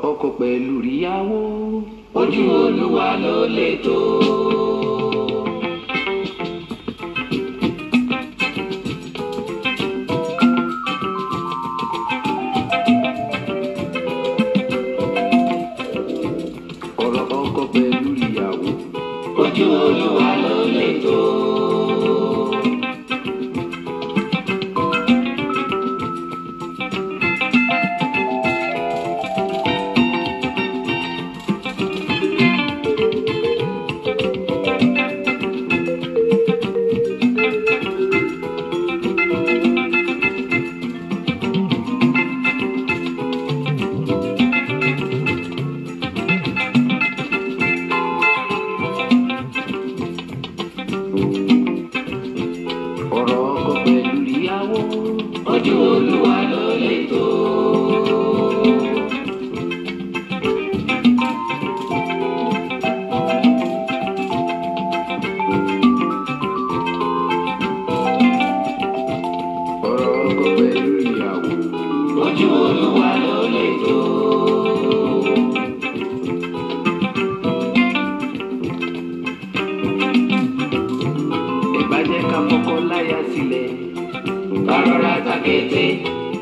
ọkọ pẹ̀lú ìyàwó ojú Olúwa ló lè tó. ọ̀rọ̀ ọkọ pẹ̀lú ìyàwó ojú Olúwa ló lè tó. Ojú Olúwa ló lè tó. ọ̀rọ̀ ọkọ pẹ̀lú ìyàwó Ojú Olúwa ló lè tó. ìbàjẹ́ ká fọkọ láya sílẹ̀. Ká rọra takété,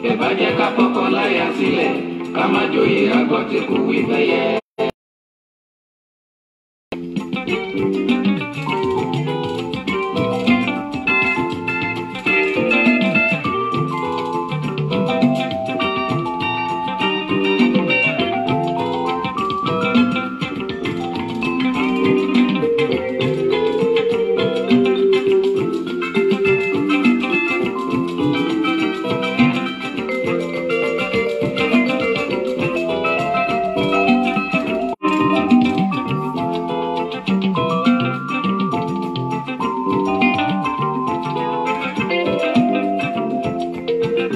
ẹ bá jẹ́ ká fọkọ láya sílẹ̀, ká má joyè agbọ́tẹ̀kù wí bẹ́yẹ.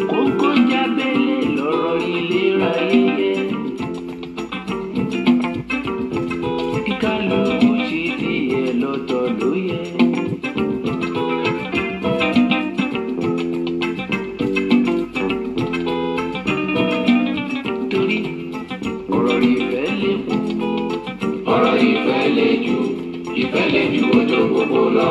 kókó jábẹ́lẹ̀ lọ́rọ̀ ìlera yẹyẹ. kíkálukú ṣe tiẹ̀ lọ́tọ̀ ló yẹ. torí ọ̀rọ̀ ìfẹ́ lè kú. Ọ̀rọ̀ ìfẹ́ le jù, ìfẹ́ le jù ojú gbogbo lọ.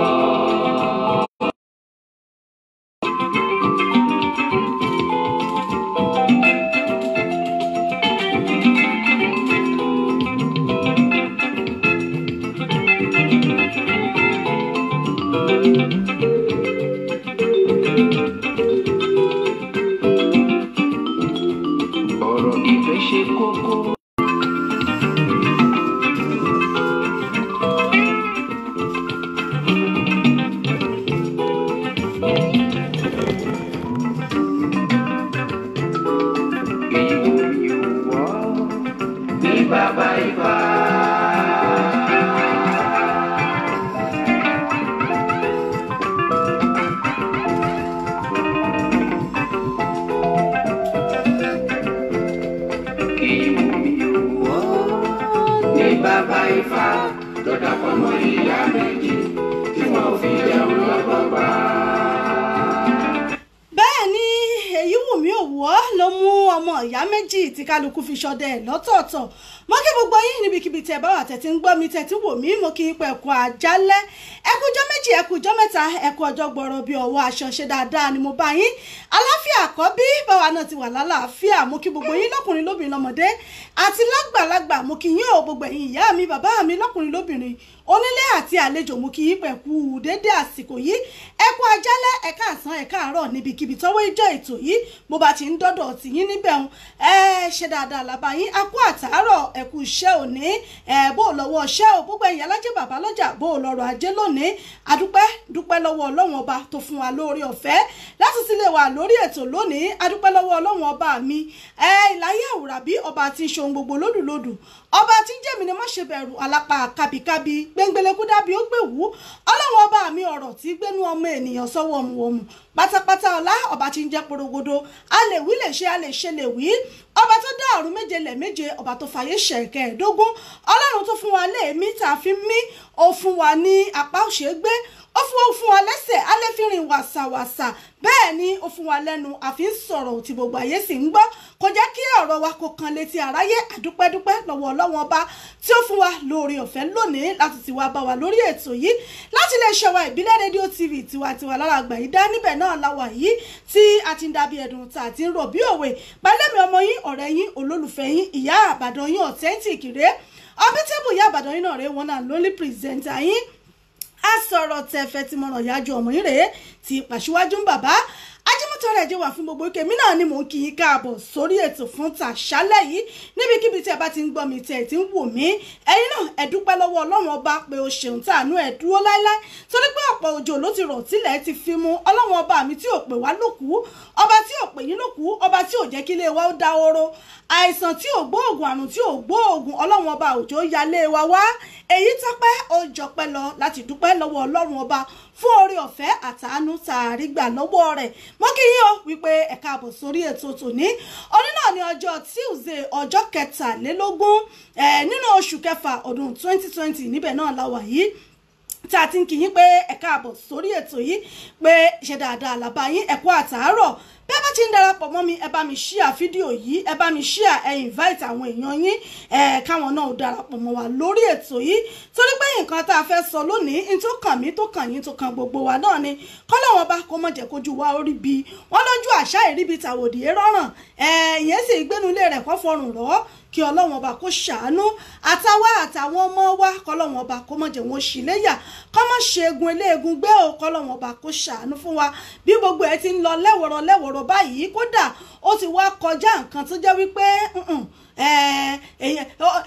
ọ̀rọ̀ ìfẹ́ ṣe kókó. èyí wo yóò wá. Ní bàbá Ifá. èyí wo yóò wá. Ní bàbá Ifá tó dàpọ̀ mọ́ ìyá méjì tí wọ́n fi jẹun lọ́gbọ̀gbà. bẹ́ẹ̀ ni èyí wù mí òwò ló mú ọmọ ìyá méjì tí kálukú fi ṣọdẹ lọ́tọ̀ọ̀tọ̀ mo kí gbogbo yín níbikíbi tẹ́ bá wà tẹ́tí ń gbọ́ mi tẹ́tí wò mí mo kí pé ẹ̀kú àjálẹ́ ẹ̀kújọ́ méjì ẹ̀kújọ́ mẹ́ta ẹ̀kú ọjọ́ gbọ́rọ̀ bí ọwọ́ aṣọ ṣe dáadáa ni mo bá yín aláfíà àkọ́bí báwa náà ti wà lálàáfíà mo kí gbogbo yín lọ́kùnrin lóbìnrin lọ́mọdé àti lágbàlagbà mo kí yín o gbogbo ẹ̀yin ìyá mi bàbá mi lọ́kùnrin lóbìnrin onílé àti àlejò mo kí yín pẹ̀kú dédé àsìkò yìí ẹ̀kú àjálẹ́ ẹ̀ka àsán ẹ̀ka àárọ̀ níbikíbi tọ́wọ́ ìjọ ètò yìí mo bá ti ń dọ́dọ̀ tì yín níbẹ̀ ń ṣe dáadáa làbá yín akú àtàárọ̀ ẹ̀kú iṣẹ́ òní bó lọ́wọ́ iṣẹ́ ò gbogbo ẹ̀yin alájẹ́ bàbá lọ́jà bó lọ́rọ̀ ajé lónìí adúpẹ́ lọ́wọ́ ọlọ́run ọba tó fún wa lórí ọ̀fẹ́ láti ti lè wà lórí ètò lónìí adúpẹ́ lọ́wọ́ ọlọ́run ọba mi ìláyé àwùrábí ọba tí ń ṣe ohun gbogbo lódùlódù ọba tí ń jẹ́mi ni má ṣe bẹ̀rù alápá kábíkábí gbẹ̀ngbẹ̀lẹ́kú dábí ó gbèwú ọlọ́run ọba mi ọ̀rọ̀ tí gbénú ọmọ ènìyàn sọ́wọ́ ọmọ pátápátá ọlá ọba tí ń jẹ́ porogodo a lè wí lè ṣe a lè ṣe lè wí ọba tó dá ọ̀run méje lẹ̀ méje ọba tó fàyè ṣẹ̀kẹ̀ẹ́dógún ọlọ́run tó fún wa léèmí tá a fi mí ó fún wa ní apá òṣègbè ó fún wa lẹ́sẹ̀ alẹ́ fi rìn wàsàwàsà bẹ́ẹ̀ ni ó fún wa lẹ́nu àfi ń sọ̀rọ̀ tí gbogbo ayé sì ń gbọ́ kò jẹ́ kí ọ̀rọ̀ wa kó kan létí aráyé àdúpẹ́dúpẹ́ lọ́wọ́ ọlọ́wọ́n ọba tí ó fún wa lórí ọ̀fẹ́ lónìí láti ti wá bá wa lórí ètò yìí láti lè ṣe wa ìbílẹ̀ rédíò tv tiwantiwa lára àgbà yìí dá níbẹ̀ náà láwa yìí tí a ti ń dàbí ẹ̀dùn tá a ti ń rò bí òwe pẹ̀lẹ́mi ọmọ yín ọ̀rẹ́ yín olólùfẹ́ yín ìyá àbàdàn yín authentic rèé ọbítẹ́bù ìyá àbàdàn yín náà rèé wọn náà lólí pírẹsẹ̀ntà yín a sọ̀rọ̀ tẹ̀fẹ́ tí mo ràn yájú ọmọ yín rèé ti pàṣíwájú ń bàbá ajímọ́tò rẹ̀ jẹ́ wà fún gbogbo ike mi náà ni mò ń kí yín káàbọ̀ sórí ètò fún tàṣálẹ̀ yìí níbikíbi tí ẹ bá ti ń gbọ́ mi tí ẹ ti ń wò mí ẹ̀yin náà ẹ dúpẹ́ lọ́wọ́ ọlọ́run ọba pé o ṣeun tàánú ẹ dúró láéláé torí pé ọ̀pọ̀ òjò ló ti rọ̀ tílẹ̀ ti fi mu ọlọ́run ọba mi tí ò pè wá lókù ọba tí ò pè yín lókù ọba tí ò jẹ́ kí ilé wa ó dá oró àìsàn tí ò gbóògùn àrùn tí ò gbóògùn ọlọ́run ọba òjò yálé wa wá èyí tọ́pẹ́ ó jọpẹ́ lọ láti dúpẹ́ lọ́wọ́ ọlọ́run ọba fún oore ọ̀fẹ́ àtàánú tààrí gbà lọ́wọ́ rẹ̀ mọ́ kí yín o wípé ẹ káàbọ̀ sórí ètò tòní òní náà ní ọjọ́ Tuesday ọjọ́ kẹtàlélógún nínú oṣù kẹfà ọdún 2020 níbẹ̀ náà la wà yìí tí a ti ń kí yín pé ẹ káàbọ̀ sórí ètò yìí pé ṣe dáadáa làbá yín ẹ kú àtàárọ̀ bẹ́ẹ̀ bá ti ń darapọ̀ mọ́ mi ẹ bá mi ṣíà fídíò yìí ẹ bá mi ṣíà ẹ invite àwọn èèyàn yín káwọn náà darapọ̀ mọ́ wa lórí ètò yìí torí pé nǹkan tá a fẹ́ sọ lónìí ní tó kàn mí tó kàn yín tó kàn gbogbo wa náà ni kọ́lọ́wọ́n bá kó mọ̀ jẹ́ kójú wa orí bi wọ́n lójú àṣà ìríbi tàwòdì rọ́ràn ìyẹn sì gbénulé rẹ̀ kọ́ fọrùn rọ́ kí ọlọ́wọ́n ọba kó ṣàánú àtàwa àtàwọn ọmọ wa kọ́lọ́wọ́n ọba kó mọ̀ jẹ́ wọn ṣì léyà kọ́ mọ̀ ṣe egun eléegun gbé o kọ́lọ́wọ́n ọba kó ṣàánú fún wa bí gbogbo ẹ ti ń lọ lẹ́wọ̀rọ̀ báyìí kódà ó ti wá kọjá nǹkan tó jẹ́ wípé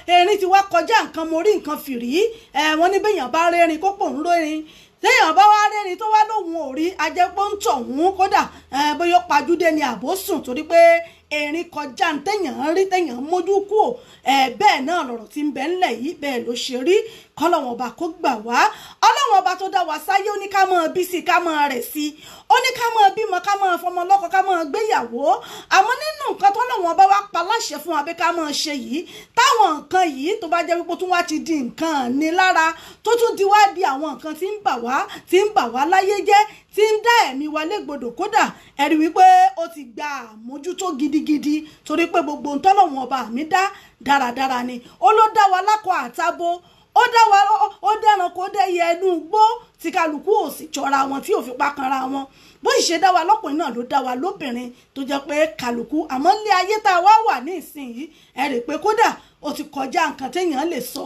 erin ti wá kọjá nǹkan mo rí nǹkan fìrí wọ́n ní bẹ́yàn bá rẹ́rin kó pòun lórin téèyàn bá wá rẹ́rin tó wá lóhun ò rí ajẹ́pọ̀ ń tọ̀hún kódà bóyá pajúdé ni àbósùn torí pé erin kọjá téèyàn rí téèyàn mójú kú ò bẹ́ẹ̀ náà lọ̀rọ̀ tí ń bẹ ńlẹ̀ yìí bẹ́ẹ̀ ló ṣe rí kọ́lọ́wọ́n ọba kó gbà wá ọlọ́wọ́n ọba tó dá wa sáyé ó ní ká máa bí sí ká máa rẹ̀ sí ó ní ká máa bímọ ká máa fọmọ lọ́kọ ká máa gbéyàwó àwọn nínú nǹkan tọ́lọ́wọ́n ọba wá pa láṣẹ fún wa pé ká máa ṣe yìí táwọn nǹkan yìí tó bá jẹ́ wípé tó wá ti di nǹkan ní lára tó tún di wá di àwọn nǹkan tí ń bà wá láyé jẹ́ tí ń dá ẹ̀mí wa légbodò kódà ẹ̀rí wípé ó ti gba àmójútó gidigidi torí pé gbogbo ntọ́lọ́wọ́n ọba mi dá dáradára ni ó ló dá wa lákọ àtabo ó dá wa ó dẹ́ran kó dẹ́yẹ ẹnu gbó tí kálukú ò sì jọra wọn tí ò fi pa kanra wọn bó ìṣe dá wa lọ́kùnrin náà ló dá wa lóbìnrin tó jẹ́ pé kálukú àmọ́ ilé ayé tá a wá wà ní ìsinyìí ẹ rí pé kódà ó ti kọjá nǹkan téèyàn lè sọ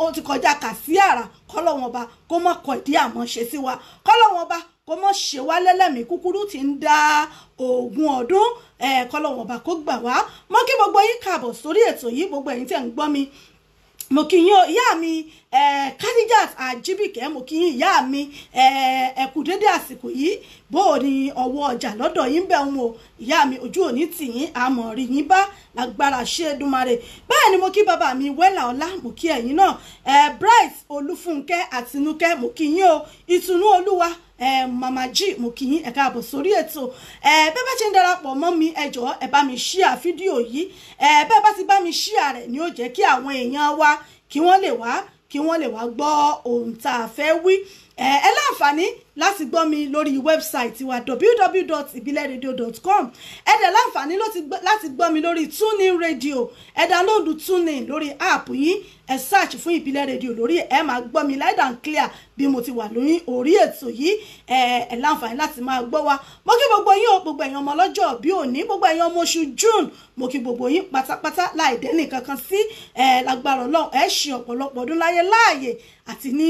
ó ti kọjá kà sí àrà kọ́lọ́wọ́n ọba kó mọ̀ kọ̀ ìdí àmọ́ ṣe sí wa kọ́lọ́wọ́n ọba kó mọ̀ ṣe wá lẹ́lẹ́mìí kúkúrú tí ń dá ogún ọdún kọ́lọ́wọ́n ọba kó gbà wá mọ́ kí gbogbo yín káàbọ̀ sórí ètò yìí gbogbo ẹ̀yin tẹ̀ ń gbọ́ mi mo kí yín ìyá mi Khadijat Ajibike mo kí yín ìyá mi ẹ kú dédé àsìkò yìí bó o ní ọwọ́ ọjà lọ́dọ̀ yín bẹ̀ ń o ìyá mi ojú òní tì yín àmọ̀ rí yín bá lágbára ṣe Èdùmàrè bẹ́ẹ̀ ni mo kí bàbá mi Wẹ́là Ọlá mo kí ẹ̀yin náà Bright Olúfúnkẹ́ Àtinúkẹ́ mo kí yín o Ìtùnú Olúwa Mama G mo kí yín ẹ káàbọ̀ sórí ètò bẹ́ẹ̀ bá ti ń darapọ̀ mọ́ mi ẹ jọ̀ọ́ ẹ bá mi ṣíà fídíò yìí bẹ́ẹ̀ bá ti bá mi ṣíà rẹ̀ ni ó jẹ́ kí àwọn èèyàn wa kí wọ́n lè wá gbọ́ ohun tá a fẹ́ wí ẹ láǹfààní láti gbọ́ mi lórí wẹ́bsáìtì wa www.ibileradio.com ẹ dẹ̀ láǹfààní láti gbọ́ mi lórí TuneIn Radio ẹ download TuneIn lórí app yín ẹ search fún ìbílẹ̀ rédíò lórí ẹ máa gbọ́ mi loud and clear bí mo ti wà lórí orí ètò yìí ẹ láǹfààní láti máa gbọ́ wa mo kí gbogbo yín o gbogbo ẹ̀yin ọmọ ọlọ́jọ́ bí òní gbogbo ẹ̀yin ọmọ oṣù June mo kí gbogbo yín pátápátá láì dẹ́nì kankan sí lágbára Ọlọ́run ẹ ṣe ọ̀pọ̀lọpọ̀ ọdún láyé láàyè àti ní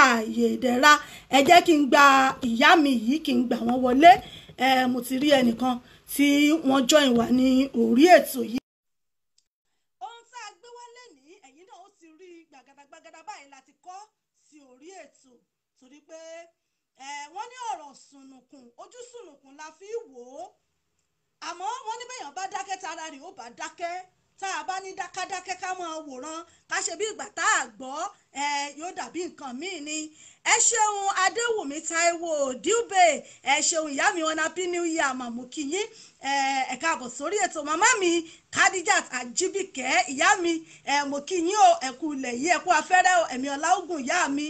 ààyè ìdẹ̀ra ẹ jẹ́ kí n gba ìyá mi yìí kí n gbà wọ́n wọlé mo ti rí ẹnìkan tí wọ́n join wá ní orí ètò yìí. ohun tá a gbé wálé ní ẹ̀yìn náà ó ti rí gbàgàdàgbàgàdà báyìí láti kọ́ sí orí ètò torí pé wọ́n ní ọ̀rọ̀ sùnùkùn ojú sùnùkùn la fi wò ó àmọ́ wọ́n ní bẹ́yàn bá dákẹ́ tara rẹ̀ ó bá dákẹ́ tá a bá ní dákádákẹ́ ká máa wòran ká ṣe bí ìgbà tá a gbọ́ yóò dàbí nǹkan míì ni. Ẹ ṣeun Adéwùmí Táíwò Díùbè, ẹ ṣeun ìyá mi wọn happy new year màmú kìyín, ẹ káàbọ̀ sórí ètò. Màmá mi Kadijat Ajibike ìyá mi mo kí yín o, ẹ kú ilẹ̀ yìí, ẹ kú afẹ́rẹ́ o, ẹ̀mí ọláògùn ìyá mi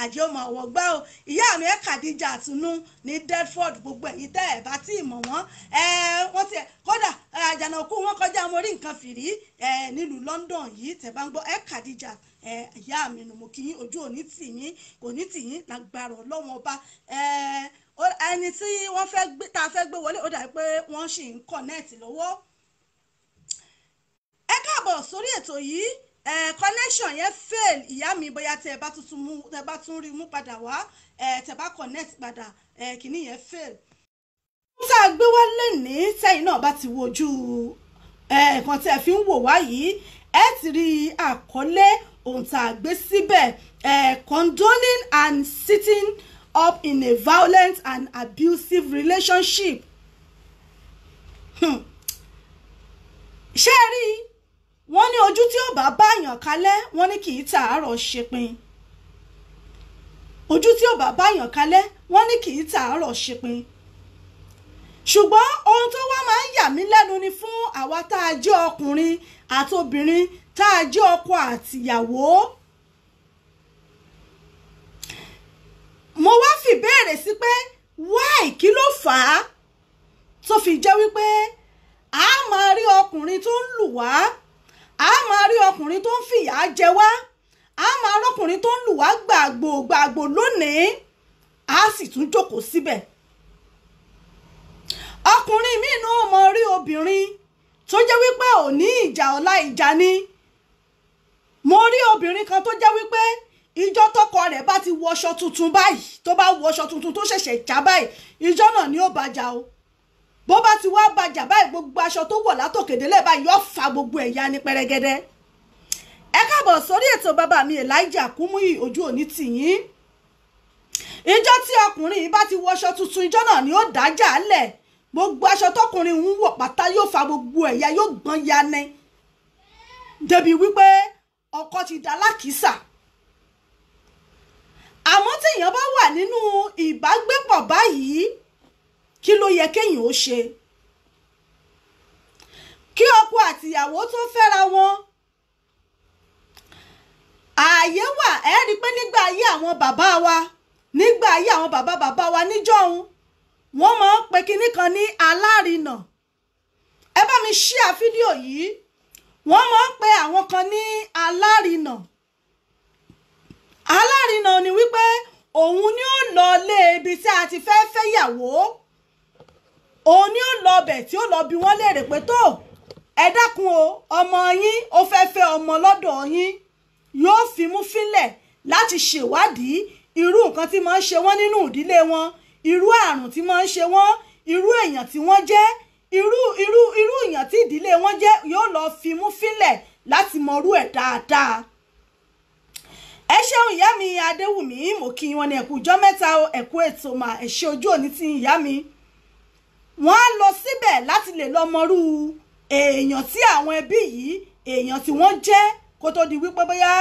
àjẹ́ ọmọ ọ̀wọ́ gbá o. Ìyá mi Kadijat Tunu ní Deptford, gbogbo ẹ̀yin tẹ́ ẹ̀ bá tí ì mọ̀ wọ́n wọ́n ti kódà àjànàkú wọn kọjá mo rí nǹkan fìrí nílùú London yìí, tẹ́ bá ń gbọ́ Kadijat ìyá mi nù mo kí yín, ojú òní tì yín kò ní tì yín lágbára Ọlọ́run ọba. Ẹni tí wọ́n fẹ́ gbé tá a fẹ́ gbé wọlé ó dàbí pé wọ́n sì ń kọ̀nẹ́ẹ̀tì lọ́wọ́. Ẹ káàbọ̀ sórí ètò yìí. Connection yẹn fail ìyá mi, bóyá tẹ́ bá tún rí mú padà wá, tẹ́ bá connect padà, kìíní yẹn fail. Tá a gbé wá lẹ́ni tẹ́yìn náà bá ti wojú nǹkan tí ẹ fi ń wò wá yìí, ẹ ti rí àkọlé ohun tá a gbé síbẹ̀, condoning and sitting up in a violent and abusive relationship. Ṣé rí wọ́n ní ojú tí ó bá báyàn kalẹ̀ wọ́n ní kì í tàárọ̀ ṣepin. Ojú tí ó bá báyàn kalẹ̀ wọ́n ní kì í tàárọ̀ ṣepin. Ṣùgbọ́n ohun tó wá máa ń yà mí lẹ́nu ni fún àwa tá a jẹ́ ọkùnrin àti obìnrin tá a jẹ́ ọkọ àtìyàwó. Mo wá fi béèrè sí pé why, kí ló fà á tó fi jẹ́ wípé a máa rí ọkùnrin tó ń lù wá, a máa rí ọkùnrin tó ń fìyà jẹ wá, a máa rí ọkùnrin tó ń lù wá gbàgbò lónìí, a sì tún jókòó síbẹ̀. Ọkùnrin míì náà mọ rí obìnrin tó jẹ́ wípé ò ní ìjà ọ̀la ìjà ni. Mo rí obìnrin kan tó jẹ́ wípé ìjọ tọkọ rẹ̀ bá ti wọṣọ tuntun báyìí, tó bá wọṣọ tuntun tó ṣẹ̀ṣẹ̀ já báyìí, ìjọ náà ni ó bàjá o. Bó bá ti wá bàjá báyìí, gbogbo aṣọ tó wọ̀ látòkèdélẹ̀ báyìí yóò fa gbogbo ẹ̀yà ní pẹrẹgẹdẹ. Ẹ káàbọ̀ sórí ètò bàbá mi Elijah Kúmúyì, ojú òní tì yín. Ìjọ tí ọkùnrin yìí bá ti wọṣọ tuntun, ìjọ náà ni ó dájà lẹ̀. Gbogbo aṣọ tọkùnrin ń wọ̀ pátá yóò fa gbogbo ẹ̀yà, yóò gbọ́n yanẹ débi wípé ọkọ ti dá lákìsà. Àmọ́ tí èèyàn bá wà nínú ìbágbépọ̀ báyìí, kí ló yẹ kéèyàn ó ṣe? Kí ọkọ àtìyàwó tó fẹ́ra wọn, ààyè wà. Ẹ rí pé nígbà ayé àwọn bàbá wa, nígbà ayé àwọn bàbá wa níjọ́un, wọ́n máa ń pe kinní kan ní alárinà. Ẹ bá mi share fídíò yìí. Wọ́n máa ń pe àwọn kan ní alárinà. Alárinà ni wípé òun ni ó lọ lé ibi tí a ti fẹ́ fẹ́yàwó. Òun ni ó lọ bẹ̀ tí ó lọ bi wọ́n léèrè pé tó, ẹ dákun o, ọmọ yín ó fẹ́ fẹ́ ọmọ lọ́dọ̀ yín. Yóò fimú fínlẹ̀ láti ṣèwádìí irú nǹkan tí máa ń ṣe wọ́n nínú ìdílé wọn, irú àrùn tí máa ń ṣe wọ́n, irú èèyàn tí wọ́n jẹ́, irú èèyàn tí ìdílé wọn jẹ́, yóò lọ fimú fínlẹ̀ láti mọrú ẹ̀ dáadáa. Ẹ ṣeun ìyá mi Adéwùmí, mo kí wọn ní ẹ̀kú ọjọ́ mẹ́ta o, ẹ̀kú ètò mà, ẹ ṣé ojú òní tí ìyá mi. Wọ́n á lọ síbẹ̀ láti lè lọ mọrú èèyàn tí àwọn ẹbí yìí, èèyàn tí wọ́n jẹ́, kó tó di wípé bóyá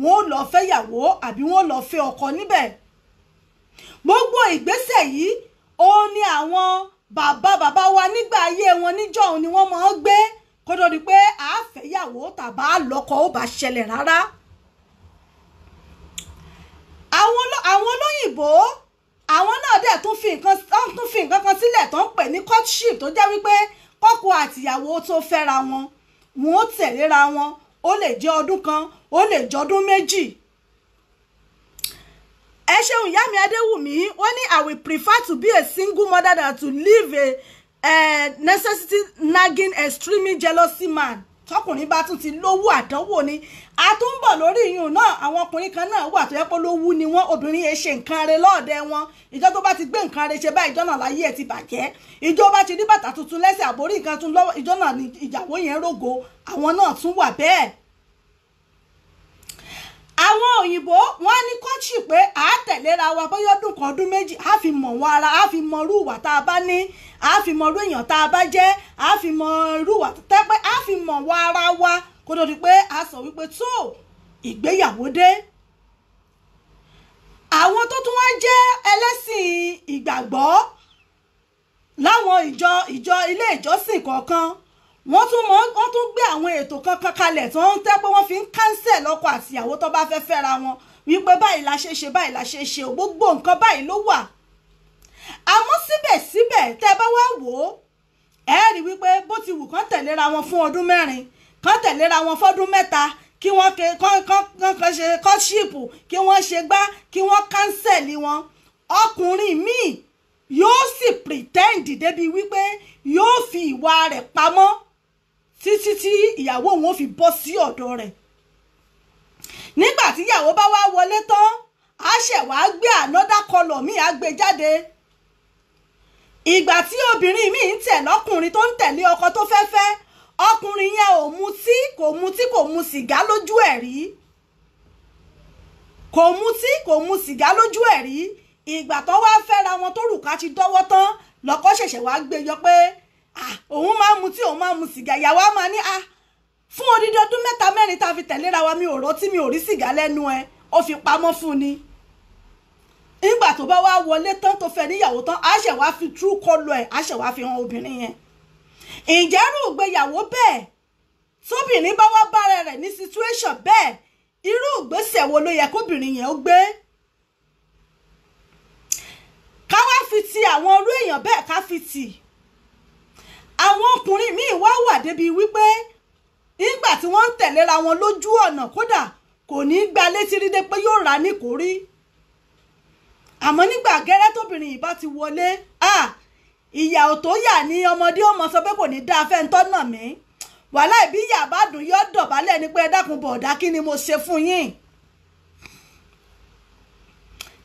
wọn ò lọ fẹ́yàwó àbí wọn ò lọ fẹ́ ọkọ níbẹ̀. Gbogbo ìgbésẹ̀ yìí ó ní àwọn bàbá wa nígbà ayé wọn níjọ́un ni wọ́n máa ń gbé, kó tó di pé a fẹ́yàwó tàbá lọ́kọ ó bá ṣẹlẹ̀ rárá. Àwọn olóyìnbó, àwọn náà dẹ̀ tún fi nǹkan kan sílẹ̀ tó ń pè ní courtship, tó jẹ́ wípé kọ́kọ àtìyàwó tó fẹ́ra wọn, wọn ó tẹ̀léra wọn, ó lè jẹ́ ọdún kan, ó lè jẹ́ ọdún méjì. Ẹ ṣeun ìyá mi Adéwùmí, wọ́n ní I will prefer to be a single mother than to live a necessity nagging extremely jealousy man. Tọkùnrin bá tún ti lówó àdánwò ni. A tún ń bọ̀ lórí ìyún náà, àwọn ọkùnrin kan náà wà tó yẹ pé lówó ni wọ́n, obìnrin yẹn ṣe nǹkan rẹ̀ lọ́ọ̀dẹ wọn. Ìjọ tó bá ti gbé nǹkan rẹ̀ ṣe báyìí, ìjọ náà láyé ẹ̀ ti bàjẹ́. Ìjọ bá ti rí bàtà tuntun lẹ́sẹ̀ àbórí nǹkan tún lọ́wọ́, ìjọ náà ni ìyàwó yẹn rógo. Àwọn náà tún wà bẹ́ẹ̀. Àwọn òyìnbó wọ́n ní courtship pé a tẹ̀léra wa bóyá ọdún kan ọdún méjì, a fi mọ̀ wọn ara, a fi mọ irú ìwà tá a bá ní, a fi mọ irú èèyàn tá a bá jẹ́, a fi mọ irú ìwà tẹ́ pé a fi mọ̀ wọn ara wa kó tó di pé a sọ wípé tó ìgbéyàwó dé. Àwọn tó tún wá jẹ́ ẹlẹ́sìn ìgbàgbọ́ láwọn ìjọ ilé ìjọsìn kọ̀ọ̀kan wọ́n tún gbé àwọn ètò kankan kalẹ̀ tó ń tẹ́ pé wọ́n fi ń cancel lọ́kọ àtìyàwó tó bá fẹ́ fẹ́ra wọn wípé báyìí la ṣe ṣe báyìí la ṣe ṣe gbogbo nǹkan báyìí ló wà. Àmọ́ síbẹ̀síbẹ̀ tẹ́ bá wá wò ó ẹ rí wípé bó ti wù kán tẹ̀léra wọn fún ọdún 4 kán tẹ̀léra wọn fọ́dún 3 kí wọ́n kán ṣe kọ́ṣíìpù kí wọ́n ṣe gbá kí wọ́n kánsẹ̀lì wọn ọkùnrin míì yóò sì pretend débi wípé yóò fi ìwà rẹ̀ pamọ́ títí tí ìyàwó òun ó fi bọ́ sí ọ̀dọ̀ rẹ̀. Nígbà tí ìyàwó bá wá wọlé tán á ṣẹ̀ wá gbé another colour míì á gbé jáde. Ìgbà tí obìnrin míì ń tẹ̀ lọ́kùnrin tó ń tẹ̀lé ọkọ tó fẹ́ fẹ́ ọkùnrin yẹn ò mutí kò mu sìgá lójú ẹ̀ rí kò mutí kò mu sìgá lójú ẹ̀ rí. Ìgbà tó wá fẹ́ra wọn tó rùkà ti dọ́wọ́ tán lọ́kọ ṣẹ̀ṣẹ̀ wá gbé yọ pé òun máa mutí òun máa mu sìgá. Ìyàwó á máa ní fún odidi ọdún 3-4 tá a fi tẹ̀léra wa mi ò rọ́tí mi ò rí sìgá lẹ́nu ẹ ó fi pamọ́ fún ni. Nígbà tó bá wá wọlé tán tó fẹ́ níyàwó tán á ṣẹ̀ wá fi true colour ẹ̀ á ṣẹ̀ wá fi hàn obìnrin yẹn. Ǹjẹ́ irú ìgbéyàwó bẹ́ẹ̀ tóbìnrin bá wá bára rẹ̀ ní situation bẹ́ẹ̀ irú ìgbésẹ̀ wo ló yẹ kóbìnrin yẹn ó gbé? Ká wá fi ti àwọn orú èèyàn bẹ́ẹ̀ ká fi tì. Àwọn ọkùnrin míì wá wà débi wípé nígbà tí wọ́n ń tẹ̀léra wọn lójú ọ̀nà kódà kò ní gba létí rí dé pé yóò rà ní kò rí. Àmọ́ nígbà gẹ́rẹ́ tóbìnrin yìí bá ti wọlé ìyà ò tó yà ní ọmọdé ó mọ sọ pé kò ní dáa fẹ́ ń tọ́nà mí wàhálà ìbí ìyà bá dùn yóò dọ̀bálẹ̀ ní pé ẹ dákun bọ̀ọ̀dá kí ni mo ṣe fún yín.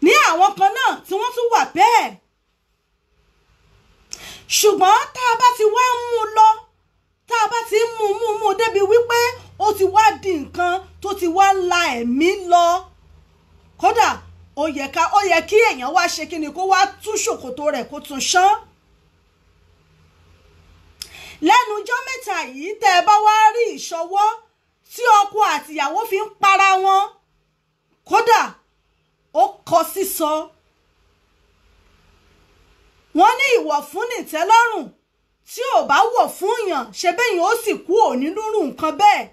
Ní àwọn kan náà tí wọ́n tún wà bẹ́ẹ̀ ṣùgbọ́n tá a bá ti wá mú lọ tá a bá ti mú débi wípé ó ti wá di nǹkan tó ti wá la ẹ̀mí lọ kódà ó yẹ kí èèyàn wá ṣe kí ni kó wá tú ṣòkòtò rẹ̀ kó tún ṣán. Lẹ́nu ọjọ́ mẹ́ta yìí tẹ́ ẹ bá wá rí ìṣọwọ́ tí ọkọ àtìyàwó fi ń para wọn kódà ó kọ sísọ. Wọ́n ní ìwọ̀ fún nìtẹ́lọ́rùn tí ò bá wọ̀ fún yàn ṣe bẹ́yìn ó sì kú òní lúrù nǹkan bẹ́ẹ̀.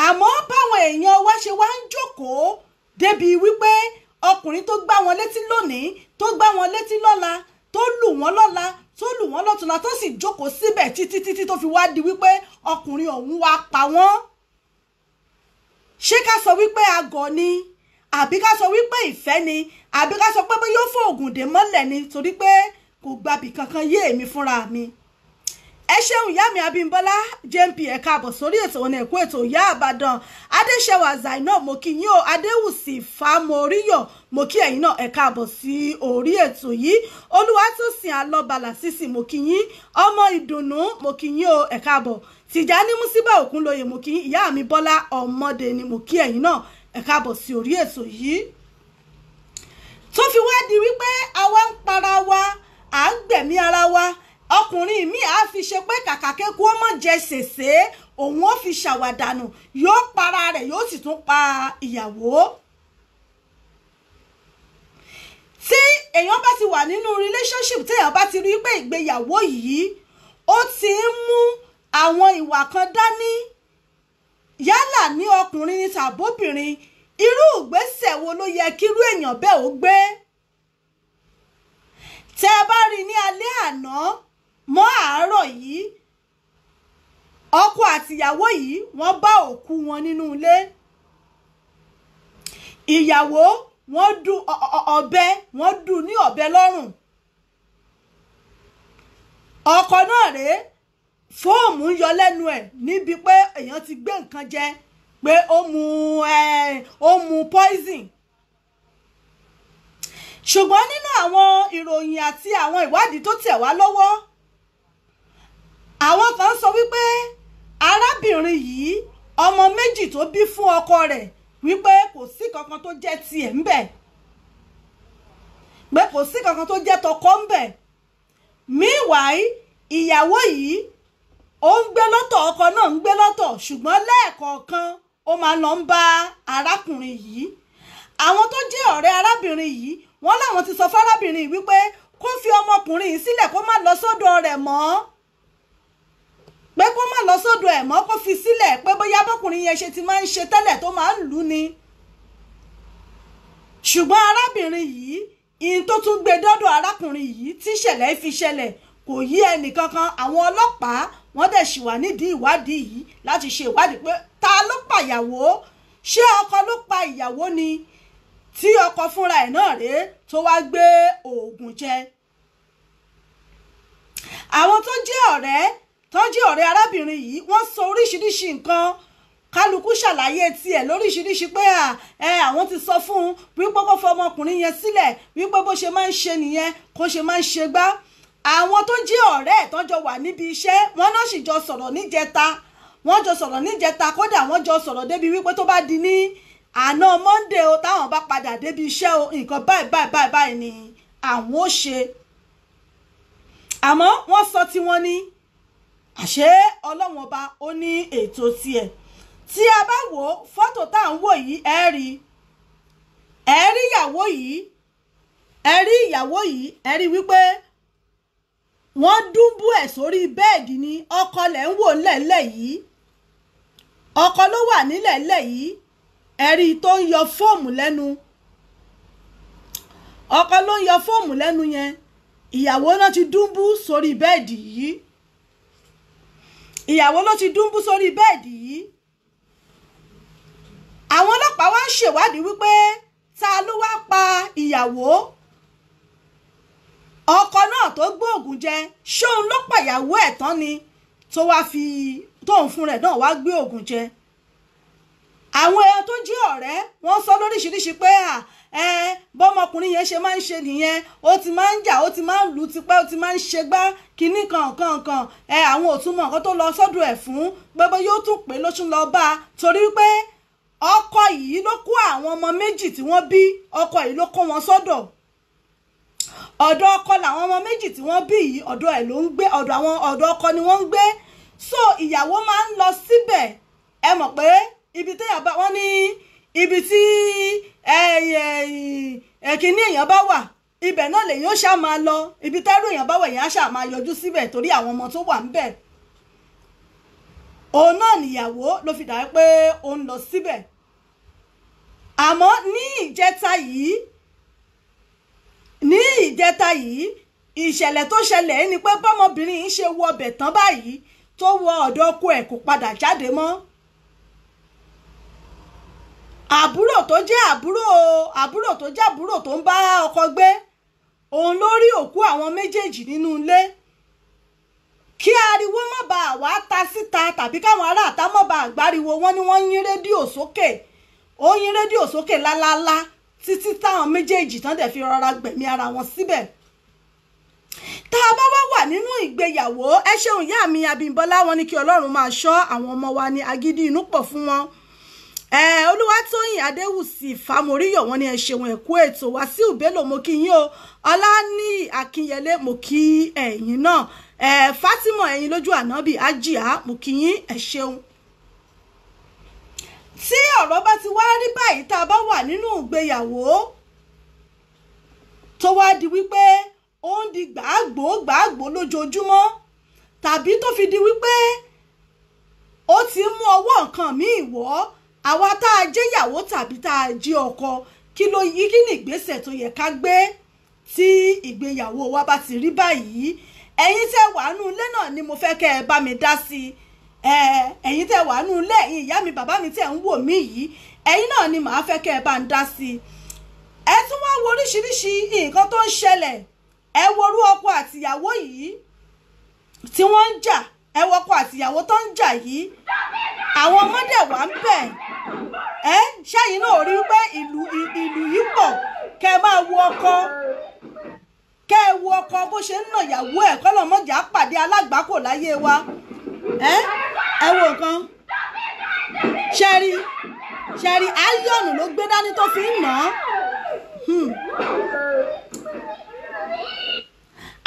Àmọ́ báwọn èèyàn wá ṣe wá ń jókòó débi wípé ọkùnrin tó gbá wọn létí lónìí tó gbá wọn létí lọ́la tó lù wọ́n lọ́la tó lù wọ́n lọ́tùnla tó sì jókòó síbẹ̀ títí tó fi wá di wípé ọkùnrin ọ̀hún wá pa wọ́n. Ṣé ká sọ wípé agọ̀ ni àbí ká sọ wípé ìfẹ́ ni àbí ká sọ pé bóyá ó fòògùn dè mọ́lẹ̀ ni torí pé kò gbàbí kankan yé èmi fúnra mi. Ẹ ṣeun ìyá mi Abímbọ́lá JMP ẹ káàbọ̀ sórí ètò ọ̀nà ẹ̀kọ́ ètò ìyá Ìbàdàn Adéṣẹwà Zainab mo kí yín o Adéwùsì Fámoríyọ̀ mo kí ẹ̀yin náà ẹ káàbọ̀ sí orí ètò yìí Olúwatósìn Alọ́balà sísì mo kí yín ọmọ ìdùnnú mo kí yín o ẹ káàbọ̀ Tìjání Músíbà Òkúnlóye mo kí yín ìyá mi Bọ́lá Ọmọdé ni mo kí ẹ̀yin náà ẹ káàbọ̀ sí orí ètò yìí. Tó fi wá di wípé àwa ń para wa à ń gbẹ̀mí ara wa ọkùnrin mi á fi ṣe pé kàkà kéku ó mọ̀ jẹ ṣèṣe òun ó fi ṣàwàdànù yóò para rẹ̀ yóò sì tún pa ìyàwó. Tí èèyàn bá ti wà nínú relationship tí èèyàn bá ti rí pé ìgbéyàwó yìí ó ti ń mú àwọn ìwà kan dání yálà ní ọkùnrin ní tàbóbìnrin irú ìgbésẹ̀ wo ló yẹ kírú èèyàn bẹ́ẹ̀ ó gbé. Tẹ́ ẹ bá rí ní alẹ́ àná mọ́ àárọ̀ yìí ọkọ àtìyàwó yìí wọ́n bá òkú wọn nínú ilé. Ìyàwó wọ́n dù ọ̀bẹ wọ́n dù ní ọ̀bẹ lọ́rùn. Ọkọ náà rèé fóòmù ń yọ lẹ́nu ẹ̀ níbi pé èèyàn ti gbé nǹkan jẹ pé ó mu poison. Ṣùgbọ́n nínú àwọn ìròyìn àti àwọn ìwádìí tó tẹ̀ wá lọ́wọ́ àwọn kan sọ wípé arábìnrin yìí ọmọ méjì tó bí fún ọkọ rẹ̀ wípé kò sí kankan tó jẹ́ tiẹ̀ ńbẹ̀ pé kò sí kankan tó jẹ́ tọkọ ńbẹ̀. Meanwhile ìyàwó yìí ó ń gbé lọ́tọ̀ ọkọ náà ń gbé lọ́tọ̀ ṣùgbọ́n lẹ́ẹ̀kọ̀ọ̀kan ó máa lọ ń bá arákùnrin yìí. Àwọn tó jẹ́ ọ̀rẹ́ arábìnrin yìí wọ́n láwọn ti sọ fárábìnrin yìí wípé kó fi ọmọkùnrin yìí sílẹ̀ kó má lọ sọ́dọ̀ rẹ̀ mọ́, pé kó má lọ sọ́dọ̀ ẹ̀ mọ́, kó fi sílẹ̀ pé bóyá bọ́kùnrin yẹn ṣe ti máa ń ṣe tẹ́lẹ̀ tó máa ń lù ni. Ṣùgbọ́n arábìnrin yìí ìyìn tó tún gbé dọ́dọ̀ arákùnrin yìí tí ìṣẹ̀lẹ̀ fi ṣẹlẹ̀ kò yí ẹnì kankan. Àwọn ọlọ́pàá wọ́n dẹ̀ ṣì wà nídìí ìwádìí yìí láti ṣe ìwádìí pé ta ló pa ìyàwó, ṣé ọkọ ló pa ìyàwó ni tí ọkọ fúnra ẹ̀ náà rèé tó wá gbé oògùn jẹ. Àwọn tó jẹ́ ọ̀rẹ́ arábìnrin yìí wọ́n sọ oríṣiríṣi nǹkan, kálukú ṣàlàyé tiẹ̀ lóríṣiríṣi pé àwọn ti sọ fún un wípé kó fọ ọmọkùnrin yẹn sílẹ̀, wípé bó ṣe máa ń ṣe nìyẹn kó ṣe máa ń ṣe gbá. Àwọn tó jẹ́ ọ̀rẹ́ ẹ̀ tọ́jọ́ wà níbi iṣẹ́ wọ́n náà sì jọ sọ̀rọ̀ níjẹta, kódà wọ́n jọ sọ̀rọ̀ débi wípé tó bá di ní àná Monday o táwọn bá padà débi iṣẹ́ o nǹkan báyìí ni àwọn ó ṣe. Àmọ́ wọ́n sọ tí wọ́n ní àṣé Ọlọ́run ọba ó ní ètò tiẹ̀. Tí a bá wò fọ́tò tá à ń wò yìí ẹ rí ìyàwó yìí ẹ rí wípé wọ́n dúbú ẹ̀ sórí bẹ́ẹ̀dì ni. Ọkọ lẹ̀ ń wò ńlẹ̀ńlẹ̀ yìí, ọkọ ló wà nílẹ̀ńlẹ̀ yìí, ẹ rí tó ń yọ fóòmù lẹ́nu, ọkọ ló ń yọ fóòmù lẹ́nu yẹn. Ìyàwó náà ti dúbú sórí bẹ́ẹ̀dì yìí, ìyàwó ló ti dúbú sórí bẹ́ẹ̀dì yìí. Àwọn ọlọ́pàá wá ń ṣèwádìí wípé ta ló wá pa ìyàwó. Ọkọ náà tó gbóògùn jẹ ṣóun ló pa ìyàwó ẹ̀ tán ni tó wá fi tóun fún rẹ̀ náà wá gbé ògùn jẹ. Àwọn èèyàn tó jẹ́ ọ̀rẹ́ wọ́n sọ lóríṣiríṣi pé bọ́mọkùnrin yẹn ṣe máa ń ṣe nìyẹn, ó ti máa ń jà, ó ti máa ń lù tipẹ́, ó ti máa ń ṣe gbá kinní kankan àwọn ò tún mọ nǹkan tó lọ sọ́dọ̀ ẹ̀ fún gbogbo yóò tún pé ló tún lọ bá a torí pé ọkọ yìí ló kó àwọn ọmọ méjì tí wọ́n bí, ọkọ yìí ló kó wọn sọ́dọ̀. Ọ̀dọ̀ ọkọ làwọn ọmọ méjì tí wọ́n bí yìí ọ̀dọ̀ ẹ̀ ló ń gbé, ọ̀dọ̀ ọkọ ni wọ́n ń gbé. So ìyàwó máa ń lọ síbẹ̀. Ẹ mọ̀ pé ibi téèyàn bá wọ́n ní ibi tí kíní èèyàn bá wà ibẹ̀ náà lèyìn ó ṣá máa lọ, ibi tẹ́rù èèyàn bá wà èèyàn á ṣá máa yọjú síbẹ̀ torí àwọn ọmọ tó wà ńbẹ̀. Òun náà nìyàwó ló fi dà pé ó ń lọ síbẹ̀. Àmọ́ ní ìjẹta yìí ìṣẹ̀lẹ̀ tó ṣẹlẹ̀ ni pé bọ́mọbìnrin yìí ṣe wọ ọbẹ̀ tán báyìí tó wọ ọ̀dọ̀ ọkọ ẹ̀ kò padà jáde mọ́. Àbúrò tó jẹ́ àbúrò tó ń bá ọkọ gbé òun ló rí òkú àwọn méjèèjì nínú ilé. Kí ariwo má bàa wá ta síta tàbí káwọn ará àta má bàa gbáriwo wọ́n ní wọ́n yín rédíò sókè, ó yín rédíò sókè lálálá títí táwọn méjèèjì tán dẹ̀ fi rọra gbẹ̀mí ara wọn síbẹ̀. Tá a bá wà nínú ìgbéyàwó ẹ ṣeun ìyá mi Abímbọ́lá, wọn ní kí Ọlọ́run máa ṣọ́ àwọn ọmọ wa ní agídí inú pọ̀ fún wọn. Olúwatóyìn Adéwùsì Fámoríyọ̀ wọn ní ẹ ṣeun ẹ̀kú ètò. Wàsíù Bello mo kí yín o, Ọláni Akínyẹlé mo kí ẹ̀yin náà, Fátímọ̀ ẹ̀yin lójú ànábì Ájíà mo kí yín ẹ ṣeun. Tí ọ̀rọ̀ bá ti wá rí báyìí tá a bá wà nínú ìgbéyàwó tó wá di wípé ó ń di gbàgbó lójoojúmọ́ tàbí tó fi di wípé ó ti mú ọwọ́ nǹkan míì wọ́, àwa tá a jẹ́ ìyàwó tàbí tá a jẹ́ ọkọ kí ni ìgbésẹ̀ tó yẹ ká gbé tí ìgbéyàwó wa bá ti rí báyìí. Ẹ̀yin tẹ́ wà nínú ilé náà ni mo fẹ́ kẹ́ ẹ bá mi dá sí ẹ̀yin tẹ́ wà nínú ilé, ẹ̀yin ìyá mi bàbá mi tẹ́ ń wò mí yìí, ẹ̀yin náà ni màá fẹ́ kẹ́ ẹ bá ń dá sí. Ẹ tún wá wo oríṣiríṣi nǹkan tó ń ṣẹlẹ̀. Ẹ worú ọkọ àtìyàwó yìí tí wọ́n ń jà, ẹ wo ọkọ àtìyàwó tó ń jà yìí, àwọn ọmọdé wà ń bẹ̀. Ṣẹ́yìn náà rí pé ìlú yìí pọ̀, kẹ́ ẹ máa wo ọkọ, kẹ́ ẹ wo ọkọ bó ṣe ń nà ìyàwó ẹ̀ kọ́lọ́mọ́jà pàdé alágbàkò láyé wa. Ẹ wo nǹkan ṣẹ́rí áyọ̀nù ló gbé dání tó fi ń nà án.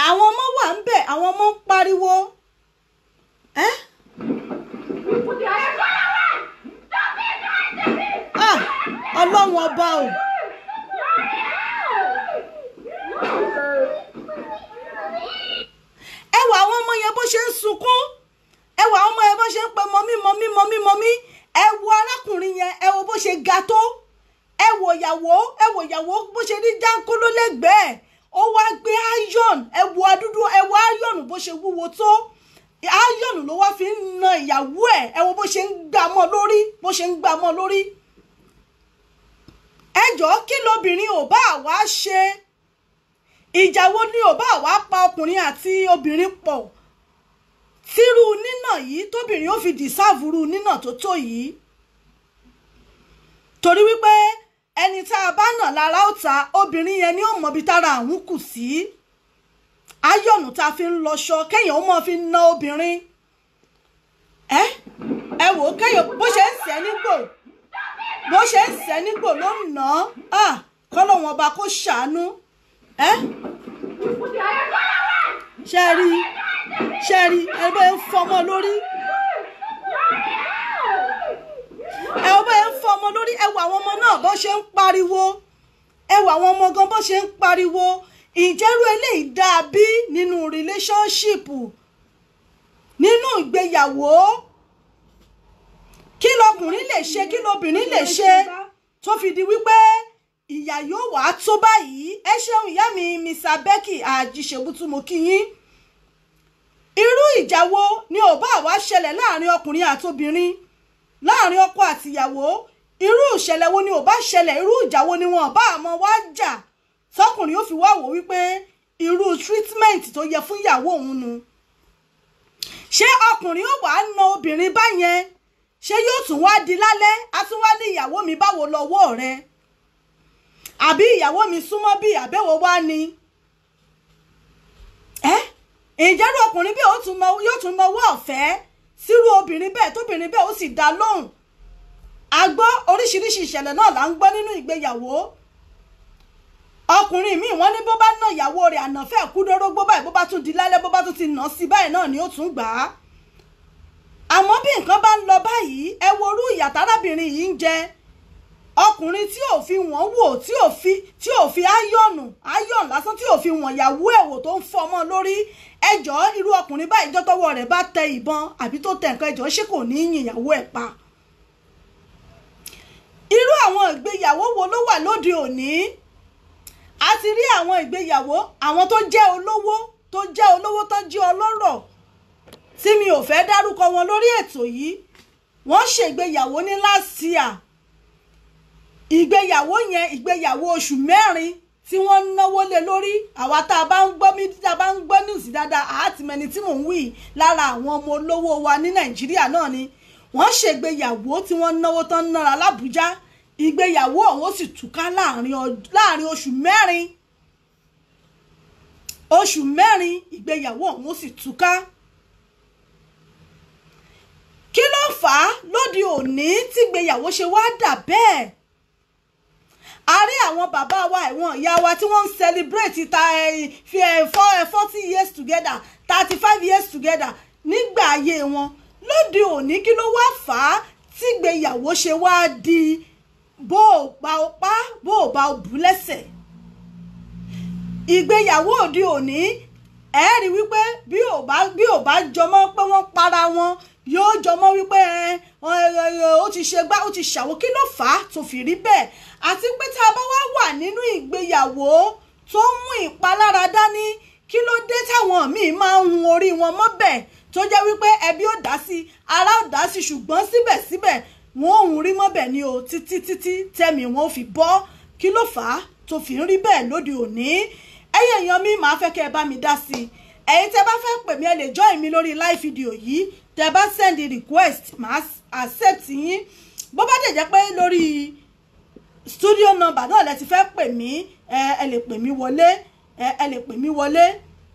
Àwọn ọmọ wà ń bẹ̀, àwọn ọmọ ń pariwo. Ọlọ́run ọba o. Ẹ wo àwọn ọmọ yẹn bó ṣe ń sunkún, ẹ wo àwọn ọmọ yẹn bó ṣe ń pe mọ́mí. Ẹ wo arákùnrin yẹn, ẹ wo bó ṣe ga tó, ẹ wo ìyàwó bó ṣe rí jáńkóló lẹ́gbẹ̀ẹ́, ó wá gbé iron, ẹ wo adúdú, ẹ wo iron bó ṣe wúwo tó, iron ló wá fi ń na ìyàwó ẹ̀, ẹ wo bó ṣe ń gbá mọ́ lórí, ẹ jọ̀ọ́ kí lobìnrin ò bá wá ṣe, ìjà wo ni ò bá wá pa ọkùnrin àti obìnrin pọ̀ tírú nínà yìí tóbìnrin ó fi dìsáàvùrú nínà tó tó yìí, torí wípé ẹni tá a bá nà lára ó ta, obìnrin yẹn ni ó mọbi tára àwọn kù sí. Áyọ̀nù tá a fi ń lọṣọ kéèyàn ó mọ̀ fi na obìnrin, ẹ wò ó kéèyàn bó ṣe ń sẹ́ nígbò ló ń nà á, kọ́lọ́wọ́n ọba kó ṣàánú. ṣẹ́rí ẹgbẹ́ ń fọmọ lórí, ẹ wo àwọn ọmọ náà bó ṣe ń pariwo, ẹ wo àwọn ọmọ gan bó ṣe ń pariwo. Ìjẹ́rú eléyìí dáa bí nínú relationship, nínú ìgbéyàwó? Kí lọkùnrin lè ṣe, kí lobìnrin lè ṣe tó fi di wípé ìyà yóò wá tó báyìí? Ẹ ṣeun ìyá mi Mr. Becky Àjíṣebútú, mo kí yín. Irú ìjà wo ni ò bá wá ṣẹlẹ̀ láàrin ọkùnrin àti obìnrin, láàrin ọkọ àti ìyàwó? Irú ìṣẹ̀lẹ̀ wo ni ò bá ṣẹlẹ̀, irú ìjà wo ni wọn bá àmọ́ wá jà tọkùnrin ó fi wá wò wípé irú treatment tó yẹ fún ìyàwó òun nu? Ṣé ọkùnrin ó wá na obìnrin báyẹn? Ṣé yóò tún wá di lálẹ́ á tún wá ní ìyàwó mi báwo lọ́wọ́ rẹ, àbí ìyàwó mi súnmọ́ bí àbẹ̀wò wá ni? Ìjẹ́rú ọkùnrin bí yóò tún nawọ́ ọ̀fẹ́ sírú obìnrin bẹ́ẹ̀, tóbìnrin bẹ́ẹ̀ ó sì dá lóhùn. A gbọ́ oríṣiríṣi ìṣẹ̀lẹ̀ náà là ń gbọ́ nínú ìgbéyàwó. Ọkùnrin míì wọ́n ní bó bá ná ìyàwó rẹ̀ ànàfẹ́ kúdórógbó báyìí, bó bá tún di lálẹ́, bó bá tún ti nà sí báyìí náà ni ó tún gbà á. Àmọ́ bí nǹkan bá ń lọ báyìí, ẹ wo orú ìyà tárábìnrin yìí ń jẹ. Ọkùnrin tí ò fi wọ́n wò, tí ò fi áyọ̀nù lásán, tí ò fi wọ́n ìyàwó ẹ̀wò tó ń fọmọ lórí. Ẹjọ́ irú ọkùnrin báyìí jọ́ tọ́wọ́ rẹ̀ bá tẹ ìbọn àbí tó tẹ nǹkan, ẹjọ́ ṣé kò ní yin ìyàwó ẹ̀ pa? Irú àwọn ìgbéyàwó wo ló wà lóde òní? A ti rí àwọn ìgbéyàwó àwọn tó jẹ́ olówó tó jẹ́ ọlọ́rọ̀ tí mi ò fẹ́ dárúkọ wọn lórí ètò yìí. Wọ́n ṣègbéyàwó ní last year. Ìgbéyàwó yẹn ìgbéyàwó oṣù 4 tí wọ́n náwó lé lórí. Àwa tá a bá ń gbọ́ news dáadáa, àti mẹni tí mò ń wí lára àwọn ọmọ olówó wa ní Nàìjíríà náà ni. Wọ́n ṣègbéyàwó tí wọ́n náwó tán nára l'Àbújá. Ìgbéyàwó ọ̀hún sì túká láàrin oṣù 4. Oṣù 4 ìgbéyàwó ọ̀hún sì túká. Kí ló fà á lóde òní tí ìgbéyàwó ṣe wá dà bẹ́ẹ̀? A rí àwọn bàbá wa, àwọn ìyá wa tí wọ́n ń celebrate 40 years together, 35 years together nígbà ayé wọn. Lóde òní kí ló wá fà á tí ìgbéyàwó ṣe wá di bó o bá o pa, bó o bá o bù lẹ́sẹ̀? Ìgbéyàwó òde òní ẹ rí wípé bí ò bá jọmọ́ pé wọ́n para wọn, yóò jọmọ́ wípé ó ti ṣe gbá ó ti ṣàwó. Kí ló fà á tó fi rí bẹ́ẹ̀? Àti pé tá a bá wá wà nínú ìgbéyàwó tó ń mú ìpalára dání, kí ló dé táwọn míì máa ń hun orí wọn mọ́bẹ̀ tó jẹ́ wípé ẹbí ò dá sí, ará ò dá sí, ṣùgbọ́n síbẹ̀síbẹ̀ wọn ò hun rí mọ́bẹ̀ ni o títí tẹ́mi wọn ò fi bọ́. Kí ló fà á tó fi ń rí bẹ́ẹ̀ lóde òní? Ẹ̀yin èèyàn mi, máa fẹ́ kẹ́ ẹ bá mi dá sí i. Ẹ̀yin tẹ́ bá fẹ́ pè mí, ẹ lè join mi lórí live video yìí. Tẹ́ bá send request, màá accept yín. Bó bá dẹ̀ jẹ́ pé lórí studio number náà lẹ ti fẹ́ pè mí, ẹ lè pè mí wọlé, ẹ lè pè mí wọlé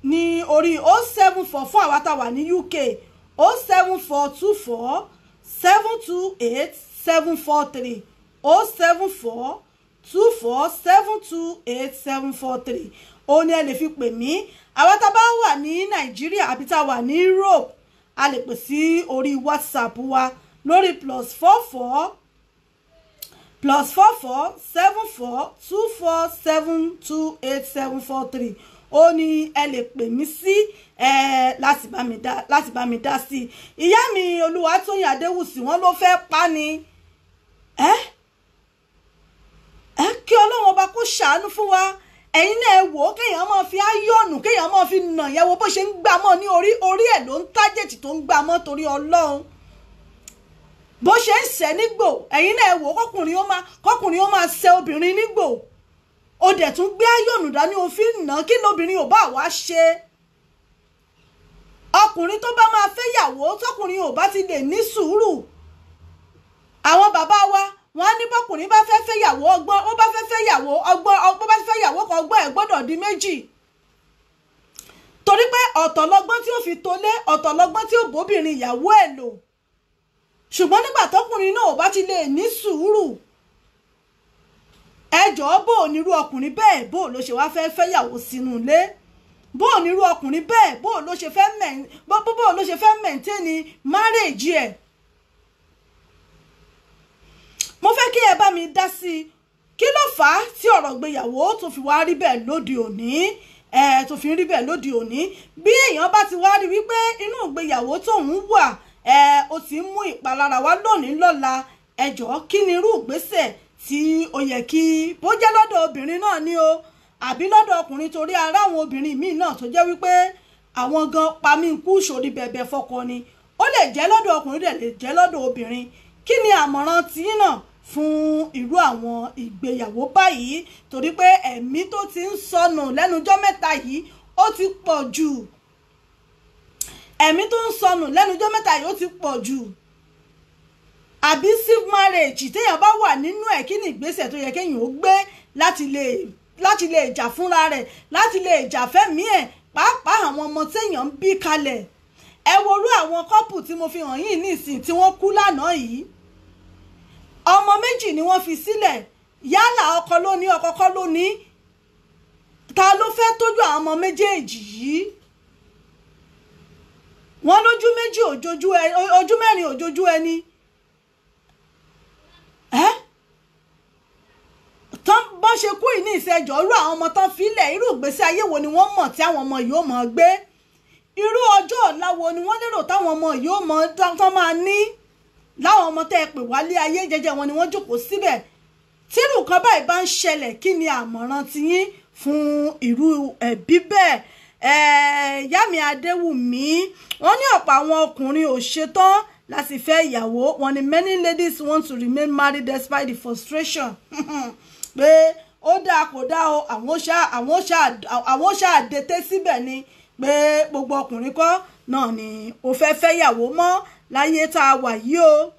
ní orí 074 fún àwa tá wà ní UK, 07424 728 743, 074 24 728 743. Ó ní ẹ lè fi pè mí. Àwa tá bá wà ní Nàìjíríà àbí tá wà ní Europe, a lè pè sí orí WhatsApp wa lórí +44 742472472873 ó ní ẹ lè pè mí sí láti bá mi dá sí. ìyá mi Olúwatóyìn Adéwùsì wọ́n ló fẹ́ pa ni kí Ọlọ́run ọba kó ṣàánú fún wa. ẹ̀yin náà wò ó kéèyàn máa fi áyọ̀nù kéèyàn máa fi nà yẹn wo bó ṣe ń gbà mọ́ ní orí ẹ̀ ló ń tájẹ̀tì tó ń gbà mọ́ torí Ọlọ́run bó ṣe ń ṣẹ́ nígbò. ẹ̀yin náà wò ó kọkùnrin ó máa ṣẹ́ obìnrin nígbò ó dẹ̀ tún gbé áyọ̀nù dání òfin nà kí lóbìnrin ò bá wá ṣe. ọkùnrin tó bá máa fẹ́ yàwó tọkùnrin ò bá ti lè ní sùúrù. àwọn bàbá wa wọ́n á ní bọ́kùnrin bá fẹ́ fẹ́ yàwó ọgbọ́n ó bá fẹ́ fẹ́ yàwó ọgbọ́n ọgbọ́n bá fẹ́ yàwó kan ọgbọ́n ẹ̀ gbọ́dọ̀ di méjì. torí pé ọ̀tọ̀ lọ́gbọ́n tí ó fi tolé ọ̀tọ̀ lọ́gbọ́n tí ó bóbìnrin ìyàwó ẹ̀ lò. ṣùgbọ́n nígbà tọkùnrin náà ò bá ti lè ní sùúrù ẹjọ́ bó onírú ọkùnrin bẹ́ẹ̀ bó ló ṣe wá fẹ́ fẹ́ yàwó sínú ilé bó onírú ọkùnrin bẹ́ẹ̀ bó ló ṣe fẹ́ mẹ̀ntẹ́ni márèèjì ẹ̀. mo fẹ́ kí ẹ bá mi dá sí i kí ló fà á tí ọ̀rọ̀ ìgbéyàwó tó fi wá rí bẹ́ẹ̀ lóde òní tó fi rí bẹ́ẹ̀ lóde òní. bí èèyàn bá ti wá rí wípé inú ìgbéyàwó tóun wà ó ti ń mú ìpalára wá lónìí lọ́la ẹjọ́ kí ni irú ìgbésẹ̀ tí ó yẹ kí bó jẹ́ lọ́dọ̀ obìnrin náà ni o àbí lọ́dọ̀ ọkùnrin torí ara àwọn obìnrin míì náà tó jẹ́ wípé àwọn gan pamí kú sórí bẹ̀bẹ̀ fọkọ ni ó lè jẹ́ lọ́dọ̀ ọkùnrin dẹ̀ lè jẹ́ lọ́dọ̀ obìnrin. kí ni àmọ̀ràn tiyín náà fún irú àwọn ìgbéyàwó báyìí torí pé ẹ̀mí tó ti ń sọnù lẹ́nujọ́ mẹ́ta yìí ó ti pọ̀ jù. ẹ̀mí tó ń sọnù lẹ́nujọ́ mẹ́ta yìí ó ti pọ̀ jù. abusive marriage téèyàn bá wà nínú ẹ̀ kí ni ìgbésẹ̀ tó yẹ kéèyàn ó gbé láti lè jà fúnra rẹ̀ láti lè jà fẹ́mí ẹ̀ pàápàá àwọn ọmọ téèyàn ń bí kalẹ̀. ẹ worú àwọn kọ́pù tí mo fi hàn yín nísìn tí wọ́n kú lánàá yìí ọmọ méjì ni wọ́n fi sílẹ̀ yálà ọkọ ló ní ọkọ kọ́ ló ní ta ló fẹ́ tọ́jú àwọn ọmọ méjèèjì yìí. wọ́n lójú méjì ojú mẹ́rin òjòjú ẹni. tán bọ́n ṣe kú ìní ìṣẹ́jọ́ irú àwọn ọmọ tán filẹ̀ irú ìgbésí ayé wo ni wọ́n mọ̀ tí àwọn ọmọ yìí ó mọ̀ gbé irú ọjọ́ ọ̀la wo ni wọ́n lérò táwọn ọmọ yìí ó mọ̀ tán máa ní láwọn ọmọ tẹ́ ẹ pè wálé ayé jẹ́jẹ́ wọn ni wọ́n jókòó síbẹ̀. tírù kan báyìí bá ń ṣẹlẹ̀ kí ni àmọ̀ràn tiyín fún irú ẹbí bẹ́ẹ̀. Yàmí Adéwùmí wọ́n ní ọ̀pọ̀ àwọn ọkùnrin ò ṣetán láti fẹ́ ìyàwó wọn ni many ladies want to remain married despite the frustration. pé ó dáa kò dáa o àwọn ṣáà dètè síbẹ̀ ni pé gbogbo ọkùnrin kọ́ náà ni ó fẹ́ fẹ́ ìyàwó mọ́ láyé tá a wà yìí o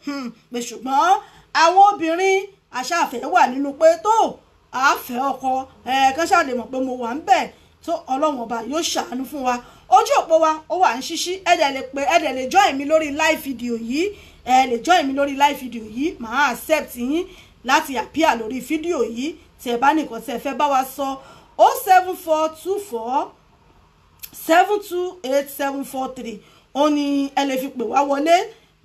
pé ṣùgbọ́n àwọn obìnrin aṣáfẹ́ wà nínú pé tó àáfẹ́ ọkọ kán ṣáà lè mọ̀ pé mo wà ń bẹ̀ tó Ọlọ́run ọba yóò ṣàánú fún wa. ojú òpó wa ó wà ń ṣíṣí ẹ̀dẹ̀ lè join mi lórí live video yìí lè join mi lórí live video yìí màá accept yín láti appear lórí fídíò yìí tí ẹ bá nìkan tí ẹ fẹ́ bá wa sọ 07424 728 743 ó ní ẹ lè fi pè wá wọlé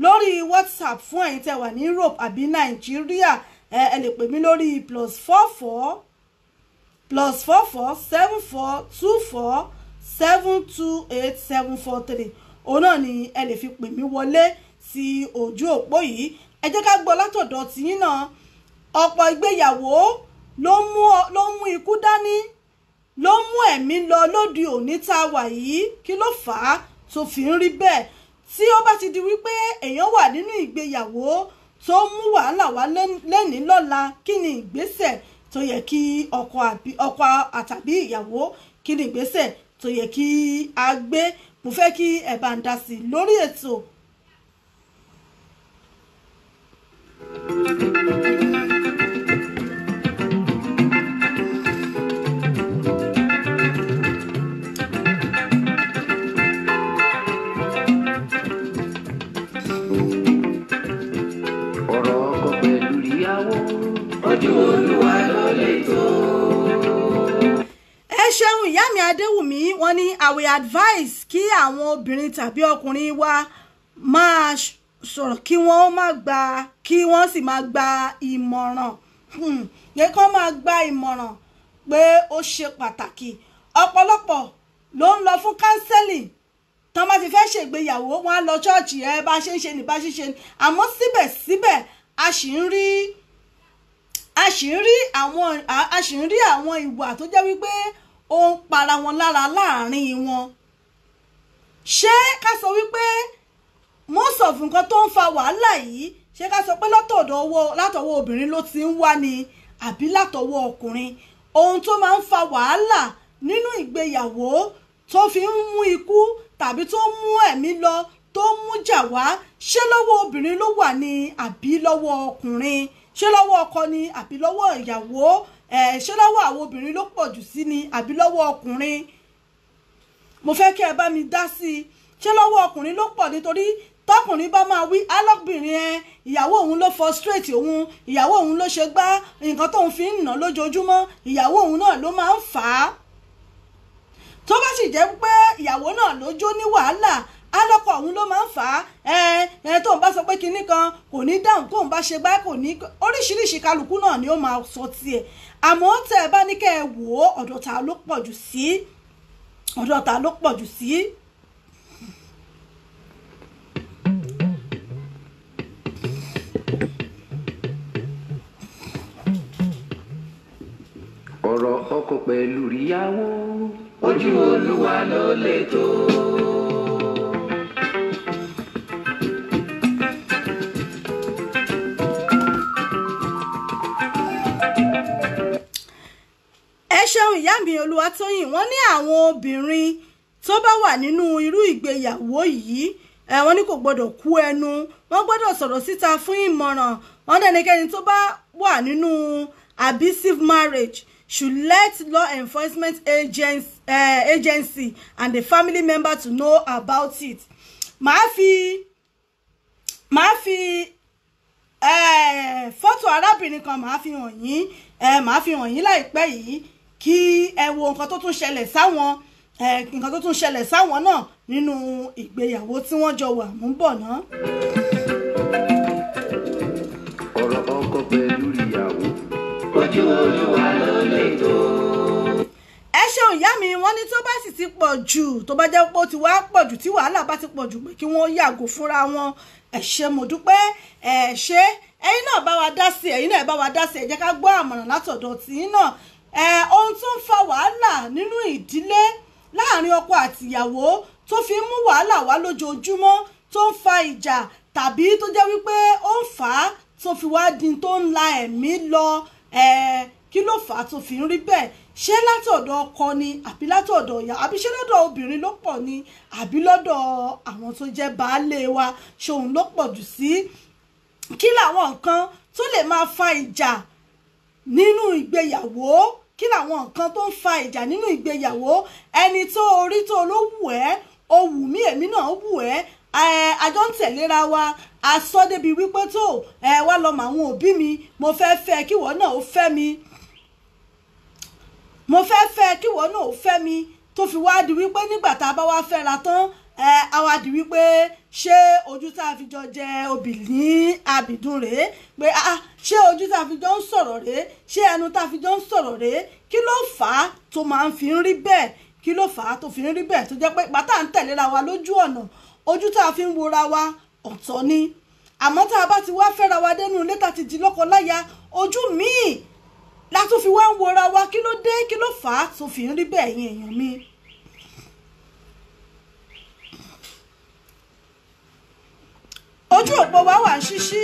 lórí WhatsApp fún ẹ̀yin tẹ́ wà ní Europe àbí Nàìjíríà ẹ lè pè mí lórí +44 7424 728 743 òun náà ni ẹ lè fi pè mí wọlé sí ojú òpó yìí. ẹ jẹ́ ká gbọ́ látọ̀dọ̀ tiyín náà ọ̀pọ̀ ìgbéyàwó ló mú ikú dání ló mú ẹ̀mí lọ lóde òní tá a wà yìí kí ló fà á tó fi ń rí bẹ́ẹ̀ tí ó bá ti di wípé èèyàn wà nínú ìgbéyàwó tó mú wàhálà wá lẹ́ni lọ́la kí ni ìgbésẹ̀ tó yẹ kí ọkọ àtàbí ìyàwó kí ni ìgbésẹ̀ tó yẹ kí a gbé. mo fẹ́ kí ẹ bá ń dá sí i lórí ètò. Ojú Olúwa ló lè tó. ẹ ṣeun Yàmí Adéwùmí wọ́n ní I will advise kí àwọn obìnrin tàbí ọkùnrin wa máa sọ̀rọ̀ kí wọ́n sì máa gba ìmọ̀ràn yẹ kán máa gba ìmọ̀ràn pé ó ṣe pàtàkì. Ọ̀pọ̀lọpọ̀ ló ń lọ fún counseling tán bá ti fẹ́ ṣègbéyàwó, wọ́n á lọ ṣọ́ọ̀ṣì bá ṣe ń ṣe ní bá ṣe ń ṣe ní, àmọ́ síbẹ̀síbẹ̀ a sì ń rí àwọn ìwà tó jẹ́ wípé ó ń para wọn lára láàrin wọn. Ṣé ká sọ wípé most of nǹkan tó ń fa wàhálà yìí, ṣé ká sọ pé látọwọ́ obìnrin ló ti ń wá ni àbí látọwọ́ ọkùnrin? Ohun tó máa ń fa wàhálà nínú ìgbéyàwó tó fi ń mú ikú tàbí tó ń mú ẹ̀mí lọ, tó ń mú jà wá, ṣé lọ́wọ́ obìnrin ló wà ní àbí lọ́wọ́ ọkùnrin? Ṣé lọ́wọ́ ọkọ ni àbí lọ́wọ́ ìyàwó? Ṣé lọ́wọ́ àwọn obìnrin ló pọ̀ jù sí ni àbí lọ́wọ́ ọkùnrin? Mo fẹ́ kí ẹ bá mi dá sí i. Ṣé lọ́wọ́ ọkùnrin ló pọ̀? Nítorí tọkùnrin bá máa wí alọ́bìnrin ìyàwó òun ló frustrate òun, ìyàwó òun ló ṣe gbá nǹkan tóun fi ń nà lójoojúmọ́, ìyàwó òun náà ló máa ń fà á. Tó bá sì jẹ́ pé ìyàwó náà ló jó ní wàhálà, alọ́kọ òun ló máa ń fà á. Tóun bá sọ pé kinní kan kò ní dáhùn, tóun bá ṣe gbá kò ní, oríṣiríṣi kálukú náà ni ó máa sọ tiẹ̀. Àmọ́ tẹ́ ẹ bá ní kẹ́ ẹ wò ó, ọ̀dọ̀ ta ló pọ̀ jù sí? Ọ̀dọ̀ ta ló pọ̀ jù sí? ọ̀rọ̀ ọkọ pẹ̀lú ìyàwó ojú Olúwa ló lè tó. Ẹ ṣeun ìyá mi Olúwatóyìn, wọ́n ní àwọn obìnrin tó bá wà nínú irú ìgbéyàwó yìí wọ́n ní kò gbọ́dọ̀ kú ẹnu, wọ́n gbọ́dọ̀ sọ̀rọ̀ síta fún ìmọ̀ràn. Wọ́n dẹ́nikẹ́ni tó bá wà nínú abusive marriage should let law enforcement agency and the family member to know about it. Màá fi fọ́tò arábìnrin kan màá fi hàn yín láìpẹ́ yìí kí ẹ wo nǹkan tó tún ṣẹlẹ̀ sáwọn náà nínú ìgbéyàwó tí wọ́n jọ wà. Mú bọ̀ ná. ọ̀rọ̀ ọkọ pẹ̀lú ìyàwó ojú Olúwa ló lè tó. Ẹ ṣeun ìyá mi, wọ́n ní tó bá sì ti pọ̀ jù, tó bá jẹ́ pé ó ti wá pọ̀ jù, tí wàhálà bá ti pọ̀ jù, pé kí wọ́n yàgò fúnra wọn. Ẹ ṣé mo dúpẹ́. Ṣé ẹ̀yin náà bá wa dá sí, ẹ jẹ́ ká gbọ́ àmọ̀ràn látọ̀dọ̀ tiyín náà. Ohun tó ń fa wàhálà nínú ìdílé láàrin ọkọ àtìyàwó tó fi ń mú wàhálà wá lójoojúmọ́, tó ń fa ìjà tàbí tó jẹ́ wípé ó ń fà á tó fi wá di tó ń la ẹ̀mí lọ, kí ló fà á tó fi ń rí bẹ́ẹ̀? Ṣé látọ̀dọ̀ ọkọ ni àbí látọ̀dọ̀ ìyá, àbí ṣé lọ́dọ̀ obìnrin ló pọ̀ ni àbí lọ́dọ̀ àwọn tó jẹ́ baálé wa, ṣé òun ló pọ̀ jù sí? Kí làwọn nǹkan tó lè máa fa ìjà nínú ìgbéyàwó? Kí làwọn nǹkan tó ń fa ìjà nínú ìgbéyàwó? Ẹni tó orí tó ló wù ẹ́, ó wù mí, èmi náà wù ẹ́, àjọ ń tẹ̀léra wa, a sọ débi wípé tó wá lọ mọ àwọn òbí mi, mo fẹ́ fẹ́ kí wọ́n náà ó fẹ́ mi, mo fẹ́ fẹ́ kí wọ́n náà ó fẹ́ mi, tó fi wá di wípé nígbà tá a bá wá fẹ́ra tán a wá di wípé ṣé ojú tá a fi jọ jẹ obì ní àbìdún rèé, pé ṣé ojú tá a fi jọ ń sọ̀rọ̀ rèé, ṣé ẹnu tá a fi jọ ń sọ̀rọ̀ rèé? Kí ló fà á tó máa ń fi ń rí bẹ́ẹ̀? Kí ló fà á tó fi ń rí bẹ́ẹ̀ tó jẹ́ pé ìgbà tá à ń tẹ̀léra wa lójú ọ̀nà, ojú tá a fi ń wora wa ọ̀tọ̀ ni, àmọ́ tá a bá ti wá fẹ́ra wa dénú ilé tá ti di lọ́kọ láya, ojú míì la tó fi wá ń wora wa. Kí ló dé? Kí ló fà á tó fi ń rí bẹ́ẹ̀ yín èèyàn mi? Ojú òpó wa wà ń ṣíṣí.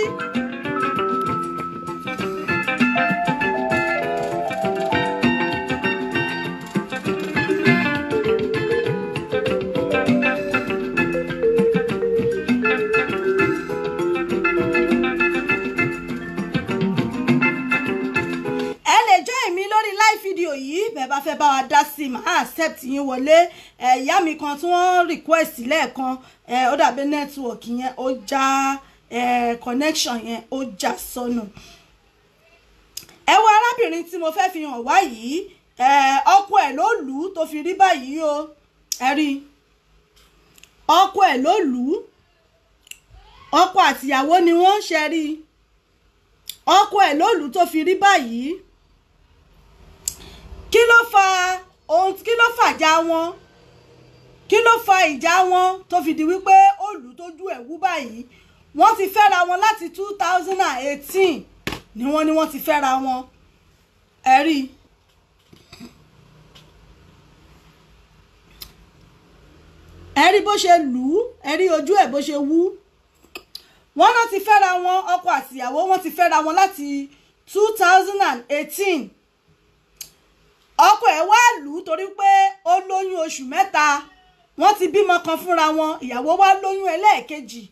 Bẹ́ẹ̀ bá fẹ́ bá wa dá sí, màá accept yín wọlé. Ìyá mi kan tí wọ́n request lẹ́ẹ̀kan, ó dàbí network yẹn ó já, connection yẹn ó já sọnù. Ẹ wo arábìnrin tí mo fẹ́ fi hàn wá yìí, ọkọ ẹ̀ ló lù ú tó fi rí báyìí o. Ẹ rí, ọkọ ẹ̀ ló lù ú ọkọ àtìyàwó ni wọ́n ń ṣe rí ọkọ ẹ̀ lóòlù tó fi rí báyìí kí ló fàjà wọn kí ló fa ìjà wọn tó fi di wípé òòlù tójú ẹ̀ wú báyìí wọ́n ti fẹ́ra wọn láti 2018 ni wọ́n ti fẹ́ra wọn ẹ rí bó ṣe lù ú ẹ rí ojú ẹ̀ bó ṣe wú wọ́n náà ti fẹ́ra wọn ọkọ àtìyàwó wọ́n ti fẹ́ra wọn láti 2018 ọkọ ẹ̀ wá lù ú torí pé ó lóyún oṣù mẹ́ta wọ́n ti bímọ kan fúnra wọn ìyàwó wá lóyún ẹlẹ́ẹ̀kejì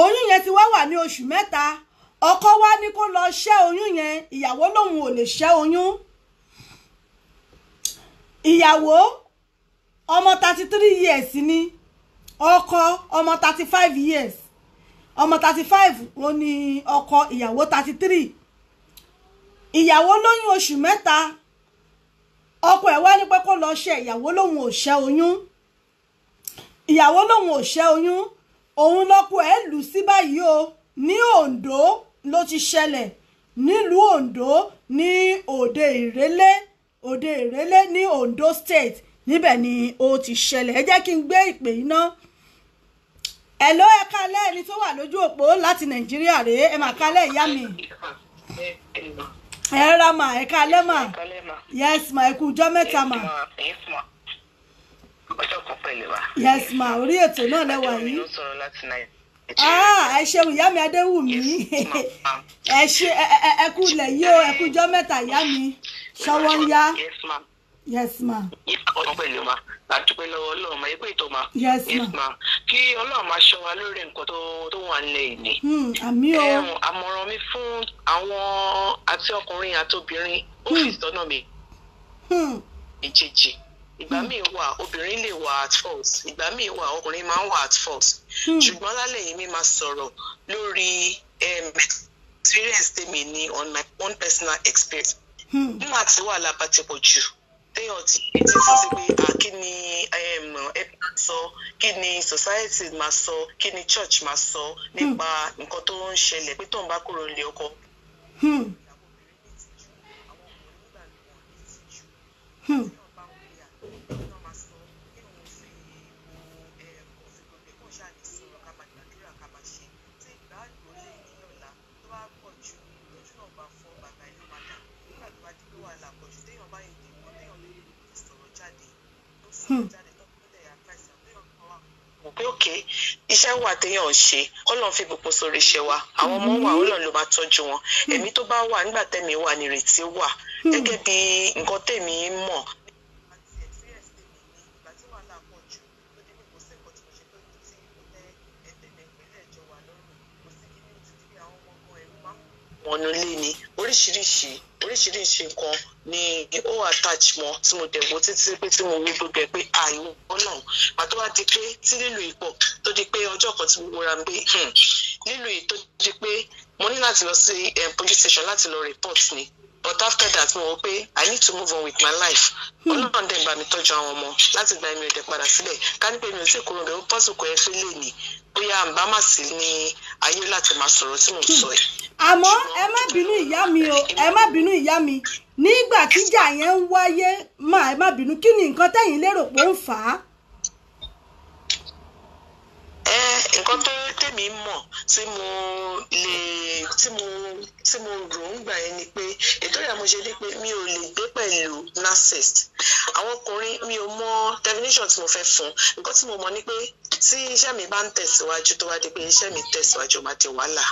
oyún yẹn ti wá wà ní oṣù mẹ́ta ọkọ wá ní kó lọ ṣẹ́ oyún yẹn ìyàwó lòun ò lè ṣẹ́ oyún ìyàwó ọmọ 33 years ni ọkọ ọmọ 35 years ọmọ 35 wọn ni ọkọ ìyàwó 33 ìyàwó lóyún oṣù mẹ́ta ọkọ ẹ̀ wá ní pé kó lọ ṣẹ́ ìyàwó lòun ò ṣẹ́ oyún ìyàwó lòun ò ṣẹ́ oyún òun lọ́kọ ẹ̀ lù sí báyìí o ní Oǹdó ló ti ṣẹlẹ̀ nílùú Oǹdó ní Òde Ìrẹ̀lẹ̀ ní Oǹdó State níbẹ̀ ni ó ti ṣẹlẹ̀ ẹ jẹ́ kí n gbé ìpè yìí ná ẹ̀ló ẹ kálẹ́ ẹni tó wà lójú òpó láti Nàìjíríà rèé ẹ mà kálẹ́ ìyá mi ẹ ra mà ẹ kálẹ́ mà yes ma ẹ kú ọjọ́ mẹ́ta mà yes ma orí ètò náà lẹ́wà yìí ẹ ṣeun ìyá mi Adéwùmí ẹ ṣe ẹ kú lẹ̀ yìí o ẹ kú ọjọ́ mẹ́ta ìyá mi ṣọwọ́ ń yá yes ma. ọ̀pọ̀ pẹ̀lú ma àdúpẹ́ lọ́wọ́ Ọlọ́run máa yẹ pé ìtò ma. yes ma. kí Ọlọ́run máa ṣọ́ wa lórí nǹkan tó wà nílẹ̀ ìní. àmì o. àmọ̀ràn mi fún àwọn àti ọkùnrin àti obìnrin ó fi sọ́nà mi. méjèèjì ìgbà míì wà obìnrin lè wà at fault ìgbà míì wà ọkùnrin máa ń wà at fault. ṣùgbọ́n lálẹ́ yìí mi máa sọ̀rọ̀ lórí experience tèmi ní on my own personal experience. nígbà tí wàhálà bá ti pọ̀ jù téèyàn ti títí pé kí ni ẹbí sọ kí ni society máa sọ kí ni church máa sọ nípa nǹkan tó ń ṣẹlẹ̀ pé tóun bá kúrò nílé ọkọ. òkè iṣẹ́ wà téèyàn ń ṣe Ọlọ́run fi bùkún sórí iṣẹ́ wa àwọn ọmọ wa Ọlọ́run ló máa tọ́jú wọn ẹ̀mí tó bá wà nígbà tẹ̀mí wà nírètí wà gẹ́gẹ́ bí nǹkan tẹ̀mí mọ̀. wọn ló lé ní oríṣiríṣi nǹkan ni ó attach mọ́ tí mo dẹ̀ wo títí pé tí mo wú gbogbo ẹ̀ pé àìwọ náà pàtó wá di pé tí lílo ìpọ̀ tó di pé ọjọ́ kan tí mo ra pé lílo ìtó di pé mo ní láti lọ sí police station láti lọ report ni but after that mo wò pé I need to move on with my life Ọlọ́run dẹ̀ bá mi tọ́jú àwọn ọmọ láti gba ẹ̀mí ẹ̀dẹ̀ padà sílẹ̀ ká ní pé mi ò sì kúrò bẹ́ẹ̀ ó pọ́sùkù ẹ fẹ́ lè ní bóyá àǹbá má sí ní ayé láti máa sọ̀rọ̀ tí mo sọ ẹ̀. àmọ́ ẹ má bínú ìyá mi o ẹ má bínú ìyá mi nígbà tíjà yẹn ń wáyé ẹ má bínú kí ni nǹkan tẹ̀yin lérò pé ó ń fà á. nǹkan tó tèmi mọ̀ tí mo rò ń gbà yẹn ni pé ètò ìyá mo ṣe ní pé mi ò lè gbé pẹ̀lú narcissist àwọn ọkùnrin mi ò mọ definition tí mo fẹ́ fún nǹkan tí mo mọ̀ ni pé tí iṣẹ́ mi bá ń tẹ̀síwájú tó wá di pé iṣẹ́ mi tẹ̀síwájú máa di wàhálà.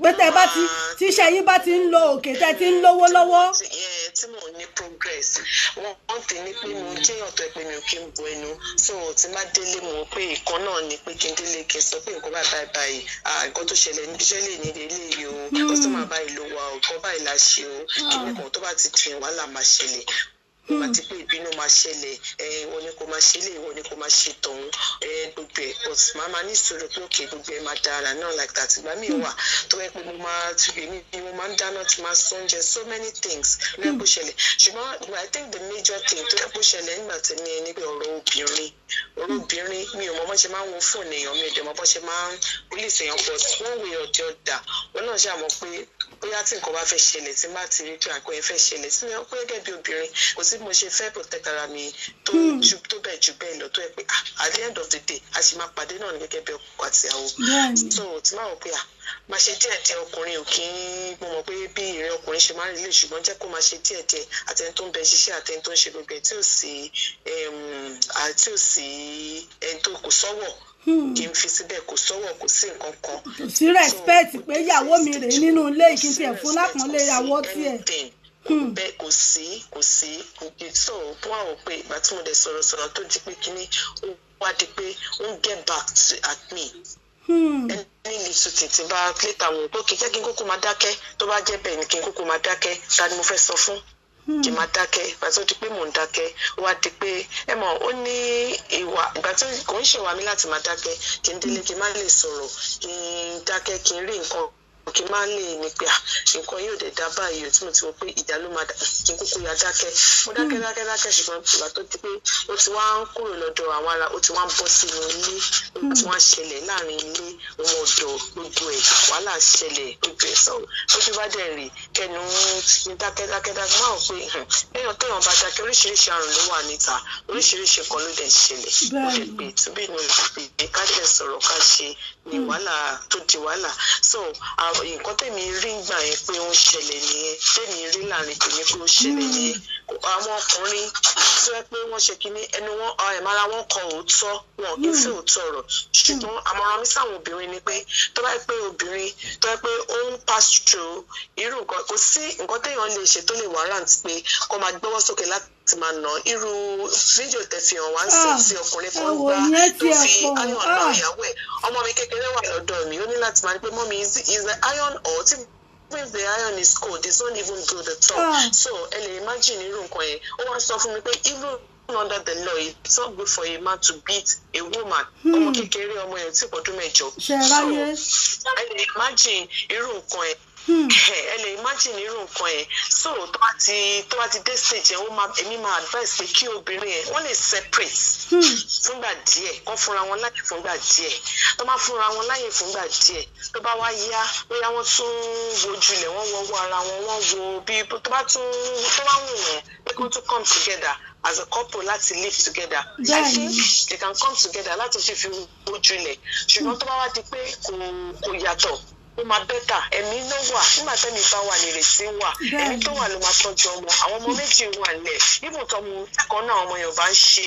pé tẹ bá ti tí iṣẹ́ yín bá ti ń lo òkè tẹ ti ń lówó lọ́wọ́. tí mo ní progress wọ́n ti ní pé mo jẹ́yàn tó ẹ pé mi ò kí ń bu ẹnu so tí má délé mo pé ìkan náà ni pé kí n délé kí n sọ pé nǹkan báyìí nǹkan tó ṣẹlẹ̀ níbi iṣẹ́ lè ní ilé yìí o kọ́sọ́mà báyìí ló wà o nǹkan báyìí la ṣe o kí nìkan tó bá ti tì wàhálà máa ṣẹlẹ̀ ìgbà tí pé ìbínú máa ṣẹlẹ̀ ìwọ ni kò máa ṣe lè ìwọ ni kò máa ṣe tọ̀hún gbogbo ẹ̀ but màá máa ní ìṣòro pé òkè gbogbo ẹ̀ máa dára náà like that ìgbà míì wà tó yẹ pé mo máa ń dáná tí máa sọ oúnjẹ so many things lẹ́yìn bó ṣẹlẹ̀ ṣùgbọ́n I think the major thing tó yẹ bó ṣẹlẹ̀ nígbà tí ní ẹni pé ọ̀rọ̀ obìnrin mi ò mọ bó ṣe máa ń wo fóònù èèyàn mi ò dẹ̀ mọ bó ṣe máa ń police èèyàn but one way or the other wọn náà ṣàmọ̀ pé bóyá tí nǹkan bá fẹ́ ṣẹlẹ̀ tí má ti rí pé àpò ẹ̀ fẹ́ ṣẹlẹ̀ sí mi pé gẹ́gẹ́ bí obìnrin kò sí bí mo ṣe fẹ́ protect ara mi tó bẹ̀ jù bẹ́ẹ̀ lọ tó yẹ pé at the end of the day a sì máa pàdé náà ní gẹ́gẹ́ bí ọkọ àti ìyàwó so tí máa wọ pé máa ṣe díẹ̀díẹ̀ ọkùnrin ò kí ń mo mọ̀ pé bí ìrìn ọkùnrin ṣe máa ń rí lè ṣùgbọ́n jẹ́ kó máa ṣe díẹ̀díẹ̀ àtẹni tó ń bẹ ṣiṣẹ́ àtẹni tó ń ṣe gbogbo ẹ̀ tí ò sí ẹni tó kò sọ́wọ́ kí n fi síbẹ̀ kò sọ́wọ́ kò sí nǹkan kan. kò sí respect pé ìyàwó mi rèé nínú ilé ìkíntì ẹ̀ fún lápọ́nlé ìyàwó tiẹ̀. bẹ́ẹ̀ kò sí so fún àwọn pé ìgbà tí mo dẹ̀ sọ̀rọ̀ tó di pé kíní ó wá di pé ó ń get back at me. ẹni lè tún tètè bá létà wọn pé kí jẹ́ kí n kúkú máa dákẹ́ tó bá jẹ́ bẹ́ẹ̀ ni kí n kúkú máa dákẹ́ ta ni mo fẹ́ sọ fún. kì í máa dákẹ́ ìgbà tó di pé mò ń dákẹ́ wá di pé ẹ mọ̀ ó ní ìwà ìgbà tó kò ń ṣèwà mí láti máa dákẹ́ kí n délé kí n má lè sọ̀rọ̀ kí n dákẹ́ kí n rí nǹkan kí n má lè ní pé nǹkan yóò dé dá báyìí tí mo ti wọ pé ìjà ló máa kí n kúkú ya dákẹ́ mo dákẹ́ ṣùgbọ́n ìgbà tó di pé ó ti wá ń kúrò lọ́dọ̀ àwọn ará ó ti wá ń bọ́ sínú ilé ó ti wá ń ṣẹlẹ̀ láàrin ilé ohun ọ̀dọ̀ gbogbo ẹ̀ wàhálà ṣẹlẹ̀ gbogbo ẹ̀ sọ̀rọ̀ lójú bá dẹ̀ rí kẹnu dákẹ́ máa pé èèyàn téèyàn bá dákẹ́ oríṣiríṣi àrùn ló wà níta oríṣiríṣi kan ló dẹ̀ ṣẹlẹ̀ ó lè pè túbí inú ìpè ká dẹ̀ sọ̀rọ̀ ká ṣe ní wàhálà tó di wàhálà so nǹkan tèmi rí gbà yẹn pé ó ń ṣẹlẹ̀ nìyẹn tèmi rí láàrin tèmi pé ó ṣẹlẹ̀ nìyẹn àwọn ọkùnrin tó yẹ pé wọ́n ṣe kínní ẹnu wọn ẹ̀mára wọn kọ òótọ́ wọn kì í fẹ́ òótọ́ ọ̀rọ̀ ṣùgbọ́n àmọ̀ràn mi sáwọn obìnrin ni pé tó bá yẹ pé obìnrin tó yẹ pé ó ń pass through irú nǹkan kò sí nǹkan téèyàn lè ṣe tó lè warrant pé kó máa gbọ́wọ́ sókè láti máa nà irú fídíò tẹ̀fihàn wá ń sìn sí ọkùnrin kan gbá tó fi iron náà ìyàwó ẹ̀ ọmọ mi kékeré wà lọ́dọ̀ mi ó ní láti máa ní pé mọ́mi is the iron or tí if the iron is cold it's not even good at all so ẹ lè imagine irú nǹkan yẹn ó wá sọ fún mi pé even under the law it's not good for a man to beat a woman ọmọ kékeré ọmọ yẹn tí pọ̀dún mẹ́jọ so ẹ lè imagine irú nǹkan yẹn ẹ lè imagine irú nǹkan yẹn so tó bá ti dé stage yẹn èmi máa advice pé kí obìnrin yẹn wọ́n lè separate fúngbà díẹ̀ kán fúnra wọn láyè fúngbà díẹ̀ tó bá fúnra wọn láyè fúngbà díẹ̀ tó bá wá yá bóyá wọ́n tún wojúlẹ̀ wọ́n wọ́wọ́ ara wọn wọ́n wo bí tó bá wù wọ́n pé kó tún come together as a couple láti live together I think they can come together láti fi wojúlẹ̀ ṣùgbọ́n tó bá wá di pé kò yàtọ̀ ó máa bẹ́tà ẹ̀mí ló wà nígbà tẹ́mi bá wà nírètí wà ẹ̀mí tó wà ló máa tọ́jú ọmọ àwọn ọmọ méjì wà lẹ̀ ibùtọ́ mu ẹ̀kọ́ náà ọmọ Yorùbá ń ṣe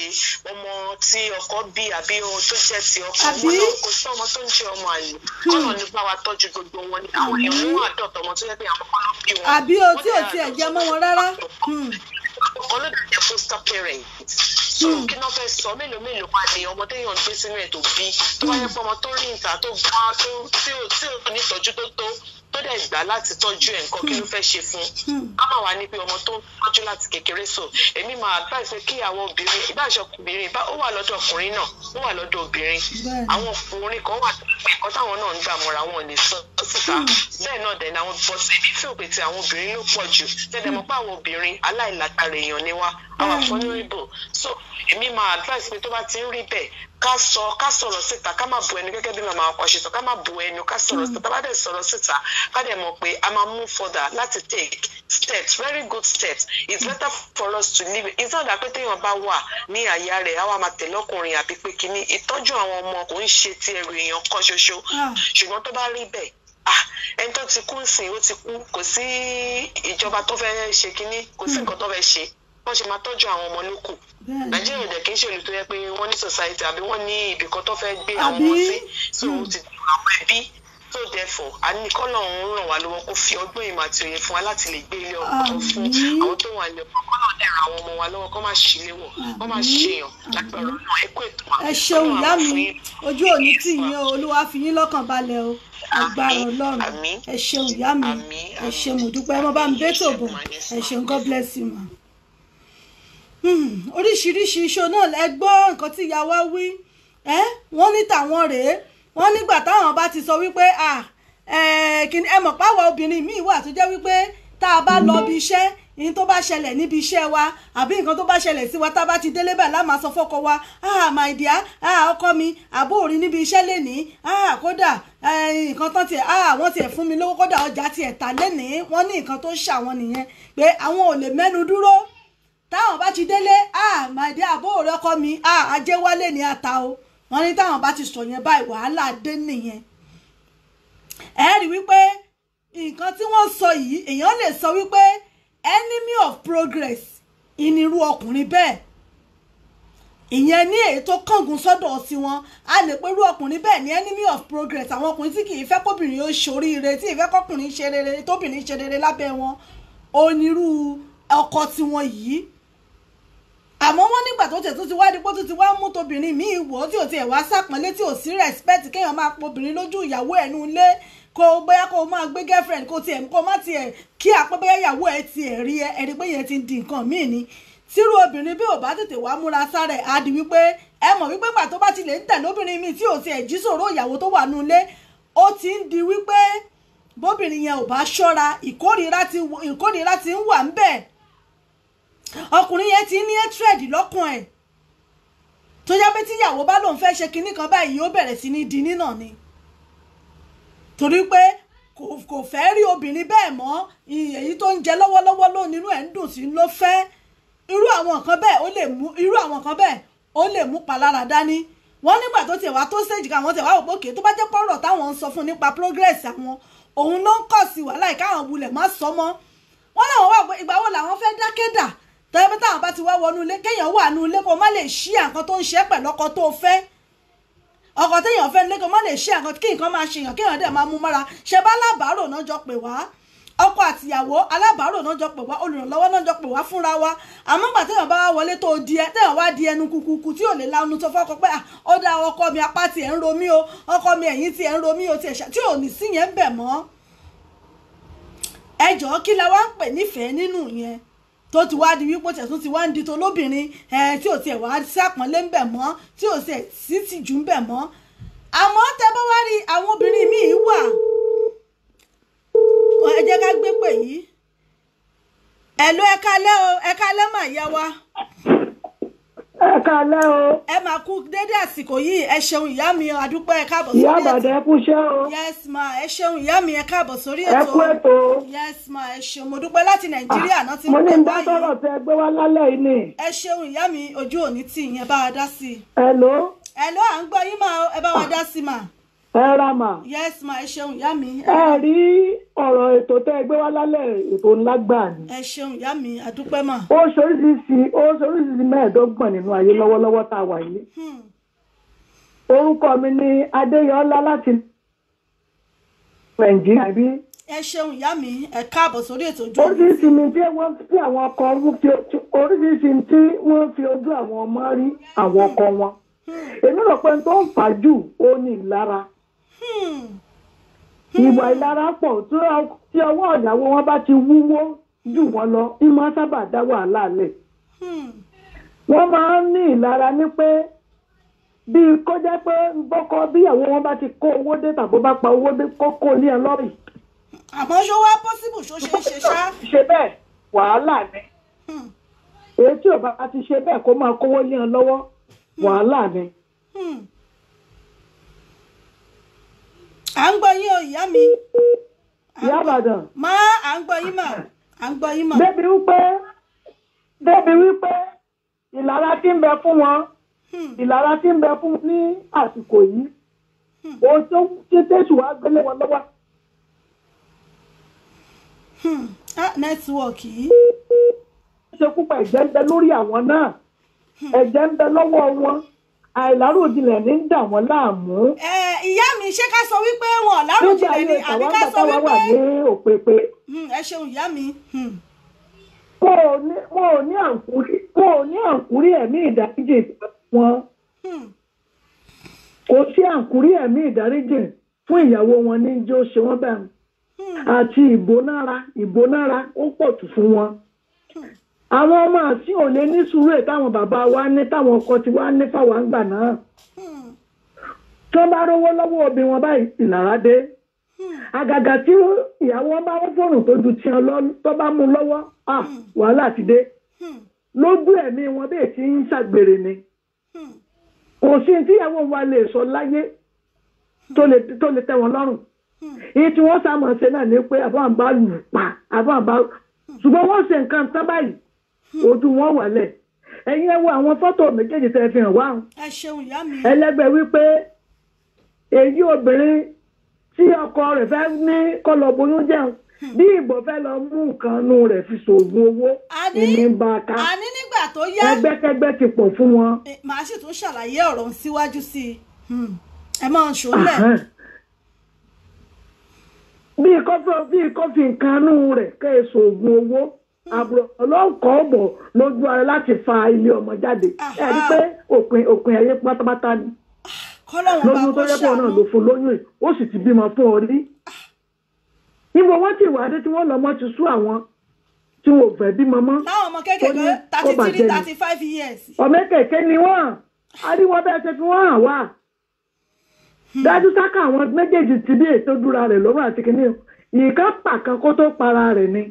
ọmọ tí ọkọ bí àbí ohun tó jẹ́ ti ọkọ wọn náà kò sí ọmọ tó ń jẹ́ ọmọ àlè kọ́nà nípa wa tọ́jú gbogbo wọn ni àwọn èèyàn ń wà dọ̀tọ̀ ọmọ tó yẹ pé àwọn kan ló bí wọn. àbí o tí ò tiẹ̀ jẹ́ mọ́ wọn rárá. ọlọ́dàjẹ́ foster parent so kí náà fẹ́ sọ mélòó wà ní ọmọ téèyàn ń gbé sínú ẹ̀ tó bí tó bá yẹ pé ọmọ tó rí ìta tó gbá tí ò ní ìtọ́jú tó dẹ̀ gbà láti tọ́jú ẹ̀ nǹkan kí ló fẹ́ ṣe fún á máa wà ní pé ọmọ tó ń tọ́jú láti kékeré so èmi máa advice pé kí àwọn obìnrin ìbáṣọ obìnrin ó wà lọ́dọ̀ ọkùnrin náà ó wà lọ́dọ̀ obìnrin àwọn ọkùnrin kan wà nǹkan táwọn náà ń gbà mọ́ra wọn lè sọ síta bẹ́ẹ̀ náà dẹ̀ ní àwọn bọ́sẹ̀ èmi fi òpè tí àwọn obìnrin ló pọ̀ jù tẹ́lẹ̀ mọ́ pé àwọn obìnrin aláìlágbára èèyàn ni wá àwọn vulnerable so èmi máa advice pé tó bá ti ń rí bẹ́ẹ̀ ká sọ̀rọ̀ síta ká má bu ẹnu gẹ́gẹ́ bí màmá ọkọ ṣe sọ ká má bu ẹnu ká sọ̀rọ̀ síta bá dẹ̀ sọ̀rọ̀ síta ká dẹ̀ mọ̀ pé a máa move further láti take steps very good steps it's better for us to live it's not that pé téèyàn bá wà ní àyà rẹ̀ àwa máa tẹ̀lé ọkùnrin àbí pé kíní ìtọ́jú àwọn ọmọ kò ń ṣe ti ẹrù èèyàn kan ṣoṣo ṣùgbọ́n tó bá rí bẹ́ẹ̀ ẹni tó ti kú sìn ó ti kú kò sí ìjọba tó fẹ́ ṣe kíní kò sí nǹkan tó fẹ́ ṣe wọ́n ṣe máa tọ́jú àwọn ọmọ lókù nàìjíríà ò dẹ̀ kí n ṣe olùtọ́ yẹ pé wọ́n ní society àbí wọ́n ní ibìkan tó fẹ́ gbé àwọn ọmọ sí so ó ti dùn àwọn ẹbí so therefore a ní kọ́nà òun ràn wá lọ́wọ́ kó fi ọgbọ́n ìmọ̀ àti òye fún wa láti lè gbé ilé ọkọ̀ fún àwọn tó wà ní ọkọ̀ kọ́nà dẹ̀ ra àwọn ọmọ wa lọ́wọ́ kó má ṣì léwọ̀ kó má ṣèyàn lágbára náà ẹ kó ètò àwọn. ẹ ṣeun ìyá mi ojú òní tì yín o olúwa fi yín lọ́kàn balẹ̀ o agbára Ọlọ́run ẹ ṣeun ìyá mi ẹ ṣeun mo dúpẹ́ ẹ mọ bá mi bẹ́tò bọ̀ ẹ ṣeun God bless you ma. oríṣiríṣi iṣẹ́ náà lẹ gbọ́ nǹkan tí ìyá wa wí wọ́n ní tàwọn rèé wọ́n nígbà táwọn bá ti sọ wípé ẹ mọ̀ páwọ̀ obìnrin míì wà tó jẹ́ wípé tá a bá lọ bí iṣẹ́ ní tó bá ṣẹlẹ̀ níbi iṣẹ́ wa àbí nǹkan tó bá ṣẹlẹ̀ sí wa tá a bá ti délé bẹ́ẹ̀ lá máa sọ fọ́kọ wa my dear ọkọ mi àbó òrí níbi iṣẹ́ lénìí kódà nǹkan tán tiẹ̀ wọ́n tiẹ̀ fún mi lówó kódà ọjà tiẹ̀ tà lénìí wọ́n ní nǹkan tó ṣàwọn nìyẹn pé àwọn ò lè mẹ́nu dúró táwọn bá ti délé my dear àbó òrí ọkọ mi ajé wálé ní ata o wọ́n ní táwọn bá ti sọ yẹn báyìí wàhálà dé nìyẹn ẹ rí wípé nǹkan tí wọ́n sọ yìí èèyàn lè sọ wípé enemy of progress ìnirú ọkùnrin bẹ́ẹ̀ ìyẹn ní èyí tó kángun sọ́dọ̀ sí wọn a lè pẹ̀lú ọkùnrin bẹ́ẹ̀ ní enemy of progress àwọn ọkùnrin tí kì í fẹ́ kóbìnrin ó ṣoríire tí ìfẹ́ kọkùnrin ṣe rere tóbìnrin ṣe rere lábẹ́ wọn onírú ọkọ tiwọn yìí àmọ́ wọ́n nígbà tó tẹ̀ tó ti wá dípò tó ti wá mú tóbìnrin míì wò tí ò tiẹ̀ wá sàpọ́nlé tí ò sí respect kéèyàn máa pọ̀ obìnrin lójú ìyàwó ẹ̀ nú ilé kó bóyá kó máa gbé girlfriend kó tiẹ̀ kó má tiẹ̀ kí àpẹ́ bóyá ìyàwó ẹ̀ tiẹ̀ rí ẹ̀rí pé yẹn ti di nǹkan míì ni tírú obìnrin bí ò bá tètè wá múra sára ẹ̀ á di wípé ẹ mọ̀ wípé gbà tó bá ti lè ń tẹ̀lé obìnrin míì tí ò tiẹ̀ jí sòrò ìyàwó tó wà nú ilé ó ti ń di wípé bóbìnrin yẹn ò bá ṣọ́ra ìkórìíra ti ń wà ń bẹ̀ ọkùnrin yẹn ti ní hatred lọ́kàn ẹ̀ tó yá pé tíyàwó bá lòun fẹ́ ṣe kinní kan báyìí ó bẹ̀rẹ̀ sí ní di nínà ni torí pé kò fẹ́ rí obìnrin bẹ́ẹ̀ mọ́ èyí tó ń jẹ lọ́wọ́lọ́wọ́ ló nínú ẹ̀ ń dùn sí ló fẹ́ irú àwọn nǹkan bẹ́ẹ̀ ó lè mú palára dání wọ́n nígbà tó tiẹ̀ wá tó stage káwọn tiẹ̀ wá wò pókè tó bá jẹ́ pọ́rọ̀ táwọn ń sọ fún nípa progress àwọn òun ló ń kọ̀ sí wàhálà ìkáwọn wulẹ̀ má sọ mọ́ wọ́n náà wà pé ìgbà wo làwọn fẹ́ dákẹ́dà tọ́yẹ́ táwọn bá ti wá wọnú ilé kéèyàn wà nú ilé kó má lè ṣí àǹkan tó ń ṣe pẹ̀lú ọkọ tó fẹ́ ọkọ téèyàn fẹ́ nílé kó má lè ṣí àǹkan kí nǹkan máa ṣèyàn kéèyàn dẹ̀ máa mú mọ́ra ṣe bá alábàárò náà jọ pè wá ọkọ àtìyàwó alábàárò náà jọ pè wá olùrànlọ́wọ́ náà jọ pè wá fúnra wa àmọ́ gbà téèyàn bá wọlé tó di ẹ téèyàn wá di ẹnu kúkúkú tí ò lè lanu tó fọ́kọ pé ó dá ọkọ mi apá tiẹ̀ ń ro mí o ọkọ mi ẹ̀yìn tiẹ̀ ń ro mí o tí ò ní sí yẹn bẹ̀ mọ́ ẹ jọ̀ọ́ kí la wá ń pè nífẹ̀ẹ́ nínú yẹn tó ti wá di wípé tẹ̀sùn ti wá ń di tó lóbìnrin tí ò tiẹ̀ wá sí àpọ́nlé ń bẹ̀ mọ́ tí ò sí tìjú ń bẹ̀ mọ́ àmọ́ tẹ́ bá wá rí àwọn obìnrin míì wà ẹ jẹ́ ká gbé pè yìí ẹ̀lú ẹ kálẹ́ mà yá wa. ẹ kálẹ́ o. ẹ máa kú dédé àsìkò yìí ẹ ṣeun ìyá mi àdúpẹ́ ẹ káàbọ̀ sórí ètò. ìyá àbàdàn ẹ kú iṣẹ́ o. yes ma ẹ ṣeun ìyá mi ẹ káàbọ̀ sórí ètò. ẹ kú ètò. yes ma ẹ ṣeun mo dúpẹ́ láti nàìjíríà náà ti ń mo ní pè bá sọ̀rọ̀ tẹ gbé wá lálẹ́ yìí ni. ẹ ṣeun ìyá mi ojú òní tì yẹn bá wa dá sí i. hello. hello à ń gbọ́ yín mà ẹ bá wa dá sí i mà. ẹ ra mà. yes ma ẹ ṣeun ìyá mi. ẹ rí ọ̀rọ̀ ètò tẹ gbé wá lálẹ́ ètò ńlá gbà ni. ẹ ṣeun ìyá mi àdúpẹ́ mà. ó ṣoríṣiríṣi mẹ́ẹ̀ẹ́dọ́gbọ̀n nínú ayé lọ́wọ́lọ́wọ́ tá a wà yìí. orúkọ mi ni adéyọlá láti nàìjíríà bí. ẹ ṣeun ìyá mi ẹ káàbọ̀ sórí ètò ojú. oríṣiríṣi mi tí wọ́n fi àwọn ọkọ oríṣiríṣi tí wọ́n fi ojú àwọn ọmọ rí àwọn ọkọ wọn. èmi rò pé tó ń fà jù ó ní ìlara. ìwà ìlara pọ̀ tí ọwọ́ ìyàwó wọn bá ti wúwo jù wọ́n lọ ìmọ̀ sábà dá wàhálà lẹ̀. wọ́n máa ń ní ìlara ní pé bíi kó jẹ́ pé bọ́kọ bíyàwó wọn bá ti kó owó dé tàbí bá pa owó dé kókó ní ẹ lọ́rì. àmọ́ ṣó wá pọ́sibù ṣó ṣe é ṣe ṣá. ṣe bẹ́ẹ̀ wàhálà ni. èyí tí ò bá ti ṣe bẹ́ẹ̀ kó máa kówó ní ẹ lọ́wọ́ wàhálà ni. à ń gbọ́ yín o ìyá mi. ìyá àbàdàn. má à ń gbọ́ yín mà à ń gbọ́ yín mà. débi wípé ìlara tí ń bẹ fún wọn ìlara tí ń bẹ fún ní àsìkò yìí ohun tó ti tẹ̀sù wá gbélé wọn lọ́wọ́. nẹ́tíwọ̀kì yìí. ṣe púpọ̀ ẹ̀jẹ̀ ń bẹ lórí àwọn náà ẹ̀jẹ̀ ń bẹ lọ́wọ́ wọn àìláròjinlẹ̀ ní ń dà wọ́n láàmú. ìyá mi ṣé ká sọ wípé wọn láròjinlẹ̀ ni àbí ká sọ wípé. nígbà tí àwọn wà ní òpèpè. ẹ ṣeun ìyá mi. wọn ò ní àǹkúrí ẹ̀mí ìdáríjì wọn. kò sí àǹkúrí ẹ̀mí ìdáríjì fún ìyàwó wọn ní jẹ́ ó ṣe wọ́n bẹ́ẹ̀. àti ìbónára ó pọ̀ jù fún wọn. àwọn ọmọ àti ò lè ní sùúrù ẹ̀ táwọn bàbá wa ní táwọn ọkọ ti wá ní fáwọn àgbà náà tí wọ́n bá rówó lọ́wọ́ obì wọn báyìí ìlara dé àgàgà tí ìyàwó wọn bá wọ́n fọ̀rùn tó ju tiẹ̀ tó bá mú lọ́wọ́ wàhálà ti dé lójú ẹ̀mí wọn bẹ́ẹ̀ tí ń ṣàgbèrè ni kò sí tíyàwó wa lè sọ láyé tó lè tẹ́ wọn lọ́rùn èyí tí wọ́n sá mọ̀ ṣe náà ni pé àbọ̀ àbá lù pa àbọ̀ àbá ṣùgbọ́n wọ́n ṣe nǹkan tán báyìí ojú wọn wàlẹ̀ ẹ̀yin ẹ wo àwọn fọ́tò méjèèjì tẹ́ fi hàn wá ẹlẹ́gbẹ́ wípé èyí obìnrin tí ọkọ rẹ̀ fẹ́ ní kọ́lọ̀ boyún jẹun bí ìbò fẹ́ lọ mú nǹkan nù rẹ̀ fi ṣoògùn owó ìní ń bá a ká nígbà tó yá ẹgbẹ́kẹ́gbẹ́ ti pọ̀ fún wọn. màá sì tún ṣàlàyé ọ̀rọ̀ síwájú sí i ẹ máa ń ṣòlẹ̀. bí kọfí nǹkan nù rẹ̀ kẹ́ ẹ ṣoògùn owó àbúrò ọlọ́kọ̀ ọ̀bọ̀ lójú ara láti fa ilé ọmọ jáde ẹ rí pé òpin ẹ̀yẹ pátápátá ni lóyún tó yẹ kó náà ló fún lóyún yìí ó sì ti bímọ fún ọ rí níbo wọ́n ti wà dé tí wọ́n lọ́mọ ti sú àwọn tí wọn ò fẹ́ bímọ mọ́. láwọn ọmọ kékeré 33-35 years. ọmọ kékeré ni wọ́n àríwọ́ bẹ́ẹ̀ ṣe fi wọ́n hàn wá dájú sáká àwọn méjèèjì ti bí ètò dúra rẹ̀ lọ́wọ́ àti kìíní ìkan pàkan kó tó para rẹ̀ ni.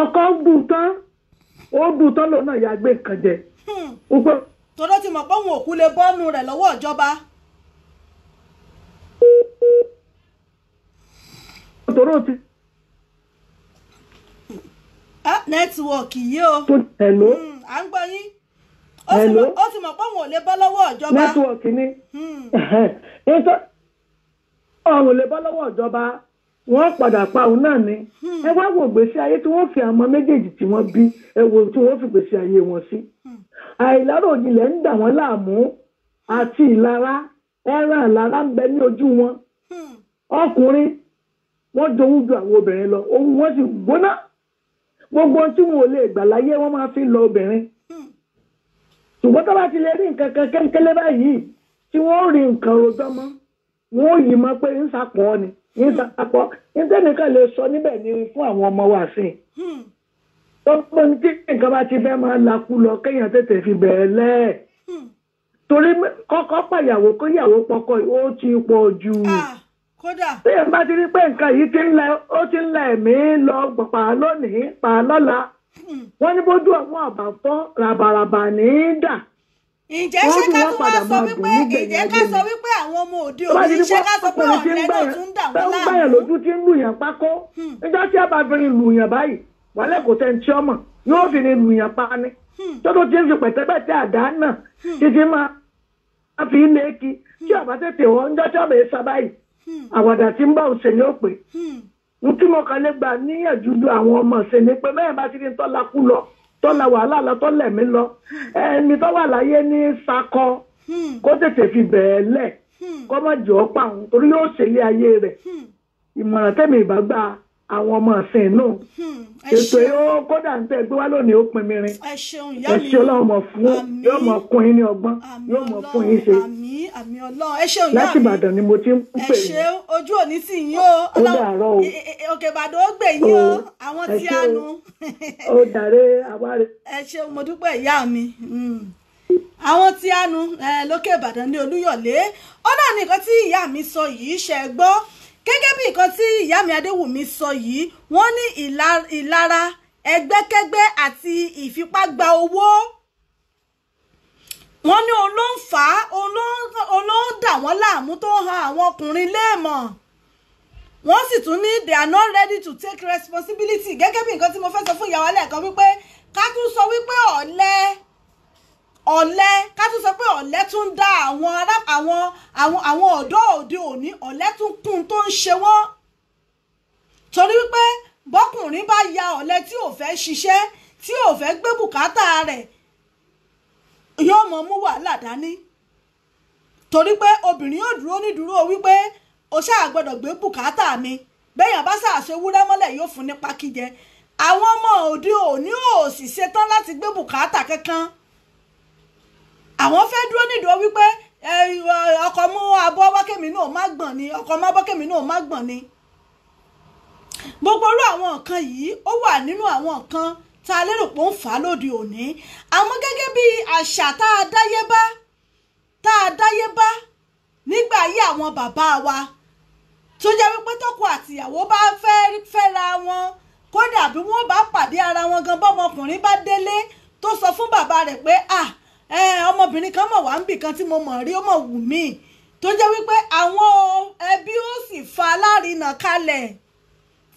ọkọ dùn tán lòun náà yà gbé nǹkan jẹ. tọ́lọ́ ti mọ̀ pé òun òkú lè bọ́nu rẹ̀ lọ́wọ́ ìjọba. tòró ti. nẹ́tíwọ̀kì yìí o. hello. à ń gbọ́ yín. ó ti mọ̀ pé òun ò lè bọ́ lọ́wọ́ ìjọba. nẹ́tíwọ̀kì ni. ọ̀run lè bọ́ lọ́wọ́ ìjọba wọ́n padà pa òun náà ni. ẹ wá wo ìgbésí ayé tí wọ́n fi àwọn méjèèjì tí wọ́n bí ẹ wo tí wọ́n fi ìgbésí ayé wọn sí. àìláròjinlẹ̀ ń dà wọ́n láàmú àti ìlara ẹran ìlara ń bẹ ní ojú wọn. ọkùnrin wọ́n jowú ju àwọn obìnrin lọ ohun wọ́n sì gbóná gbogbo tí wọn ò lè gbà láyé wọ́n máa fi lọ obìnrin. ṣùgbọ́n tó bá ti lè rí nǹkan kan kéńkélé báyìí tí wọ́n rí nǹkan rojọ́ mọ́ wọ́n yìí mọ́ pé ń sàpọ̀ ni ń sàpọ̀ nítẹ̀nìkan lè sọ níbẹ̀ ni fún àwọn ọmọ wa sí i. tọ́pọ̀ ní tí nǹkan bá ti fẹ́ máa lakú lọ kéèyàn tètè fi bẹ̀rẹ̀ lẹ́ẹ̀. torí kọ́kọ́ pàyàwó kó yàwó pọkọ ó ti pọ̀ jù. kódà. bí ẹ̀ bá ti rí pé nǹkan yìí ó ti ń la ẹ̀mí lọ pa lónìí pa lọ́la wọ́n ní bójú àwọn àbáfọ́ ràbàràbà ní í dà. ǹjẹ́ ṣé ká tún wá sọ wípé ǹjẹ́ ká sọ wípé àwọn ọmọ òde òní ṣé ká sọ pé ọ̀rẹ́ náà tún dà wọ́n láàmú. báyọ̀ lójú tí ń lùyàn pákó níjọ́ tí a bá fi rin lùyàn báyìí wàlẹ́ kò tẹ́ ń tí ọmọ yóò fi rin lùyàn pa ni tó ti ń fi pẹ̀tẹ́pẹ̀tẹ́ àdá náà títí máa fi ilé kí tí ọba tètè wọ́n ń jọ́ tí ọba yẹn sá báyìí àwàdà tí ń bá òṣèlú ó pè n tí mo kàn lè gbà níyànjú ju àwọn ọmọ ṣe ni pé bẹ́ẹ̀ bá ti ní tọ́lá kú lọ tọ́lá wàhálà lọ tọ́lẹ̀ mi lọ ẹni tó wà láyé ní sakọ kó tètè fi bẹ̀ẹ́ lẹ̀ kó má jẹ́ ọ́ pa òun torí yóò ṣèlé ayé rẹ̀ ìmọ̀ràn tẹ́mi ìbá gba àwọn ọmọ ọ̀sìn náà ètò yóò kódà ń tẹ́ gbé wá lónìí ó pin mirin ẹ ṣeun ìyá mi ọlọ́run mọ̀ fún yóò mọ̀ kún yín ní ọgbọ́n yóò mọ̀ fún yín ṣe àmì ọlọ́run ẹ ṣeun ìyá mi láti Ìbàdàn ni mo ti ń pè ẹ ṣeun ojú òní sì yín o ó dàárọ̀ o òkè Ìbàdàn ó gbè yín o àwọn tí a nu ó dàrẹ́ àwárí. ẹ ṣeun mo dúpẹ́ ìyá mi àwọn tí a nu lókè Ìbàdàn ní Olúyọ̀lé ó náà nìkan tí ìyá mi sọ yìí ṣe gbọ́ gẹ́gẹ́ bí nǹkan tí ìyá mi Adéwùmí sọ yìí wọ́n ní ìlara ẹgbẹ́kẹ́gbẹ́ àti ìfipágba owó wọ́n ní òun ló ń fà á òun ló ń dà wọ́n láàmú tó han àwọn ọkùnrin léèmọ̀ wọ́n sì tún ní they are not ready to take responsibility gẹ́gẹ́ bí nǹkan tí mo fẹ́ sọ fún ìyàwó lẹ́ẹ̀kan wípé ká tún sọ wípé ọ̀lẹ ká tún sọ pé ọ̀lẹ tún ń dá àwọn ọ̀dọ́ òde òní ọ̀lẹ tún kún tó ń ṣe wọ́n torí wípé bọ́kùnrin bá ya ọ̀lẹ tí ò fẹ́ ṣiṣẹ́ tí ò fẹ́ gbé bùkátà rẹ̀ yóò mọ mú wàhálà dání torí pé obìnrin yóò dúró nídúró wípé o ṣáà gbọ́dọ̀ gbé bùkátà mi bẹ́yàn bá ṣàṣe wúrẹ́ mọ́lẹ̀ yóò fún ní pákíjẹ àwọn ọmọ òde òní ò sì ṣetán láti gbé bùkátà kankan àwọn fẹ́ dúró nídúró wípé ọkọ mú abọ́ wákèmí náà má gbọ̀n ni ọkọ má bọ́kèmí náà má gbọ̀n ni gbogbo irú àwọn nǹkan yìí ó wà nínú àwọn nǹkan tá a lérò pé ó ń fà á lóde òní àmọ́ gẹ́gẹ́ bí àṣà tá a dáyébá nígbà ayé àwọn bàbá wa tó jẹ́ wípé tọkọ àtìyàwó bá fẹ́ra wọn kódà bí wọ́n bá pàdé ara wọn gan bọ́mọkùnrin bá délé tó sọ fún bàbá rẹ̀ pé ọmọbìnrin kan mọ̀ wá ń bì kan tí mo mọ̀ rí ó mọ̀ wù mí tó jẹ́ wípé àwọn ẹbí ó sì fa alárinà kalẹ̀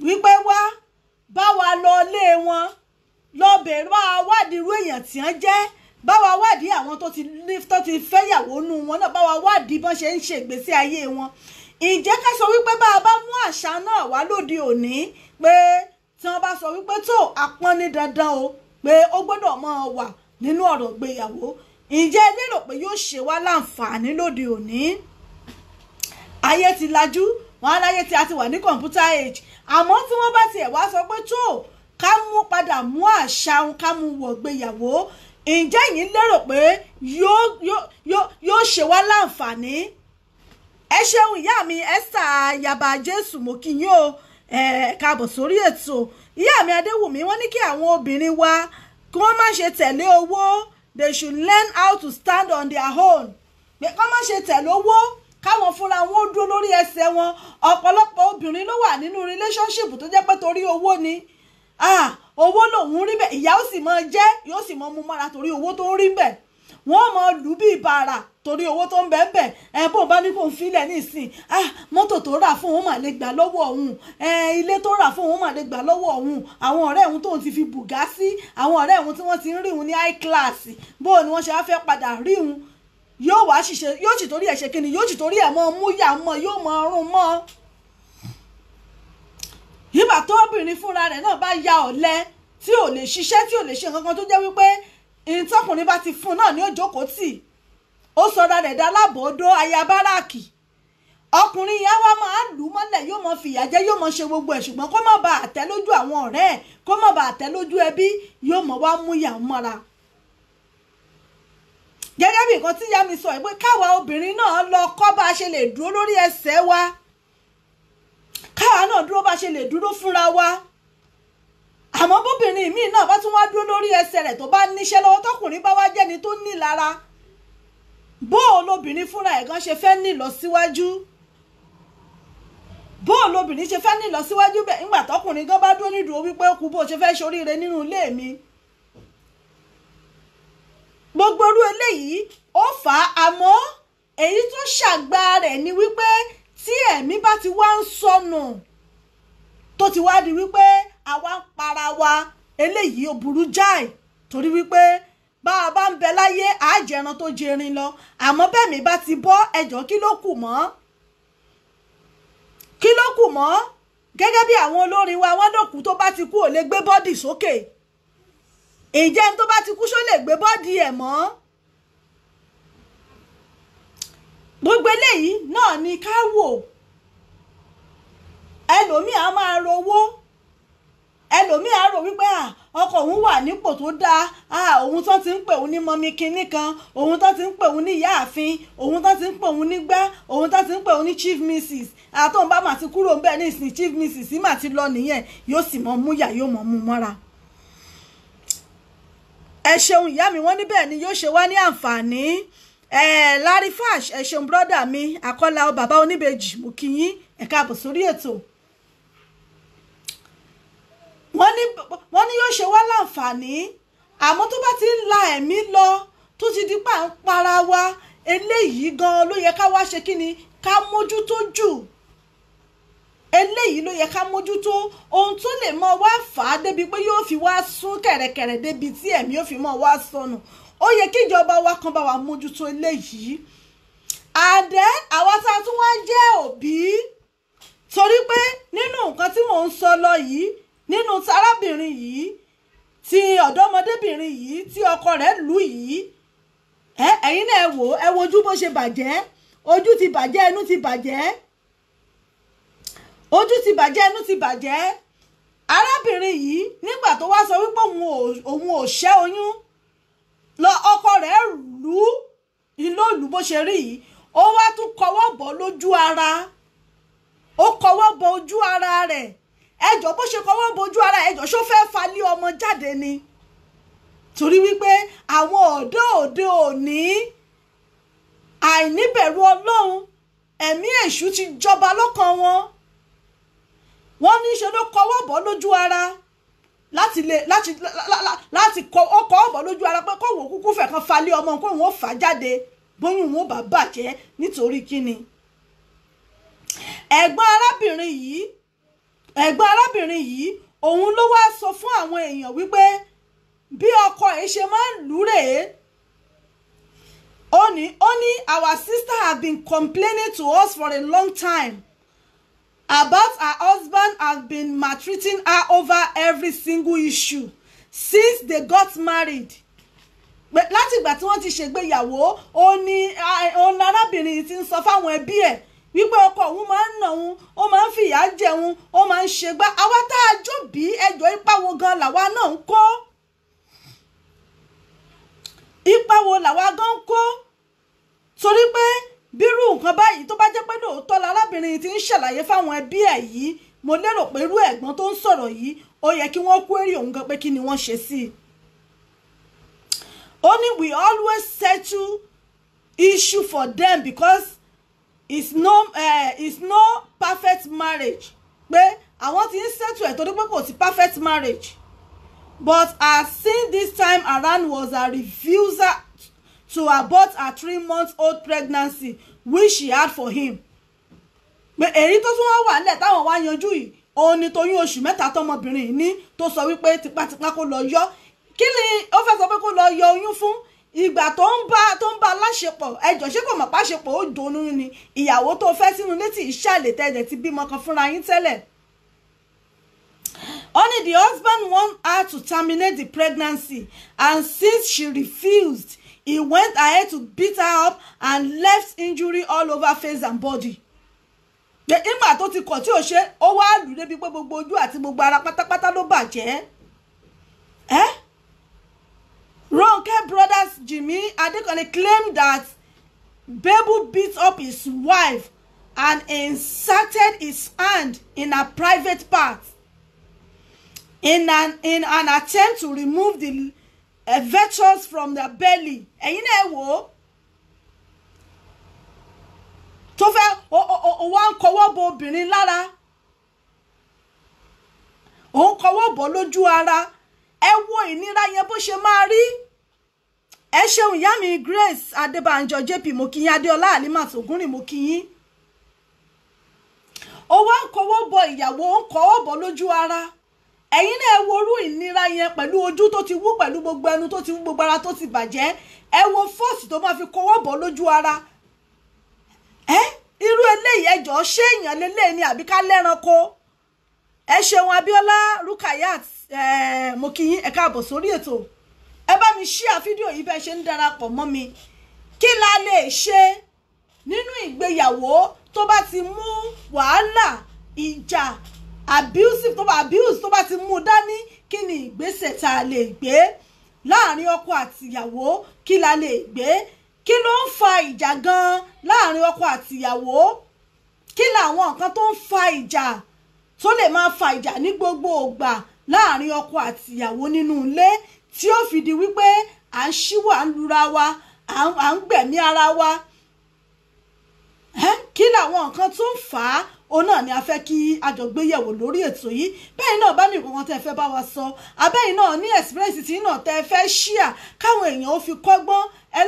wípé wá bá wa lọ lé wọn lọ bẹ̀rẹ̀ wá wádìí irú èèyàn tí wọ́n jẹ́ bá wa wádìí àwọn tó ti fẹ́yàwó nù wọn náà bá wa wádìí bọ́n ṣe ń ṣe ìgbésí ayé wọn. Ìjẹ́ ká sọ wípé bá a bá mú àṣà náà wá lóde òní pé tí wọ́n bá sọ wípé tó àpọ́n ní dandan o pé ó gbọ́dọ̀ máa wà nínú ọ̀rọ̀ ìgbéyàwó ìjẹ́ lérò pé yóò ṣe wá láǹfààní lóde òní. Ayé ti lajú wọn aláyé tí a ti wà ní computer age àmọ́ tí wọ́n bá tiẹ̀ wá sọ pé tó ká mú padà mú àṣà ká mú wọ̀ gbéyàwó ǹjẹ́ yìí lérò pé yóò ṣe wá láǹfààní. Ẹ ṣeun ìyá mi Esther Yaba Jésù mo kí yín o káàbọ̀ sórí ètò. Ìyá mi Adéwùmí wọ́n ní kí àwọn obìnrin wa kí wọ́n má ṣe tẹ̀lé owó they should learn how to stand on their own pé kí wọ́n má ṣe tẹ̀lé owó káwọn fúnra wọn ó dúró lórí ẹsẹ̀ wọn. Ọ̀pọ̀lọpọ̀ obìnrin ló wà nínú relationship tó jẹ́ pé torí owó ni owó lòun rí bẹ́ẹ̀ ìyá ó sì mọ jẹ́ yóò sì mọ mú mára torí owó tó ń rí bẹ́ẹ̀ wọ́n mọ lù bí ìbàrà torí owó tó ń bẹ́ẹ̀ bẹ́ẹ̀ bó bá ní kó ń filẹ̀ nísìn mọ́tò tó rà fún òun mà lè gbà lọ́wọ́ òun ilé tó rà fún òun mà lè gbà lọ́wọ́ òun àwọn ọ̀rẹ́ òun tóun ti fi bùgá sí àwọn ọ̀rẹ́ òun tí wọ́n ti ń rí òun ní high class bó ni wọ́n ṣe wá fẹ́ padà rí òun yóò wá ṣiṣẹ́ yóò sì torí ẹ̀ ṣe kíni yóò sì torí ẹ̀ mọ́ mú yà mọ́ yóò mọ́ ọrùn mọ́ ìgbà tó obìnrin fúnra rẹ̀ náà bá ya ọ̀lẹ tí ò lè ṣiṣẹ́ tí ò lè ṣe nǹkan kan tó jẹ́ wípé ìtọ́kùnrin bá ti fún náà ní òjókòó tì ó sọra rẹ̀ dá lábòódó aya báràkì ọkùnrin yẹn wá máa lù ú mọ́lẹ̀ yóò mọ fìyà jẹ yóò mọ ṣe gbogbo ẹ̀ ṣùgbọ́n kó má ba àtẹ́ lójú àwọn ọ̀rẹ́ ẹ̀ kó má ba àtẹ́ lójú ẹbí yóò mọ wá mú yà mọ́ra. gẹ́gẹ́ bí nǹkan tí ìyá mi sọ pé káwa obìnrin náà lọ kọ́ bá a ṣe lè dúró lórí ẹsẹ̀ wa káwa náà dúró bá a ṣe lè dúró fúnra wa àmọ́ bóbìnrin míì náà bá tún wá dúró lórí ẹsẹ̀ rẹ̀ tó bá níṣẹ́ lọ́wọ́ tọkùnrin bá wá jẹ́ni tó ní lára bó o lóbìnrin fúnra ẹ̀ gan ṣe fẹ́ ní ìlọsíwájú bó o lóbìnrin ṣe fẹ́ ní ìlọsíwájú bẹ́ẹ̀ nígbà tọkùnrin gan bá dúró nídùú wípé ó kú bó o ṣe fẹ́ ṣoríire nínú ilé mi gbogbo irú eléyìí ó fà á àmọ́ èyí tó ṣàgbà rẹ̀ ni wípé tí ẹ̀mí bá ti wá ń sọnù tó ti wá di wípé àwa ń para wa eléyìí ó burú jáì torí wípé bá a bá ń bẹ láyé àjẹran tó jẹrin lọ àmọ́ bẹ́ẹ̀ mi bá ti bọ́ ẹjọ́ kí ló kù mọ́ gẹ́gẹ́ bí àwọn olórin wa wọ́n lòkú tó bá ti kú ò lè gbé bọ́dì sókè ìjẹ́ tó bá ti kú ṣó lè gbé bọ́dì ẹ̀ mọ́ gbogbo eléyìí náà ni ká wò ẹlòmíì á máa rówó ẹlòmíì á rò wípé ọkọ òun wà nípò tó dáa òun tó ti ń pè òun ní mọmi kinní kan òun tó ti ń pè òun ní ìyáàfin òun tó ti ń pè òun ní gbá òun tó ti ń pè òun ní chief mrs àtọ́n bá mà ti kúrò ńbẹ̀ ní ìsìn chief mrs mà ti lọ nìyẹn yóò sì mọ múyà yóò mọ mú mọ́ra. ẹ ṣeun ìyá mi wọ́n níbẹ̀ ni yóò ṣe wá ní àǹfààní Larry Fash ẹ ṣeun brọ́dà mi àkọ́lá ọ bàbá oníbejì mo kí yín ẹ káàbọ̀ sórí ètò. wọ́n ní yóò ṣe wá láǹfààní àmọ́ tó bá ti ń la ẹ̀mí lọ tó ti di pa ń para wa eléyìí gan ló yẹ ká wá ṣe kí ni ká mójútó jù eléyìí ló yẹ ká mójútó ohun tó lè mọ wá fà á débi pé yóò fi wá sún kẹ̀rẹ̀kẹ̀rẹ̀ débi tí ẹ̀mí yóò fi mọ wá sọnù ó yẹ kí ìjọba wa kan bá wa mójútó eléyìí àdẹ àwa tá a tún wá jẹ́ òbí torí pé nínú nǹkan tí mò ń sọ lọ yìí nínú tarábìnrin yìí ti ọ̀dọ́mọdébìnrin yìí tí ọkọ rẹ̀ lù yìí ẹ̀yin náà ẹ wo ojú bó ṣe bàjẹ́ ojú ti bàjẹ́ inú ti bàjẹ́ ojú ti bàjẹ́ inú ti bàjẹ́ arábìnrin yìí nígbà tó wá sọ wípé òun ò ṣẹ́ oyún lọ ọkọ rẹ̀ lù ìlú òlù bó ṣe rí yìí ó wá tún kọwọ́ bọ̀ lójú ara ó kọwọ́ bọ̀ ojú ara rẹ̀ ẹjọ́ bó ṣe kọwọ́ bojú ara ẹjọ́ ṣó fẹ́ falé ọmọ jáde ni torí wípé àwọn ọ̀dọ́ òde òní àìníbẹ̀rù Ọlọ́run ẹ̀mí èṣù ti jọba lọ́kàn wọn wọ́n ní ṣe ló kọwọ́ bọ́ lójú ara láti kọwọ́ bọ́ lójú ara pé kóhùn kúkú fẹ́ kan falé ọmọ kóhùn ó fà jáde bóyún wọn ò bá bàjẹ́ nítorí kíni ẹ̀gbọ́n arábìnrin yìí òun ló wá sọ fún àwọn èèyàn wípé bí ọkọ ẹ̀ ṣe máa ń lù rèé ó ní our sister have been complaining to us for a long time about her husband has been maltreating her over every single issue since they got married láti ìgbà tí wọ́n ti ṣègbéyàwó ó ní arábìnrin ti ń sọ fáwọn ẹbí ẹ̀ wípé ọkọ òun máa ń nà òun ó máa ń fìyà jẹun ó máa ń ṣègbà àwa tá a jóbi ẹjọ́ ipa wo gan làwa náà ń kó ipa wo làwa gan ń kó torí pé bírú nǹkan báyìí tó bá jẹ́ pé lóòótọ́ lárábìnrin ti ń ṣàlàyé fáwọn ẹbí ẹ̀ yìí mo lérò pé irú ẹ̀gbọ́n tó ń sọ̀rọ̀ yìí ó yẹ kí wọ́n query òun gan pé kí ni wọ́n ṣe sí i. Only we always settle issue for them because it's no perfect marriage pé àwọn tí ń settle ẹ̀ torí pé kò sí perfect marriage but our sin this time around was a refusal to abort her 3-month-old pregnancy which she had for him. pé èyí tó tún wá wà nílẹ̀ táwọn wá yanjú yìí òun ni toyún oṣù mẹ́ta tọmọbìnrin ní tó sọ wípé tipátipá kó lọ yọ kí ni ó fẹ́ sọ pé kó lọ yọ oyún fún ìgbà tó ń bá láṣepọ̀ ẹjọ́ ṣé kò mọ̀ páṣepọ̀ ó dùnnú ni ìyàwó tó fẹ́ sínú létí ìṣàlẹ̀ tẹ̀lẹ̀ ti bímọ kan fúnra yín tẹ́lẹ̀. Only the husband want her to terminate the pregnancy and since she refused he went ahead to beat her up and left injury all over face and body. Ìgbà tó ti kọ̀ tí ò ṣe ó wá lù débi pé gbogbo ojú àti gbogbo ara pátápátá ló bàjẹ́. Ronke brothers Jimmy Adekunle claimed that Bebu beat up his wife and inserted his hand in her private part in an attempt to remove the fetus from their belly. Ẹ̀yin náà wò ó tó fẹ́ wá ń kọwọ́ bo obìnrin lára òun kọwọ́ bọ̀ lójú ara ẹ wo ìnira yẹn bó ṣe máa rí. Ẹ ṣeun ìyá mi Grace Adébánjọ JP mo kí yín Adéọlá Alimat Ògúnrìn mo kí yín. Ó wá ń kọwọ́ bọ ìyàwó ń kọwọ́ bọ̀ lójú ara ẹ̀yin náà ẹ wo orú ìnira yẹn pẹ̀lú ojú tó ti wú pẹ̀lú gbogbo ẹnu tó ti wú gbogbo ara tó ti bàjẹ́ ẹ wo fọ́ọ̀sì tó máa fi kọwọ́ bọ̀ lójú ara. Irú eléyìí ẹjọ́ ṣé èèyàn lélẹ́yìn ni àbí ká lẹ́ranko. Ẹ ṣeun Abíọ́lá Rukayat mo kí yín ẹ káàbọ̀ sórí ètò ẹ bá mi share fídíò yìí bẹ́ẹ̀ ṣe ń darapọ̀ mọ́ mi kí la lè ṣe nínú ìgbéyàwó tó bá ti mú wàhálà ìjà abuse tó bá ti mú dání kí ni ìgbésẹ̀ tá a lè gbé láàrin ọkọ àtìyàwó kí la lè gbé kí ló ń fa ìjà gan láàrin ọkọ àtìyàwó kí làwọn nǹkan tó ń fa ìjà tó lè máa fa ìjà ní gbogbo ògbà láàrin ọkọ àtìyàwó nínú ilé tí ó fi di wípé à ń ṣíwà ń lura wa à ń gbẹ̀mí ara wa kí làwọn nǹkan tó ń fà á òun náà ni a fẹ́ kí a jọ gbé yẹ̀wò lórí ètò yìí bẹ́ẹ̀ náà bá ní nǹkan tẹ́ fẹ́ bá wa sọ abẹ́yìn náà ní express tí náà tẹ́ fẹ́ ṣíà káwọn èèyàn ó fi kọ́gbọ́n ẹ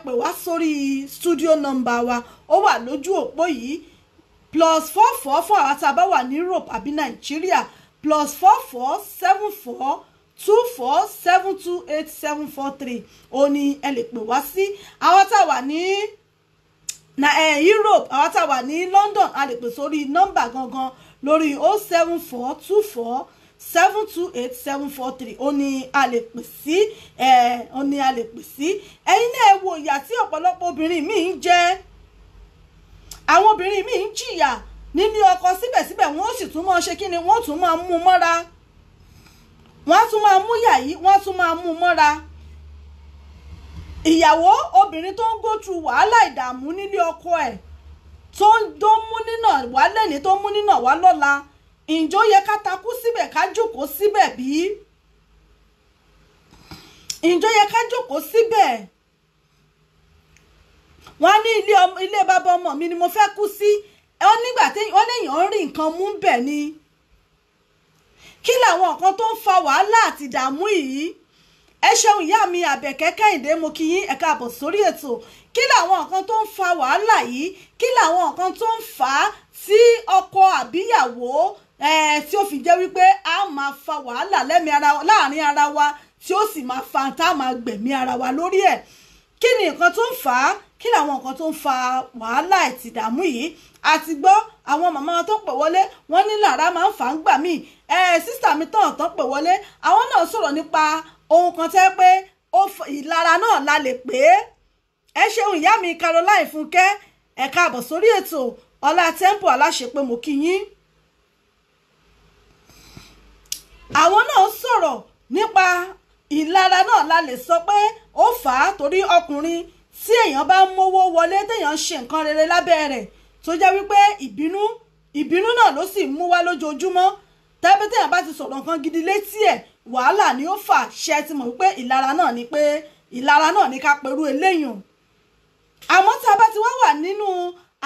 pè wá sórí studio number wa ó wà lójú òpó yìí +44 fún àwọn tá a bá wà ní Europe àbí Nàìjíríà +4474 24728743 ó ní ẹ lè pè wá sí àwọn tá a wà ní Europe àwọn tá a wà ní London a lè pè sórí nọ́mbà gangan lórí 07424728743 ó ní a lè pè sí ẹ̀yin náà ẹ wo ìyà tí ọ̀pọ̀lọpọ̀ obìnrin míì ń jẹ àwọn obìnrin míì ń jìyà nílé ọkọ síbẹ̀síbẹ̀ wọ́n sì tún máa ṣe kí ni wọ́n tún máa mú mọ́ra wọ́n tún máa mú yà yìí wọ́n tún máa mú mọ́ra ìyàwó obìnrin tó ń go through wàhálà ìdààmú nílé ọkọ ẹ̀ tó mú nínà wá lẹ́ni tó mú nínà wá lọ́la ǹjọ́ yẹ ká takú síbẹ̀ ká jókòó síbẹ̀ bí ǹjọ́ yẹ ká jókòó síbẹ̀ wọ́n ní ilé bàbá ọmọ mi ni mo fẹ́ kú sí wọ́n nígbà tí wọ́n léèyàn rí nǹkan mú bẹ̀ ni kí làwọn nǹkan tó ń fa wàhálà àti ìdààmú yìí ẹ ṣeun ìyá mi Àbẹ̀kẹ́ Kẹ́hìndé mo kí yín ẹ káàbọ̀ sórí ètò kí làwọn nǹkan tó ń fa wàhálà yìí kí làwọn nǹkan tó ń fà á tí ọkọ àbíyàwó tí ó fi jẹ́ wípé a máa fa wàhálà láàrin ara wa tí ó sì máa fa tá a máa gbẹ̀mí ara wa lórí ẹ̀ kí ni nǹkan tó ń fà á kí làwọn nǹkan tó ń fa wàhálà àti ìdààmú yìí àti gbọ́ àwọn màmá tó pè wọlé wọ́n ní lára máa ń fà ń gbà míì sísà mi tán pè wọlé àwọn náà sọ̀rọ̀ nípa ohun kan tẹ́ pé ìlara náà la lè pè é ẹ ṣeun ìyá mi Caroline Fúnkẹ́ ẹ káàbọ̀ sórí ètò Ọlá Temple Aláṣepé mo kí yín àwọn náà sọ̀rọ̀ nípa ìlara náà la lè sọ pé ó fà á torí ọkùnrin tí èèyàn bá ń mówó wọlé téèyàn ń ṣe nǹkan rere lábẹ́ rẹ̀ tó jẹ́ wípé ìbínú náà ló sì mú wá lójoojúmọ́ tẹ́bí téèyàn bá ti sọ̀rọ̀ nǹkan gidi létí ẹ̀ wàhálà ni ó fà ṣe ti mọ̀ wípé ìlara náà ní ká perú eléyìn àmọ́ tí a bá ti wá wà nínú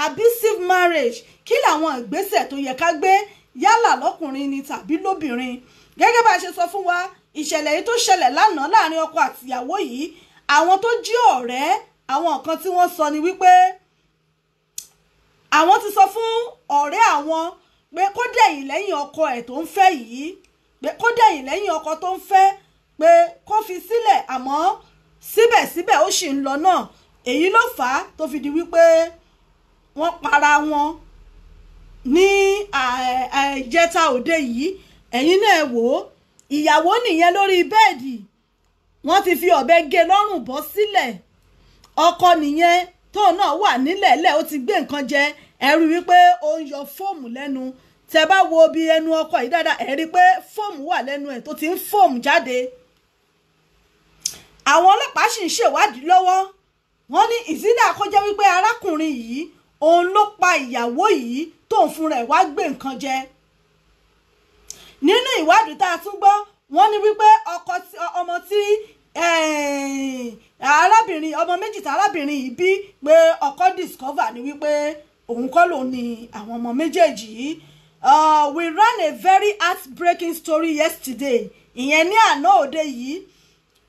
abusive marriage kí làwọn ìgbésẹ̀ tó yẹ ká gbé yálà lọ́kùnrin ni tàbí lóbìnrin gẹ́gẹ́ bá a ṣe sọ fún wa ìṣẹ̀lẹ̀ yìí tó ṣẹlẹ̀ lánàá láàrin ọkọ àtìyàwó yìí àwọn tó jí ọ̀rẹ́ àwọn nǹkan tí wọ́n sọ ni wípé àwọn ti sọ fún ọ̀rẹ́ àwọn pé kó dẹ̀yìn lẹ́yìn ọkọ ẹ̀ tó ń fẹ́ yìí pé kó dẹ̀yìn lẹ́yìn ọkọ tó ń fẹ́ pé kó fi sílẹ̀ àmọ́ síbẹ̀síbẹ̀ ó sì ń lọ náà èyí ló fà á tó fi di wípé wọ́n para wọn ní ìjẹta òde yìí ẹ̀yin náà wò ó ìyàwó nìyẹn lórí bẹ́ẹ̀dì wọ́n ti fi ọ̀bẹ gé lọ́rùn bọ́ sílẹ̀ ọkọ nìyẹn tóun náà wà nílẹ̀ẹ́lẹ̀ ó ti gbé nǹkan jẹ ẹ rí wípé ó ń yọ fóòmù lẹ́nu tẹ bá wo bí ẹnu ọkọ yìí dáadáa ẹ rí pé fóòmù wà lẹ́nu ẹ̀ tó ti ń fóòmù jáde àwọn ọlọ́pàá sì ń ṣèwádìí lọ́wọ́ wọ́n ní ìsídà kó jẹ́ wípé arákùnrin yìí òun ló pa ìyàwó yìí tóun fúnra ẹ̀ wá gbé nǹkan jẹ nínú ìwádìí tá a tún gbọ́ wọ́n ní wípé ọmọ tí ọmọ méjì tí arábìnrin yìí bí pé ọkọ discover ni wípé òun kọ́ lòun ni àwọn ọmọ méjèèjì yìí we ran a very heartbreaking story yesterday ìyẹn ní àná òde yìí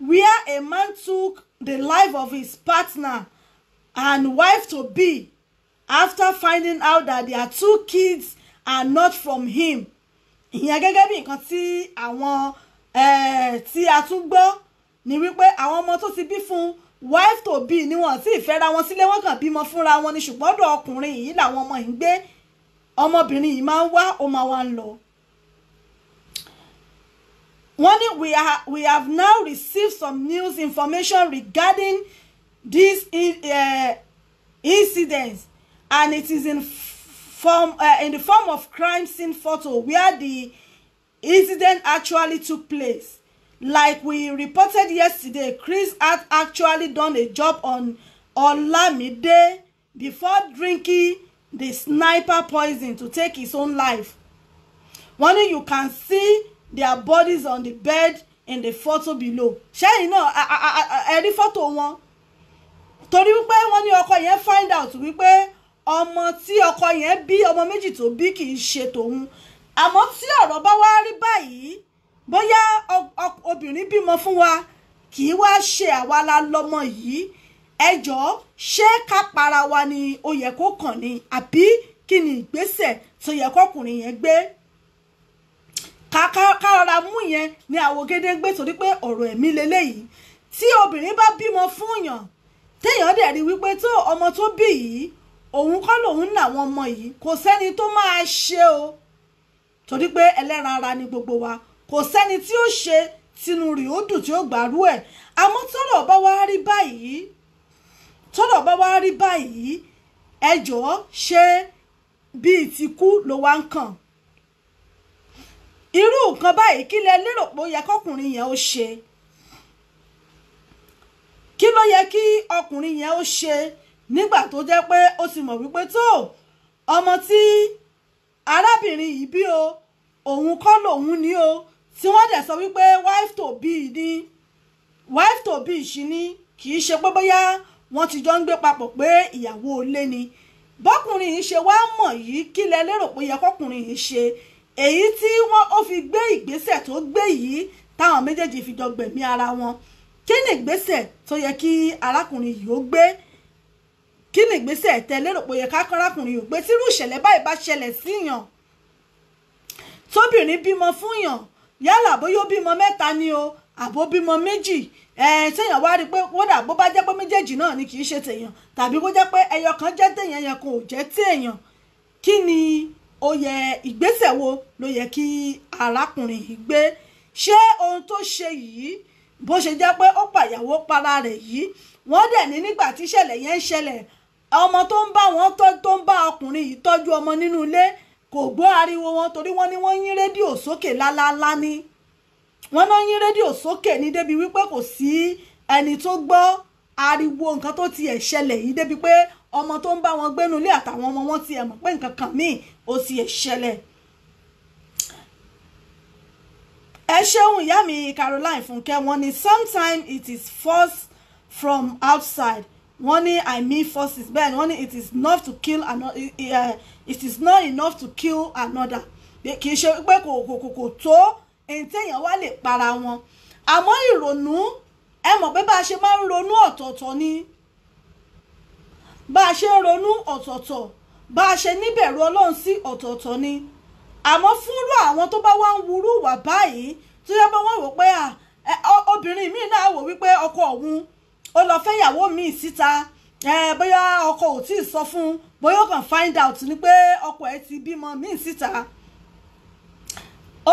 where a man took the life of his partner and wife to be after finding out that their 2 kids are not from him ìyẹn gẹ́gẹ́ bí nǹkan tí àwọn tí a tún gbọ́ ni wípé àwọn ọmọ tó ti bí fún wife to be ni wọ́n sì fẹ́ra wọn sílé wọ́n kàn bímọ fúnra wọn ni ṣùgbọ́n ọ̀dọ̀ ọkùnrin yìí làwọn ọmọ yìí ń gbé ọmọbìnrin yìí máa ń wá ó máa wá ń lọ. wọ́n ní we have now received some news information regarding this incidents and it is in the form of crime scene photo where the incident actually took place. Like we reported yesterday, Chris had actually done a job on Olamide before drinking the sniper poison to take his own life. One you can see their bodies on the bed in the photo below. Ṣẹ́yìn náà ẹ rí photo wọn. Torí wípé wọ́n ní ọkọ yẹn find out wípé ọmọ tí ọkọ yẹn bí ọmọ méjì tó bí kì í ṣe tòun. Àmọ́ tí ọ̀rọ̀ bá wá rí báyìí bóyá obìnrin bímọ fún wa kì í wá ṣe àwa la lọ́mọ yìí ẹ jọ̀ọ́ ṣé ká para wa ni ó yẹ kó kàn ní àbí kí ni ìgbésẹ̀ tó yẹ kọkùnrin yẹn gbé ká rọra mú yẹn ní àwògede gbé torí pé ọ̀rọ̀ ẹ̀mí leléyìí tí obìnrin bá bímọ fún yàn téèyàn dẹ̀ rí wípé tó ọmọ tó bí yìí òun kọ́ lòun ń làwọn ọmọ yìí kò sẹ́ni tó máa ṣe o torí pé ẹlẹ́ran ara ni gbogbo wa kò sẹ́ni tí ó ṣe tinú rí ó dùn tí ó gbàrú ẹ̀ àmọ́ tọ́rọ̀ bá wá rí báyìí ẹ jọ̀ọ́ ṣé bíi ti kú ló wá ń kàn irú nǹkan báyìí kí lẹ lérò pé ó yẹ kọkùnrin yẹn ó ṣe kí ló yẹ kí ọkùnrin yẹn ó ṣe nígbà tó jẹ́ pé ó ti mọ̀ wípé tó ọmọ tí arábìnrin yìí bí o òun kọ́ lòun ní o tí wọ́n dẹ̀ sọ wípé wife to be ni wife to be ṣì ni kì í ṣe pé bóyá wọ́n ti jọ ń gbé papọ̀ pé ìyàwó ilé ni bọ́kùnrin yìí ṣe wá mọ̀ yìí kí lẹ lérò pé yẹ kọ́kùnrin yìí ṣe èyí tí ó fi gbé ìgbésẹ̀ tó gbé yìí táwọn méjèèjì fi jọ gbẹ̀mí ara wọn kí ni ìgbésẹ̀ tó yẹ kí arákùnrin yìí ó gbé kí ni ìgbésẹ̀ tẹ́ lérò pé yẹ ká arákùnrin yìí ó gbé tírú ìṣẹ̀lẹ̀ báyìí bá ṣẹlẹ̀ síyàn tóbìnrin bímọ fún yàn yálà bóyá ó bímọ mẹ́ta ni o àbó bímọ méjì téèyàn wá rí pé kódà bó bá jẹ́ pé méjèèjì náà ni kì í ṣe tèèyàn tàbí kó jẹ́ pé ẹyọ kan jẹ́ téèyàn yẹn kò jẹ́ téèyàn kí ni ó yẹ ìgbésẹ̀ wo ló yẹ kí arákùnrin yìí gbé ṣé ohun tó ṣe yìí bó ṣe jẹ́ pé ó pàyàwó para rẹ̀ yìí wọ́n dẹ̀ ní nígbà tí ìṣẹ̀lẹ̀ yẹn ń ṣẹlẹ̀ ọmọ tó ń bá wọn tó ń bá ọkùnrin yìí tọ́jú ọmọ nínú ilé kò gbọ́ ariwo wọn torí wọ́n ní wọ́n yín rédíò sókè lálálá ní wọ́n náà yín rédíò sókè ní débi wípé kò sí ẹni tó gbọ́ ariwo nǹkan tó tiẹ̀ ṣẹlẹ̀ yìí débi pé ọmọ tó ń bá wọn gbénu ilé àtàwọn ọmọ wọn tiẹ̀ mọ̀ pé nǹkan kan míì ó tiẹ̀ ṣẹlẹ̀. ẹ ṣeun ìyá mi Caroline Fúnkẹ́ wọ́n ní sometimes it is force from outside wọ́n ní I mean forces bẹ́ẹ̀ ni wọ́n ní it is enough to kill it is not enough to kill another kì í ṣe pé kò tó èyí téèyàn wá lè para wọn àmọ́ ìrònú ẹ mọ̀ pé bá a ṣe máa ń ronú ọ̀tọ̀ọ̀tọ̀ ni bá a ṣe ń ronú ọ̀tọ̀ọ̀tọ̀ bá a ṣe níbẹ̀rù Ọlọ́run sí ọ̀tọ̀ọ̀tọ̀ ni àmọ́ fúnrú àwọn tó bá wá ń wúrú wà báyìí tó yẹ pé wọ́n wò pé obìnrin míì náà wò wípé ọkọ òun ó lọ fẹ́ ìyàwó míì síta bóyá ọkọ ò tí ì sọ fún un bóyá ó kàn find out ni pé ọkọ ẹ̀ ti bímọ míì síta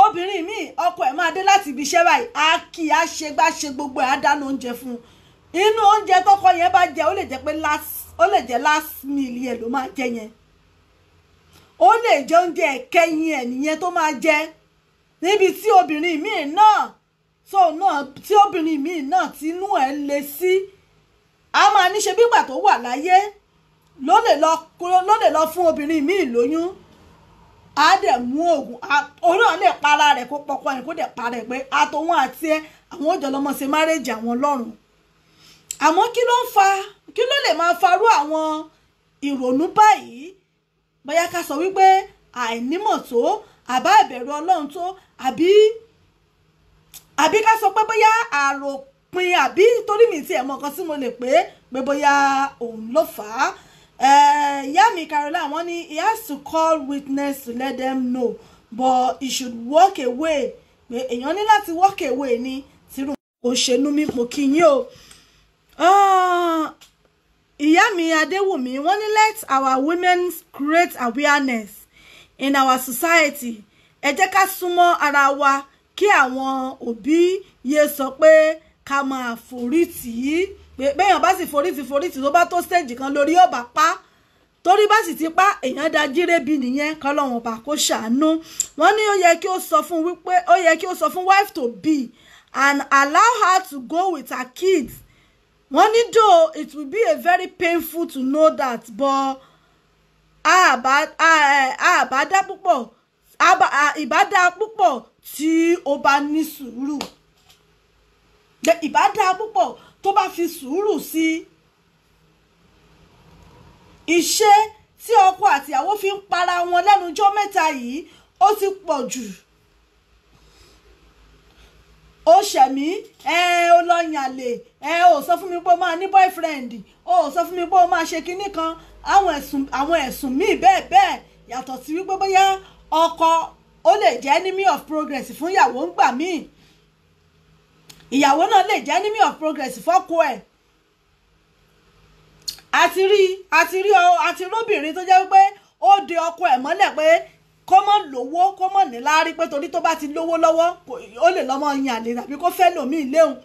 obìnrin míì ọkọ ẹ̀ máa dé láti ibi iṣẹ́ báyìí á kì í á ṣe gbá ṣe gbogbo ẹ̀ á dáná oúnjẹ fún un inú oúnjẹ tọkọ yẹn bá jẹ ó lè jẹ pé last meal yẹn ló máa jẹ yẹn ó lè jẹ oúnjẹ ẹ̀kẹyìn ẹ̀ nìyẹn tó máa jẹ níbi tí obìnrin míì náà tí obìnrin míì náà tínú ẹ̀ le sí a máa ní ṣe bígbà tó wà láyé ló lè lọ fún obìnrin míì lóyún á dẹ̀ mú oògùn òun náà lè para rẹ̀ kó pọkọ ẹ̀ kó dẹ̀ para ẹ̀ pé àtòun àti ẹ àwọn òjò lọ́mọ ṣe márèjì àwọn lọ́rùn àmọ́ kí ló lè máa farú àwọn ìrònú báyìí bóyá ká sọ wípé àìnímọ̀ tó àbá ìbẹ̀rù Ọlọ́run tó àbí ká sọ pé bóyá àròpin àbí torí mi ti ẹ̀ mọ̀ nǹkan tí mo lè pé bóyá òun ló fà á ìyá mi Caroline wọ́n ní he has to call witness to let them know but he should walk away pé èèyàn ní láti walk away ní tìrú òṣèlú mi mo kí yín o ìyá mi Adéwùmí wọ́n ní let our women create awareness in our society ẹ jẹ́ ká súnmọ́ ara wa kí àwọn òbí yé sọ pé ká máa forí tì í béèyàn bá sì forí tì tó bá tó stage kan lórí ọba pa torí bá sì ti pa èèyàn da jírèbí nìyẹn kọ́lọ́run ọba kó ṣàánú wọ́n ní ó yẹ kí ó sọ fún wife to be and allow her to go with her kids wọ́n ní though it will be a very painful to know that but ìbádá púpọ̀ tí ó bá ní sùúrù ìbádá púpọ̀ tó bá fi sùúrù sí iṣẹ́ tí ọkọ àti ìyàwó fi ń para wọn lẹ́nujọ́ mẹ́ta yìí ó ti pọ̀ jù ó ṣẹ̀mí ó lọ yànlè ó sọ fún mi pé ó máa ní boyfriend ó sọ fún mi pé ó máa ṣe kinní kan àwọn ẹ̀sùn míì bẹ́ẹ̀ yàtọ̀ sí wípé bóyá ọkọ ó lè jẹ́ enemy of progress fún ìyàwó ń gbà míì ìyàwó náà lè jẹ́ enemy of progress fọ́kọ ẹ̀ àti róbìnrin tó jẹ́ wípé ó de ọkọ ẹ̀ mọ́lẹ̀ pé kó mọ̀ lówó kó mọ̀ níláárí pé torí tó bá ti lówó lọ́wọ́ ó lè lọ́mọ yan àlè tàbí kó fẹ́ lòmíì léhùn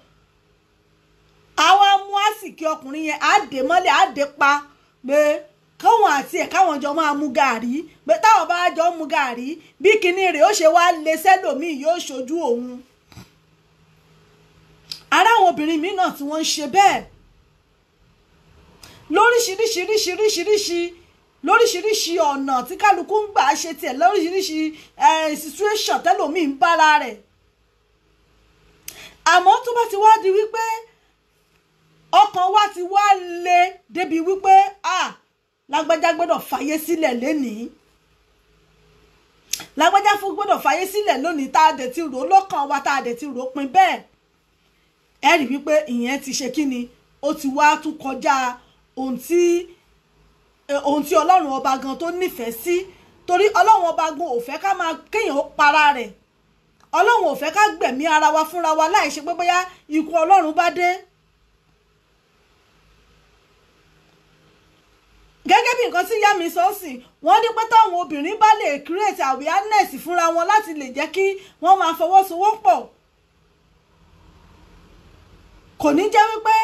àwa mú àsìkí ọkùnrin yẹn á dè mọ́lẹ̀ á dè pa pé káwọn àti ẹ̀ káwọn jọ máa mu gàrí pé táwọn bá jọ mu gàrí bí kinní rẹ̀ ó ṣe wá lè sẹ́lòmíì yóò ṣojú òun ara àwọn obìnrin míì náà tí wọ́n ń ṣe bẹ́ẹ̀ lóríṣiríṣiríṣiríṣiríṣi lóríṣiríṣi ọ̀nà tí kálukú ń gbà ṣe tiẹ̀ lóríṣiríṣi situation tẹ́lòmíì ń bára rẹ̀ àmọ́ tó bá ti wá di wípé ọkàn wa ti wá le débi wípé lágbájá gbọ́dọ̀ fàyè sílẹ̀ lénìí lágbájá fún gbọ́dọ̀ fàyè sílẹ̀ lónìí tá a dẹ̀ ti rò lọ́kàn wa tá a dẹ̀ ti rò pin bẹ́ẹ̀ ẹ rí wípé ìyẹn ti ṣe kí ni ó ti wá tún kọjá ohun tí ọlọ́run ọba gan tó nífẹ̀ẹ́ sí torí ọlọ́run ọba gan ò fẹ́ ká máa kéèyàn ó para rẹ̀ ọlọ́run ò fẹ́ ká gbẹ̀mí ara wa fúnra wa láì ṣe pé bóyá ikú ọlọ́run bá dé. gẹ́gẹ́ bí nǹkan tí ìyá mi sọ sí wọ́n ní pé táwọn obìnrin bá lè create awareness fúnra wọn láti lè jẹ́ kí wọ́n máa fọwọ́sowọ́pọ̀ kò ní jẹ́ wípé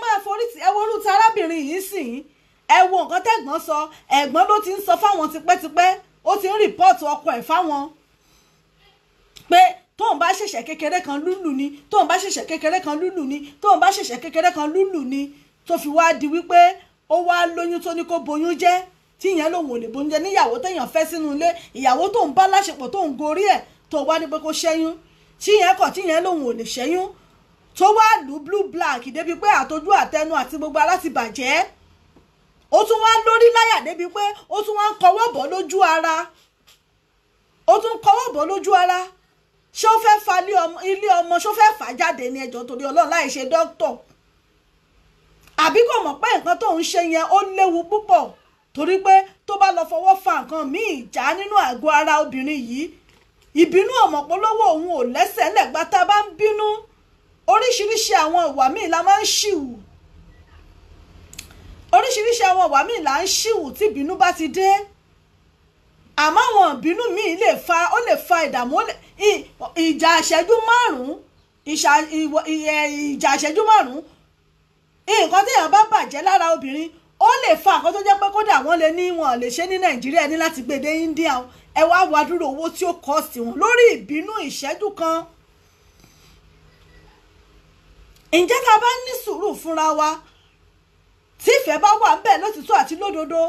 máa forí tì ẹ wo orú ti arábìnrin yìí sìn ẹ wo nǹkan tẹ́gbọ́n sọ ẹ̀gbọ́n ló ti ń sọ fáwọn tipẹ́tipẹ́ ó ti ń rìpọ́ọ̀tù ọkọ ẹ̀ fáwọn pé tóun bá ṣẹ̀ṣẹ̀ kékeré kan lúlù ni tóun bá ṣẹ̀ṣẹ̀ kékeré kan lúlù ni tóun bá ṣẹ̀ṣẹ̀ kékeré kan lúlù ni tó fi wá di wípé ó wá lóyún tó ní kó boyún jẹ́ tí ìyẹn lòun ò lè boyún jẹ́ níyàwó téèyàn fẹ́ sínú ilé ìyàwó tóun bá láṣepọ̀ tóun gorí ẹ̀ tó wá ní pé kó ṣẹ́yún tí ìyẹn kọ̀ tí ìyẹn lòun ò lè ṣẹ́yún tó wá lù blue black débi pé àtọjú àtẹnu àti gbogbo ara ti bàjẹ́ ó tún wá lórí láyà débi pé ó tún wá ń kọwọ́ bọ̀ lójú ara ó tún kọwọ́ bọ̀ lójú ara ṣé ó fẹ́ fa ilé ọmọ ṣó fẹ́ fà jáde ní ẹjọ́ torí ọlọ́run láì ṣe dókítọ̀ àbí kò mọ̀ pé nǹkan tó ń ṣe yẹn ó léwu púpọ̀ torí pé tó bá lọ fọwọ́ fa nǹkan míì já nínú àgọ́ ara obìnrin yìí ìbínú ọ̀mọ̀pọ̀lọ́wọ́ òun ò lẹ́sẹ̀ lẹ́gbà tá a bá ń bínú oríṣiríṣi àwọn ìwà míì la máa ń ṣìwù oríṣiríṣi àwọn ìwà míì là ń ṣìwù tí ìbínú bá ti dé àmọ́ àwọn ìbínú míì lè fa ìdààmú ìjà ìṣẹ́jú márùn-ún ìjà ìṣẹ́jú márùn-ún nǹkan téèyàn bá bàjẹ́ lára obìnrin ó lè fa nǹkan tó jẹ́ pé kódà wọ́n lè ní wọn lè ṣe ní nàìjíríà ní láti gbé dé India ẹ wá wá dúró owó tí ó kọ́ sí wọn lórí ìbínú ìṣẹ́jú kan. ǹjẹ́ tá a bá ní sùúrù fúnra wa tí ìfẹ́ bá wà ńbẹ̀ lótìtọ́ àti lódodo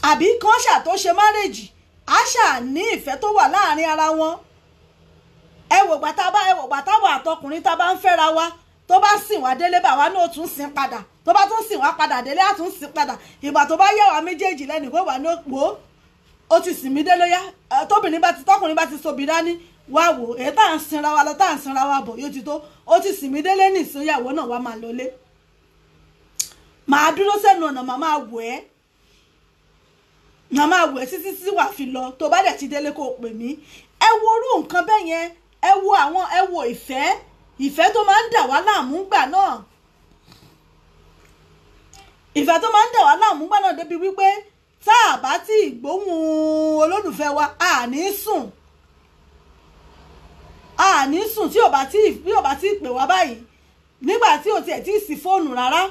àbí kan ṣàtúnṣe márèjì á ṣà ní ìfẹ́ tó wà láàrin ara wọn ẹ wò gbà táwa àtọkùnrin tá a bá ń fẹ́ra wa tó bá sìn wá délé bá wa náà tún sìn padà tó bá tún sìn wá padà délé á tún sìn padà ìgbà tó bá yẹ wá méjèèjì lẹ́nu kó wà ní òpó ó ti sìn mí délé yá tọkùnrin bá ti sobi dání wá wò èyí tá à ń sinra wa lọ tá à ń sinra wa bọ̀ yóò ti tó ó ti sìn mí délé ní ìsúnyàwó náà wá máa lọlé màá dúró sẹ́nu ọ̀nà màmá wẹ̀ títí tí wàá fi lọ tó bá dẹ̀ ti délé kó pè mí ẹ wo orú nǹkan bẹ́ẹ̀ yẹn ẹ wo ìfẹ́ tó máa ń dà wá láàmú gbà náà ìfẹ́ tó máa ń dà wá láàmú gbà náà débi wípé tá a bá tí ìgbóhùn olólùfẹ́ wa àní sùn tí ò bá tí pè wá báyìí nígbà tí ò tiẹ̀ tí ì sí fóònù rárá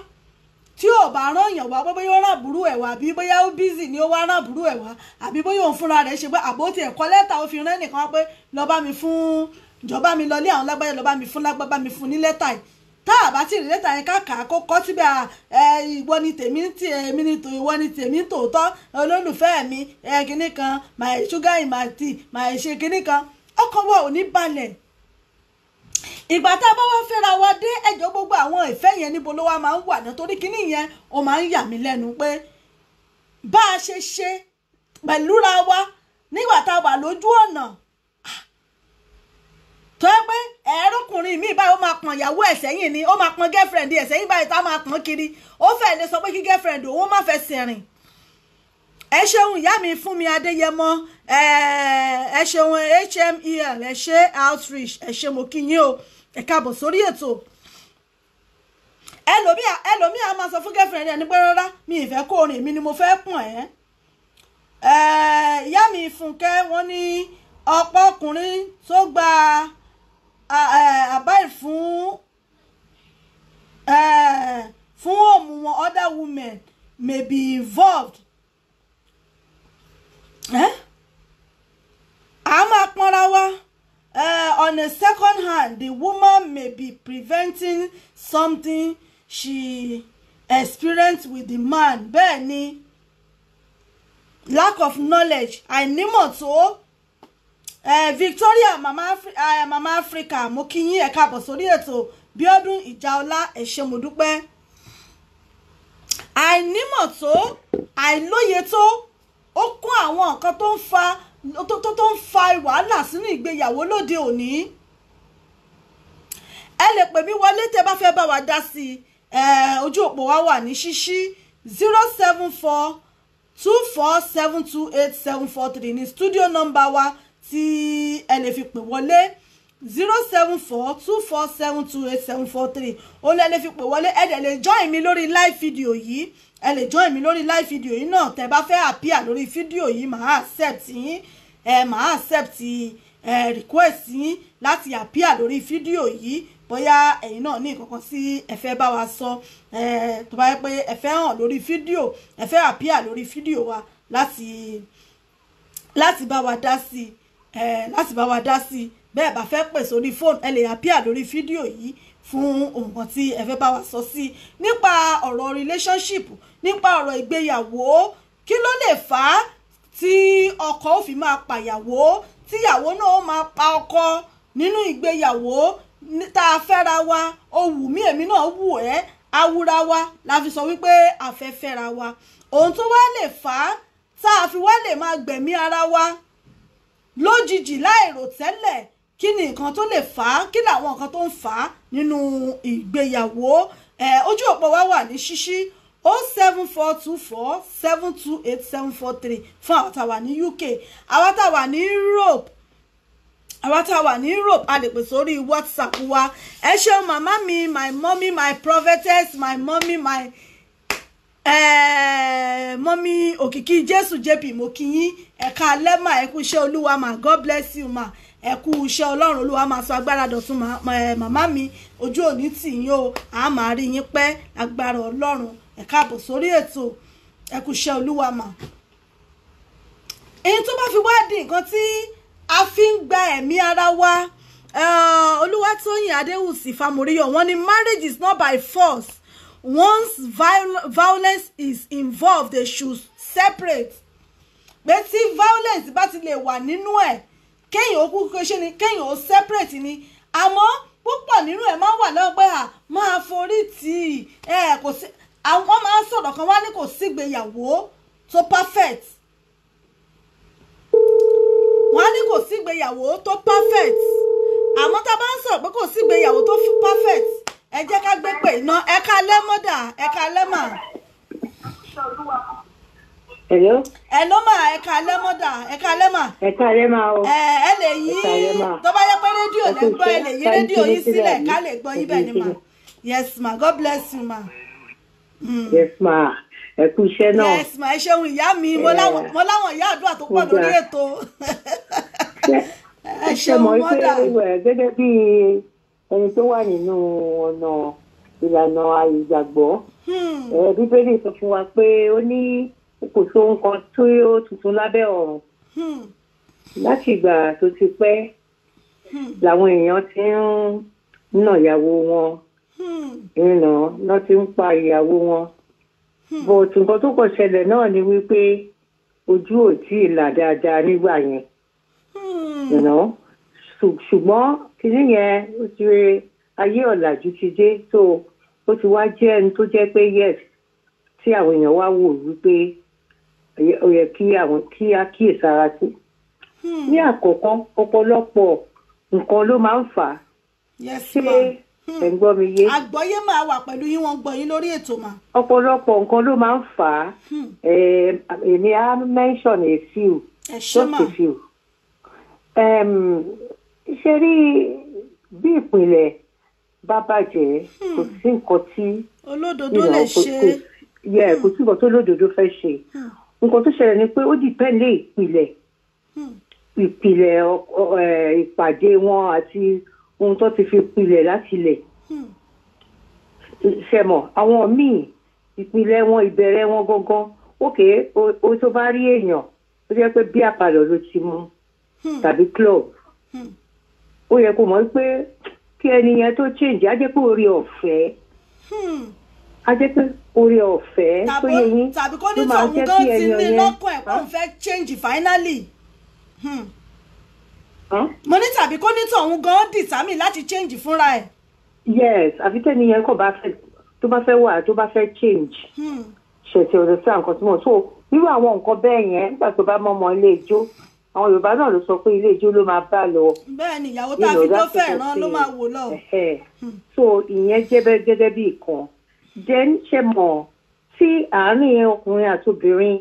tí ò bá rán èèyàn wá bóyá ó rán àbúrò ẹ̀ wá àbí bóyá ó bízì ni ó wá rán àbúrò ẹ̀ wá àbí bóyá òun fúnra rẹ̀ ṣe pé àbótí ẹ̀kọ́ lẹ́tà ó fi rán ẹnìkan pé lọ bá mi fún ìjọba mi lọ lé àwọn lágbájá lọ bá mi fún lágbábá mi fún ní lẹ́tà yìí tá a bá ti rí lẹ́tà yẹn káàkà kó kọ́ síbẹ̀ ìwọ ni tèmi tí èmi ni ìwọ ni tèmi tòótọ́ olólùfẹ́ mi kinní kan my sugar in my tea my ṣe kinní kan ọkàn wa ò ní balẹ̀ ìgbà tá a bá wá fẹ́ra wa dé ẹjọ́ gbogbo àwọn ìfẹ́ yẹn níbo ló wá máa ń wà náà torí kinní yẹn ó máa ń yà mí lẹ́nu pé bá a ṣe pẹ̀lúra wa nígbà tá a wà lójú ọ̀nà tó yẹ pé ẹ̀rọkùnrin mi báyìí ó máa pọ̀n ìyàwó ẹ̀ sẹ́yìn ni ó máa pọ̀n girlfriend ẹ̀ sẹ́yìn báyìí tá a máa pọ̀n kiri ó fẹ́ lè sọ pé kí girlfriend òun má fẹ́ sìnrìn ẹ ṣeun ìyá mi fún mi Adéyẹmọ ẹ ṣeun HMEL ẹ ṣe outreach ẹ ṣe mo kí yín o ẹ káàbọ̀ sórí ètò ẹlòmíà máa sọ fún girlfriend ẹ ní pé rárá mi ìfẹ́ kó rìn mi ni mo fẹ́ pọ̀n ẹ́ ìyá mi Fúnkẹ́ wọ́n ní ọ̀pọ̀ ọkùnrin tó gba àbáyé fún òmù wọn other women may be involved a máa pọ́nra wa on a second hand the woman may be preventing something she experience with the man bẹ́ẹ̀ ni lack of knowledge àìnímọ̀ tó Victoria mama Africa mo kí yín ẹ káàbọ̀ sórí ètò Bíọ́dún Ìjàọlá ẹ ṣé mo dúpẹ́ àìnímọ̀ tó àìlóye tó ó kún àwọn nǹkan tó ń fa wàhálà sínú ìgbéyàwó lóde òní ẹ lè pè mí wọlé tẹ́ bá fẹ́ bá wa dá sí ojú òpó wa wà ní ṣíṣí 07424728743 ní studio number wa tí ẹ lè fi pè wọlé 07424728743 ó lè fi pè wọlé ẹ dẹ̀ lè join mi lórí live video yìí ẹ lè join mi lórí live video yìí náà tẹ́ bá fẹ́ appear lórí fídíò yìí màá accept yín màá accept request yín láti appear lórí fídíò yìí bóyá ẹ̀yin náà ní nǹkan kan sí ẹ fẹ́ bá wa sọ tó bá yẹ pé ẹ fẹ́ hàn lórí fídíò ẹ fẹ́ appear lórí fídíò wa láti bá wa dá sí bẹ́ẹ̀ bá fẹ́ pè sórí fóònù ẹ lè appear lórí fídíò yìí fún nǹkan tí ẹ fẹ́ bá wa sọ sí nípa ọ̀rọ̀ relationship nípa ọ̀rọ̀ ìgbéyàwó kí ló lè fà á tí ọkọ ó fi máa pàyàwó tíyàwó náà ó máa pa ọkọ nínú ìgbéyàwó tá a fẹ́ra wa ó wù mí èmi náà wù ẹ́ awúra wa la fi sọ wípé a fẹ́ fẹ́ra wa ohun tó wá lè fà á tá a fi wá lè máa gbẹ̀mí ara wa lójijì láìrò tẹ́lẹ̀ kí ni nǹkan tó lè fà á kí làwọn nǹkan tó ń fà á nínú ìgbéyàwó ojú òpó wa wà ní ṣíṣí 07424728743 fún àwọn tá a wà ní UK àwọn tá a wà ní Europe a lè pè sórí WhatsApp wa ẹ ṣeun màmá mi my mommy my prophetess my mommy my mommy Òkìkí Jésù JP mo kí yín ẹ káalẹ́ mà ẹ kú iṣẹ́ Olúwa mà God bless you mà ẹ kú iṣẹ́ Ọlọ́run Olúwa máa sọ agbára dọ̀tun màmá mi ojú òní tì yín o a máa rí yín pẹ́ agbára Ọlọ́run ẹ káàbọ̀ sórí ètò ẹ kú iṣẹ́ Olúwa mà èyí tó bá fi wá di nǹkan tí a fi ń gba ẹ̀mí ara wa Olúwatóyìn Adéwùsì Fámoríyọ̀ wọ́n ní marriage is not by force once violence is involved they should separate pé tí violence bá ti lè wà nínú ẹ̀ kéèyàn ó kúkú ṣe ni kéèyàn ó separate ni àmọ́ púpọ̀ nínú ẹ̀ máa wà lọ́wọ́ pé máa forí tì kò sí àwọn máa ń sọ̀rọ̀ kan wá ní kò sígbéyàwó tó perfect wọ́n á ní kò sígbéyàwó tó perfect àmọ́ tá a bá ń sọ̀rọ̀ pé kò sígbéyàwó tó perfect ẹ jẹ́ ká gbé pè iná ẹ ká lẹ́mọ́dà ẹ ká lẹ́mà. Hello. Hello mà ẹ ká lẹ́mọ́dà ẹ ká lẹ́mà. Ẹ ká lẹ́mà o. Ẹ lè yí tó bá yẹ pé rédíò lẹ́ gbọ́ ẹ lè yí rédíò yín sílẹ̀ ká lè gbọ́ yín bẹ́ẹ̀ ni mà. Yes ma God bless you ma. Yes ma ẹ kú iṣẹ́ náà. Yes ma ẹ ṣeun ìyá mi mo láwọn ìyá àdúrà tó pọ̀ lórí ètò. Ẹ ṣeun mọ́dà. Gẹ́gẹ́ bí ẹni tó wà nínú ọ̀nà ìlànà ìgbàgbọ́ Bíbélì sọ fún wa pé ó ní kò sóhun kan tó tuntun lábẹ́ ọ̀run láti ìgbà tó ti pẹ́ làwọn èèyàn ti ń nà ìyàwó wọn náà ti ń pa ìyàwó wọn but nǹkan tó kàn ṣẹlẹ̀ náà ni wípé ojú ò tí ì là dáadáa nígbà yẹn ṣùgbọ́n kìíní yẹn ó ti ayé ọ̀làjú ti dé tó ó ti wá jẹ́ ẹni tó jẹ́ pé yes tí àwọn èèyàn wá wò wípé ó yẹ kí a kíyèsára sí. ní àkọ́kọ́ ọ̀pọ̀lọpọ̀ nǹkan ló máa ń fà á. ṣé ẹ̀ ń gbọ́ mi yé? àgbọ́yé máa wà pẹ̀lú yín wọ́n gbọ́ yín lórí ètò mà. ọ̀pọ̀lọpọ̀ nǹkan ló máa ń fà á. èmi á mention a few. just a few. ṣe rí bí ìpìlẹ̀ bá bàjẹ́ kò sí nǹkan tí olódodo lè ṣe kò sí nǹkan tó olódodo fẹ́ ṣe nǹkan tó ṣẹlẹ̀ ni pé ó dìpẹ́ǹdé ìpìlẹ̀ ìpàdé wọn àti ohun tó ti fi pilẹ̀ láti ilẹ̀ ṣẹmọ̀ àwọn míì ìpìlẹ̀ wọn ìbẹ̀rẹ̀ wọn gangan ókè ó tó bá rí èèyàn ó jẹ́ pé bí àpàlọ́ ló ti mú tàbí club ó yẹ kó mọ̀ pé kí ẹni yẹn tó change á jẹ́ pé orí ọ̀fẹ́ a jẹ́ pé oore ọ̀fẹ́ tó yẹ yín tàbí kó ní tòun gan ti ní lọ́kàn ẹ̀ kó ń fẹ́ change finally. Mo ní tàbí kó ní tòun gan determine láti change fúnra ẹ̀. Yes, àfi tẹ́ni yẹn kò bá fẹ́ tó bá fẹ́ wà tó bá fẹ́ change. Ṣètì ọ̀dọ̀ sí nǹkan tí mo so irú àwọn nǹkan bẹ́ẹ̀ yẹn nígbà tó bá mọ́ ọmọ ilé ijó àwọn Yorùbá náà ló sọ pé ilé ijó ló máa bá lọ. Bẹ́ẹ̀ ni ìyàwó tá a fi tó fẹ́ràn ló máa wò lọ. So ìyẹn jẹ́ gẹ́gẹ́ bí ìkan. Then ṣe mọ̀ tí àárín ọkùnrin àti obìnrin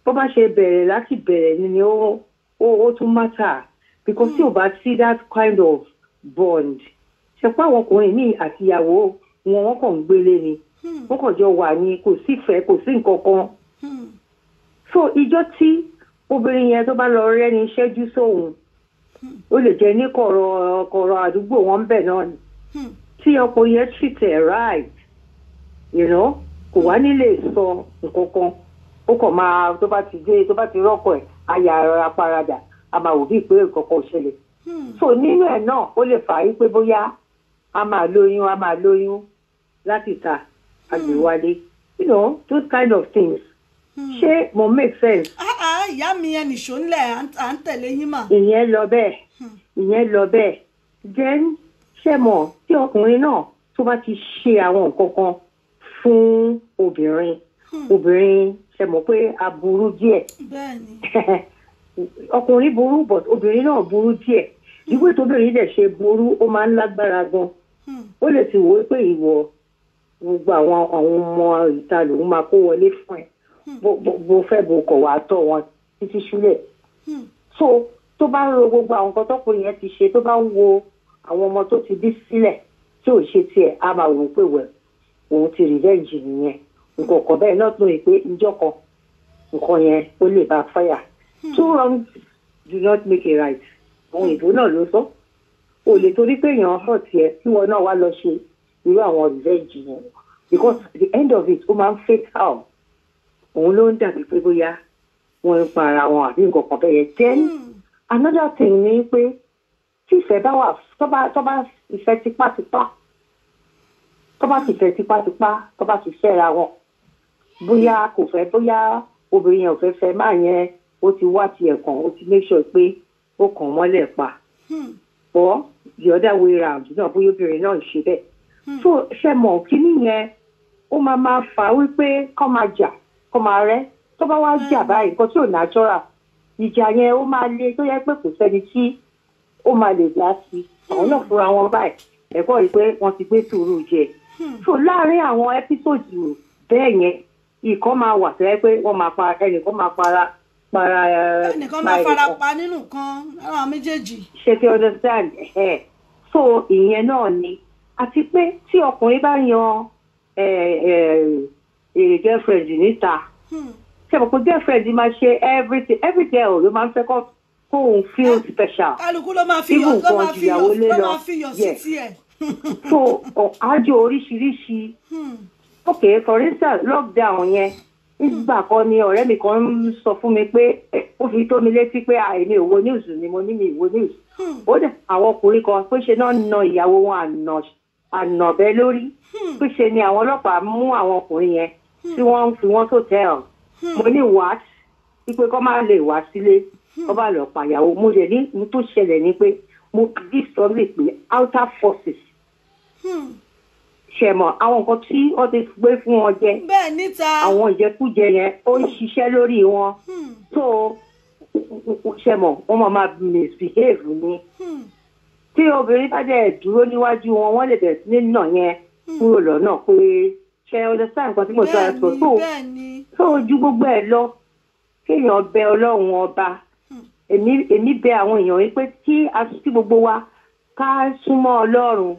bó bá ṣe bẹ̀rẹ̀ láti bẹ̀rẹ̀ ni ó tún matter because tí ò bá sí that kind of bond ṣe pé àwọn ọkùnrin míì àti ìyàwó wọn kàn ń gbélé ni wọ́n kàn jọ wà ní kò sí ìfẹ́ kò sí nǹkan kan. So ìjọ tí obìnrin yẹn tó bá lọ rẹ́ni ṣẹ́jú sóhun ó lè jẹ́ ní kọ̀rọ̀ àdúgbò wọn bẹ̀ náà ni tí ọkùnrin yẹn treat ẹ̀ right kò wá nílé sọ nǹkan kan ó kàn máa tó bá ti rọ́kọ̀ ẹ̀ àyà ara paradà a máa wò bí pé nǹkan kan ò ṣẹlẹ̀. So nínú ẹ̀ náà ó lè fà á pé bóyá a máa lóyún láti ta àgbéwálé those kind of things. Ṣé mo make sense? Ìyá mi ẹnì ṣónlẹ̀ à ń tẹ̀lé yín mà. Ìyẹn lọ bẹ́ẹ̀. Then ṣé mọ̀ tí ọkùnrin náà tó bá ti ṣe àwọn nǹkan kan fún obìnrin ṣé mọ̀ pé aburú díẹ̀. Bẹ́ẹ̀ni. Ọkùnrin burú but obìnrin náà burú díẹ̀. Ìwé tóbìnrin dẹ̀ ṣe burú ó máa ń lágbára gan. Ó lè ti wò ó pé ìwọ gbogbo àwọn ọmọ ìta lòun máa kó wọlé fún ẹ. Bó fẹ́ bó kọ̀ wá tọ̀ wọn títí ṣúlẹ̀. So tó bá ń ro gbogbo àwọn nǹkan tọkùnrin yẹn ti ṣe tó bá ń wo àwọn ọmọ tó ti bí sílẹ̀ tí ò ṣe tiẹ̀ á máa wò pé wẹ̀ òun ti revenge nìyẹn nǹkan kan bẹ́ẹ̀ náà tó yẹ pé ìjọ kan nǹkan yẹn ó lè bá fire. Two wrongs do not make a right. Àwọn ìbò náà ló sọ o lè torí pé èèyàn hàn tiẹ̀ kí wọn náà wá lọ ṣe irú àwọn revenge yẹn because at the end of it ó máa ń fatal. Òun ló ń dàbí pé bóyá wọ́n ń pa ara wọn àbí nǹkan kan bẹ́ẹ̀ yẹn. Then another thing ni pé tí ìfẹ́ bá wà tó bá ìfẹ́ tipátipá tó bá ti fẹ́ra wọn bóyá kò fẹ́ bóyá obìnrin yẹn ò fẹ́ fẹ́ máa yẹn ó ti wá tiẹ̀ kàn ó ti make sure pé ó kàn mọ́lẹ̀ pa or the other way round náà bóyá obìnrin náà ṣe bẹ́ẹ̀. So ṣe mọ̀ kíní yẹn ó máa fà wípé kọ́ máa jà kó máa rẹ́ tó bá wá jà báyìí nǹkan tí ò natural ìjà yẹn ó máa le tó yẹ pé kò sẹ́ni tí ó máa lè dá sí àwọn náà fúnra wọn báyìí ẹ̀kọ́ rí pé wọ́n ti gbé sùúrù jẹ. So láàárín àwọn ẹ́písòdù bẹ́ẹ̀ yẹn ìkan máa wà tó yẹ pé wọ́n máa pa ẹnìkan máa para ẹnìkan máa fara pa nínú kan lára méjèèjì. ṣe ti understand so ìyẹn náà ni àti pé tí ọkùnrin bá yan girlfriend níta ṣe mọ̀ pé girlfriend máa ṣe everything every girl ló máa ń fẹ́ kó òun feel special. Kálukú ló máa fi yọ̀ sí tiẹ̀. So àjò oríṣiríṣi okay for instance lockdown yẹn nígbà kan ni ọ̀rẹ́ mi kan ń sọ fún mi pé ó fi tó mi létí pé àìní òwò news ni mo ní mi ìwò news. Ó dẹ̀ àwọn ọkùnrin kan pé ṣe náà na ìyàwó wọn ànàbẹ́ lórí pé ṣe ni àwọn ọlọ́pàá mú àwọn ọkùnrin yẹn tí wọ́n ń fi wọ́n sòtẹ́ẹ̀lì. Mo ní what wípé kọ́ máa lè wá sílé kọ́ bá lọ pàyàwó mo dẹ̀ ní mo tó ṣẹlẹ̀ ni pé mo kìí sọ lè pé outer forces ṣe mọ̀ àwọn nǹkan tí wọ́n ti gbé fún wọn jẹ àwọn ìjẹkújẹ yẹn ó ń ṣiṣẹ́ lórí wọn so ṣe mọ̀ wọ́n máa misbehave ni tí obìnrin bá dẹ̀ dúró níwájú wọn wọ́n lè bẹ̀rẹ̀ sí ní nà yẹn kúrò lọ́nà pé ṣe understand nǹkan tí mo sọ ẹ̀ tó ojú gbogbo ẹ̀ lọ kéèyàn bẹ ọlọ́run ọba èmi bẹ àwọn èèyàn yìí pé kí gbogbo wa ká súnmọ́ ọlọ́run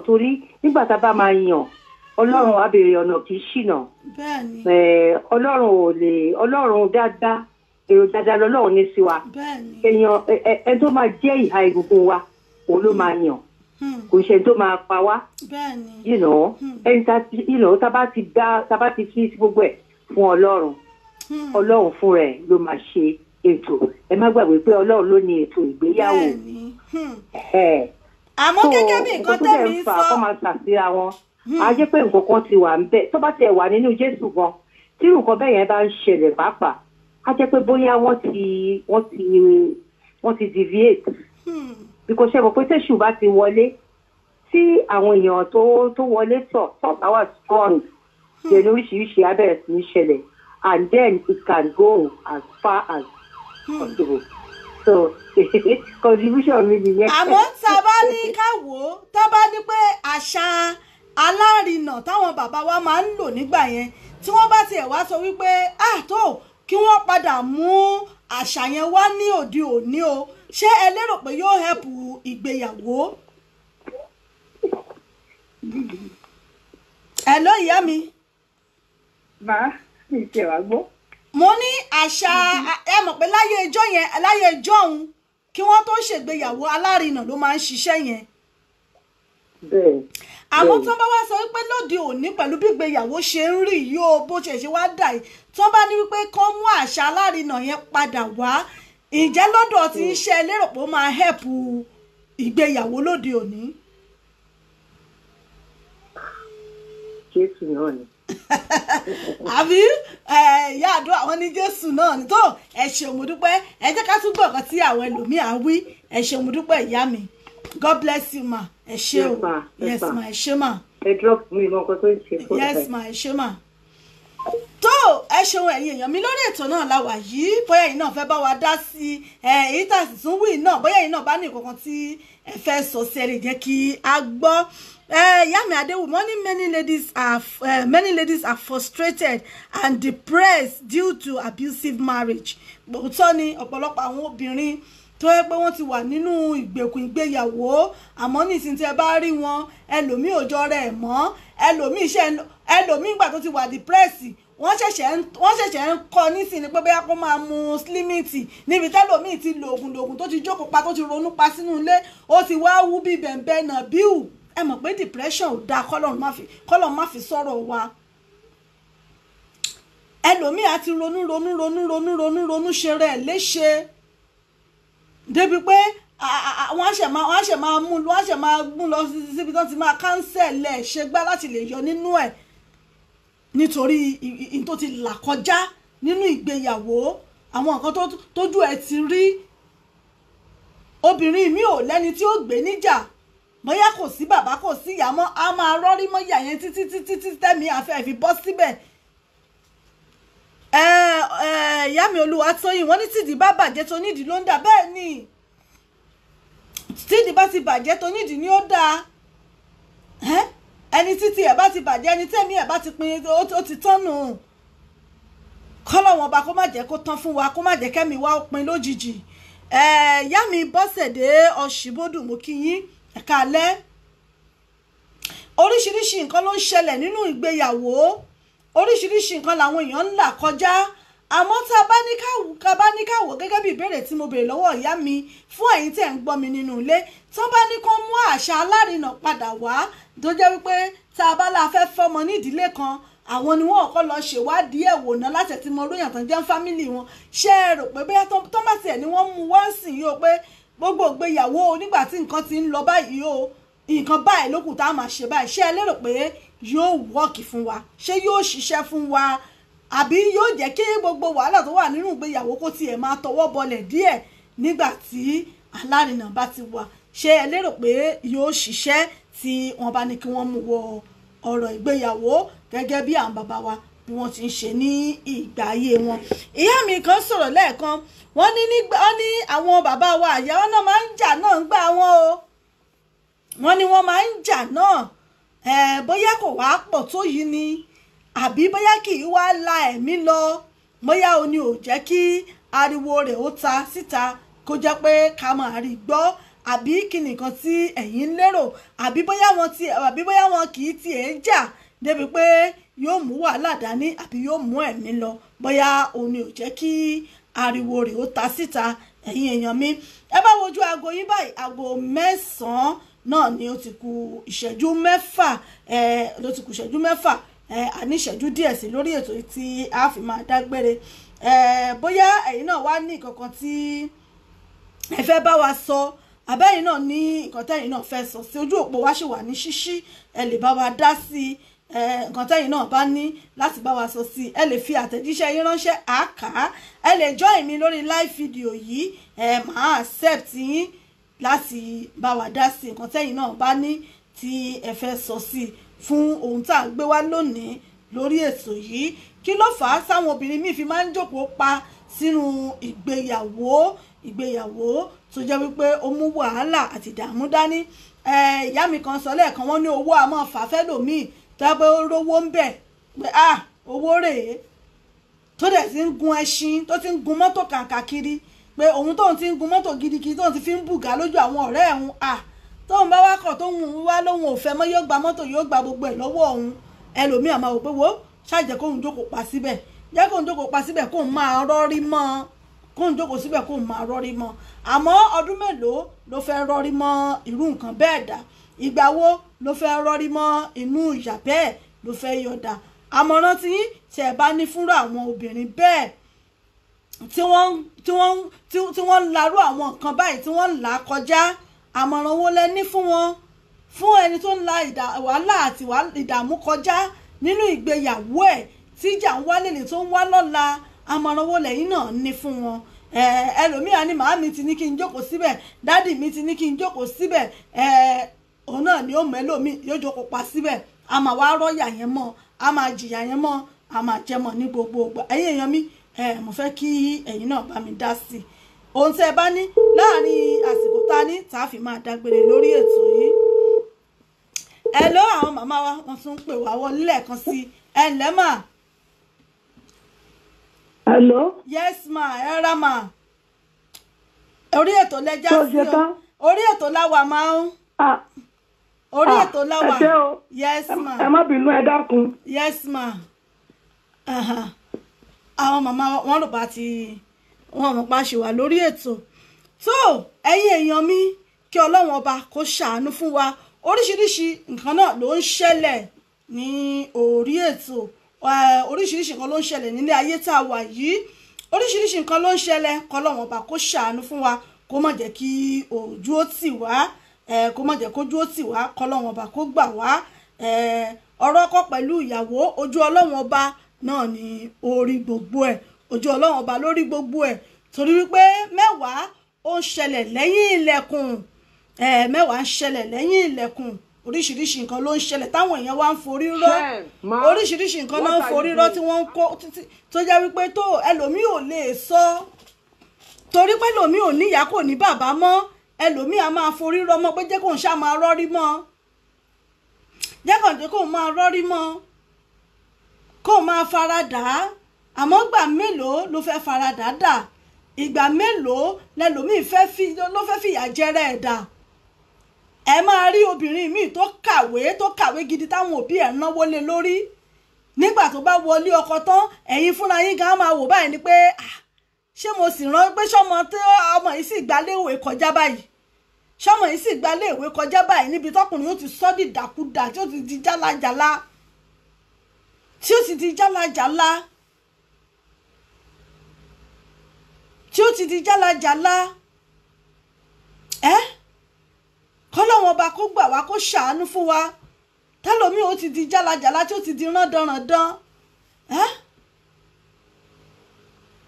torí nígbà tá a bá máa yàn ọlọ́run á béèrè ọ̀nà kì í ṣìnà ọlọ́run dáadáa èrò dáadáa lọ́lọ́run ní sí wa èèyàn ẹ tó máa jẹ́ ìhà ìgbùnkùn wa òun ló máa yàn kò ṣe tó máa pa wá ẹni tá bá ti fi gbogbo ẹ̀ fún ọlọ́run fún rẹ̀ ló máa ṣe ètò ẹ má gbàgbé pé ọlọ́run ló ní ètò ìgbéyàwó àmọ́ gẹ́gẹ́ bí nǹkan tẹ̀mí sọ kọ́ máa ṣàṣìra wọn a jẹ́ pé nǹkan kan ti wà ń bẹ̀ tó bá tiẹ̀ wà nínú Jésù gan tí nǹkan bẹ́ẹ̀ yẹn bá ń ṣẹlẹ̀ pàápàá a jẹ́ pé bóyá wọ́n ti deviate because ṣe mọ̀ pé tẹ̀sù bá ti wọlé tí àwọn èèyàn tó wọlé tọ̀ bá wà strong jẹ́ lóríṣiríṣi abẹ́rẹ́ sí ní ṣẹlẹ̀ and then it can go as far as possible. So contribution mi nìyẹn. àmọ́ tá a bá ní ká wò ó tá a bá ní pé àṣà alárinà táwọn bàbá wa máa ń lò nígbà yẹn tí wọ́n bá tiẹ̀ wá sọ wípé tó kí wọ́n padà mú àṣà yẹn wá ní òde òní o ṣé ẹ lérò pé yóò help ìgbéyàwó? Hello ìyá mi. Màá sì ṣe wá gbọ́. Mo ní àṣà ẹ mọ̀ pé láyé ijọ́ òun kí wọ́n tó ṣègbéyàwó alárinà ló máa ń ṣiṣẹ́ yẹn. Bẹ́ẹ̀. Àmọ́ tí wọ́n bá wá sọ wípé lóde òní pẹ̀lú bí ìgbéyàwó ṣe ń rí yìí ó bó ṣe wá dà yìí tí wọ́n bá ní wípé kán mú àṣà alárinà yẹn padà wá ǹjẹ́ lọ́dọ̀ tí ń ṣe lérò pé ó máa help ìgbéyàwó lóde òní? Jésù náà ni. Àbí ìyá àdó àwọn ní Jésù náà ni tó ẹ ṣeun mo dúpẹ́ ẹ jẹ́ ká tún gbọ́ nǹkan tí àwọn ẹlòmíà wí ẹ ṣeun mo dúpẹ́ ìyá mi. God bless you ma. Ẹ ṣé o. Yes ma, ẹ ṣé ma. Ẹ drop mi mọ nǹkan tó ń ṣe fún ẹ. Yes ma, ẹ ṣé ma. Tó ẹ ṣeun ẹ̀yin èèyàn mi lórí ètò náà la wà yìí bóyá ẹ̀yin náà fẹ́ bá wa dá sí èyí tá sì tún wí náà bóyá ẹ̀yin náà bá ní nǹkan tí ẹ fẹ́ sọ sí ẹ lè jẹ́ kí a gbọ́. Yami Adewumo ní many ladies are frustrated and depressed due to abusive marriage. Bòótọ́ ni ọ̀pọ̀lọpọ̀ àwọn obìnrin tó yẹ pé wọ́n ti wà nínú ìgbèkùn ìgbéyàwó àmọ́ nísìnyí tí ẹ bá rí wọn ẹlòmíì ò jọ rẹ̀ mọ́ ẹlòmíì ìgbà tó ti wà depressed wọ́n ṣẹ̀ṣẹ̀ ń kọ́ nísìnyí pé bóyá kó máa mu slimity níbi tẹ́lòmíì ti lo oògùn tó ti jókòó pa tó ti ronú pa sínú ilé ó ti wá wú bí bẹ̀m̀bẹ̀ náà bíù ẹ mọ̀ pé depression ò dáa kọ́lọ̀ má fi sọ̀rọ̀ wa ẹlòmíì á ti ronú ṣe rẹ̀ léṣe débi pé wọ́n á ṣe máa mú lọ síbi tó ti máa cancel ẹ̀ ṣe gbá láti lè yọ nínú ẹ̀ nítorí in tó ti là kọjá nínú ìgbéyàwó àwọn nǹkan tójú ẹ̀ ti rí obìnrin mi ò lẹ́ni tí ó gbé níjà bóyá kò sí bàbá kò sí ìyá mọ́ a máa rọ́rí mọ́ ìyá yẹn títí tẹ́mi àfẹ́ fi bọ́ síbẹ̀. Ìyá mi Olúwatóyìn wọ́n ní tìdí bá bàjẹ́ tó nídìí ló ń dà bẹ́ẹ̀ ni tìdí bá ti bàjẹ́ tó nídìí ni ó dáa ẹni títí ẹ̀ bá ti bàjẹ́ ẹni tẹ́mi ẹ̀ bá ti pin ó ti tán nù kọ́lọ́wọ́n ọba kó má jẹ́ kó tán fún wa kó má jẹ́ kẹ́mi wá pin lójijì. Ìyá mi Bọ́sẹ̀dé Ọ̀ṣìbódù mo kí yín ẹ̀ka alẹ́ oríṣiríṣi nǹkan ló ń ṣẹlẹ̀ nínú ìgbéyàwó oríṣiríṣi nǹkan làwọn èèyàn ń là kọjá àmọ́ tá a bá ní káwò gẹ́gẹ́ bí ìbéèrè tí mo béèrè lọ́wọ́ ìyá mi fún ẹ̀yin tẹ́ ń gbọ́ mi nínú ilé tí wọ́n bá ní kó mú àṣà alárinà padà wá tó jẹ́ wípé tá a bá la fẹ́ fọ́mọ ní ìdílé kan àwọn ni wọ́n kọ́ lọ ṣèwádìí ẹ̀ wò ná láti ẹ̀tí mọ lóyàn tán jẹ́ fámìlì wọn ṣé ẹ rò pé bóyá tọ́mátì ẹ̀ ni wọ́n mú wọ́n sìn yìí o pé gbogbo ìgbéyàwó nígbà tí nǹkan ti ń lọ báyìí o nǹkan báyìí lókùn tá a máa ṣe báyìí ṣé ẹ lérò pé yóò wọ́ọ̀kì fún wa ṣé yóò ṣiṣẹ́ fún wa àbí yóò jẹ́ kí gbogbo wàhálà tó wà nínú ìgbéyàwó kó tiẹ̀ máa tọwọ́ bọlẹ̀ díẹ̀ nígbà tí alárinà bá ti wà ṣé ẹ lérò pé yóò ṣiṣẹ́ tí wọ́n bá ní kí wọ́n mú wọ ọ̀rọ̀ ìgbéyàwó gẹ́gẹ́ bí àwọn bàbá wa bí wọ́n ti ń ṣe ní ìgbà ayé wọn. Ìyá mi kan sọ̀rọ̀ lẹ́ẹ̀kan wọ́n ní àwọn bàbá wa àyà wọn náà máa ń jà náà ń gbà wọn o wọ́n ní wọ́n máa ń jà náà bóyá kò wá pọ̀ tó yìí ni àbí bóyá kì í wá la ẹ̀mí lọ bóyá o ní ò jẹ́ kí ariwo rẹ̀ ó ta síta kó jẹ́ pé ká máa rí gbọ́ àbí kí nìkan tí ẹ̀yin ń lérò àbí bóyá wọn kì í tiẹ̀ jà débi pé yóò mú wàhálà dání àbí yóò mú ẹ̀mí lọ bóyá o ní ò jẹ́ kí ariwo rẹ̀ ó ta síta ẹ̀yin èèyàn mi ẹ bá wojú aago yín báyìí aago 9 náà ni ó ti kù ìṣẹ́jú 6 ló ti kù ìṣẹ́jú 6 àní ìṣẹ́jú díẹ̀ sí lórí ètò tí a fi máa dágbére bóyá ẹ̀yin náà wá ní kankan tí ẹ fẹ́ bá wa sọ àbẹ́yìn náà ní nǹkan tẹ́yìn náà fẹ́ sọ sí ojú òpó wa ṣì wà ní ṣíṣí ẹ lè bá wa dá sí nǹkan tẹ́yìn náà bá ní láti bá wa sọ sí ẹ lè fi àtẹ̀jíṣẹ́ yín ránṣẹ́ àáká ẹ lè join mi lórí live video yìí màá accept yín láti bá wa dá sí nǹkan tẹ́yìn náà bá ní tí ẹ fẹ́ sọ sí fún ohun tá à ń gbé wá lónìí lórí ètò yìí kí ló fà á sáwọn obìnrin míì fi máa ń jókòó pa sínú ìgbéyàwó tó jẹ́ wípé ó mú wàhálà àti ìdààmú dání ìyá mi kan sọ lẹ́ẹ̀kan wọ́n ní owó àmọ́ fàfẹ́ lòmíì tẹ́gbẹ́ ó rówó ń bẹ̀ pé owó rèé tó dẹ̀ ti ń gun ẹṣin tó ti ń gun mọ́tò kàkàkiri pé òun tóun ti ń gun mọ́tò gidigidi tóun ti fi ń bùgá lójú àwọn ọ̀rẹ́ ẹ̀hún tóun bá wákọ̀ tóun wá lóhun ò fẹ́ mọ́ yóò gba mọ́tò yóò gba gbogbo ẹ̀ lọ́wọ́ òun ẹlòmíì àmọ́ wò pé wo ṣáàjẹ́ kóun jókòó pa síbẹ̀ jẹ́ kóun jókòó pa síbẹ̀ kóun máa rọ́rí mọ́ kóun jókòó síbẹ̀ kóun máa rọ́rí mọ́ àmọ́ ọdún mélòó ló fẹ́ rọ́rí mọ́ irú nǹkan bẹ́ẹ̀ dà ìgbà wo ló fẹ́ rọ́rí mọ́ inú ìyà bẹ́ẹ̀ ló fẹ́ yọ̀dà àmọ̀ràn tí ẹ bá ní fúnra àwọn obìnrin bẹ́ẹ̀ tí wọ́n ń larú àwọn nǹkan báyìí tí wọ́n ń là kọjá àmọ̀ràn wo lẹ ní fún wọn fún ẹni tó ń la wàhálà àti ìdààmú kọjá nínú ìgbéyàwó ẹ̀ tí ìjà ń wá lélẹ̀ tó ń wá lọ́la àmọ̀ràn wo lẹ́yìn náà ní fún wọn ẹlòmíà ni màámi ti ní kí n jókòó síbẹ̀ dádì mi ti ní kí n jókòó síbẹ̀ òun náà ni ó mọ ẹlòmíì yóò jókòó pa síbẹ̀ a máa wá rọ́yà yẹn mọ́ a máa jìyà yẹn mọ́ a máa jẹmọ́ ní gbogbo ìgbà ẹ̀yin èèyàn mi mo fẹ́ kí ẹ̀yin náà bá mi dá sí ohun tí ẹ bá ní láàrin àsìkò tá a ní tá a fi máa dágbére lórí ètò yìí hello àwọn màmá wa wọ́n tún ń pè wá wọlé lẹ́ẹ̀kan sí ẹ ǹlẹ́ mà. hello. yes ma ẹ rà mà orí ètò lẹ́jà sí o orí ètò láwa máa ń orí ètò láwa yes ma ẹ má bínú ẹ dákun. yes ma àwọn màmá wọn rò bá ti wọn mọ̀ pa ṣe wà lórí ètò tó ẹ̀yin èèyàn mi kí ọlọ́run ọba kó ṣàánú fún wa oríṣiríṣi nǹkan náà ló ń ṣẹlẹ̀ ní orí ètò oríṣiríṣi nǹkan ló ń ṣẹlẹ̀ nílé ayé tá a wà yìí oríṣiríṣi nǹkan ló ń ṣẹlẹ̀ kọ́lọ́run ọba kó ṣàánú fún wa kó má jẹ́ kí ojú ó tì wá kó má jẹ́ kójú ó tì wá kọ́lọ́run ọba kó gbà wá ọ̀rọ̀ ọkọ pẹ̀lú ìyàwó ojú ọlọ́run ọba náà ni orí gbogbo ẹ̀ ojú ọlọ́run ọba lórí gbogbo ẹ̀ torí wípé mẹ́wàá ó ń ṣẹlẹ̀ lẹ́yìn ilẹ̀kùn mẹ́wàá ń ṣẹlẹ̀ lẹ́yìn ilẹ̀kùn oríṣiríṣi nǹkan ló ń ṣẹlẹ̀ táwọn èèyàn wá ń forí rọ́ oríṣiríṣi nǹkan náà ń forí rọ́ tí wọ́n ń kó tó jẹ́ wípé tó ẹlòmíì ò lè sọ torí pé ẹlòmíì ò níyàá kò ní bàbá mọ́ ẹlòmíì á máa forí rọ́ mọ́ pé jẹ́ kó ń ṣá máa rọ́rí mọ́ jẹ́ kó ń máa rọ́rí mọ́ kó máa faradà àmọ́ gbà mélòó ló fẹ́ faradà dà ìgbà mélòó lẹ́lòmíì ló fẹ́ fìyà jẹrẹ ẹ̀ dà ẹ máa rí obìnrin míì tó kàwé gidi táwọn òbí ẹ̀ náwó lé lórí nígbà tó bá wọlé ọkọ tán ẹ̀yin fúnra yín gan máa wò báyìí ni pé ṣé mo sì rán pé ṣọmọ tí ọmọ yìí sì gbálé ìwé kọjá báyìí ṣọmọ yìí sì gbálé ìwé kọjá báyìí níbi tọkùnrin ó ti sọ́ dìdàkudà tí ó ti di jálajàla tí ó ti di jálajàla kọ́lọ́wọ́n ọba kó gbà wá kó ṣàánú fún wa tẹ́lómi ó ti di jálajàla tí ó ti di rándanrandan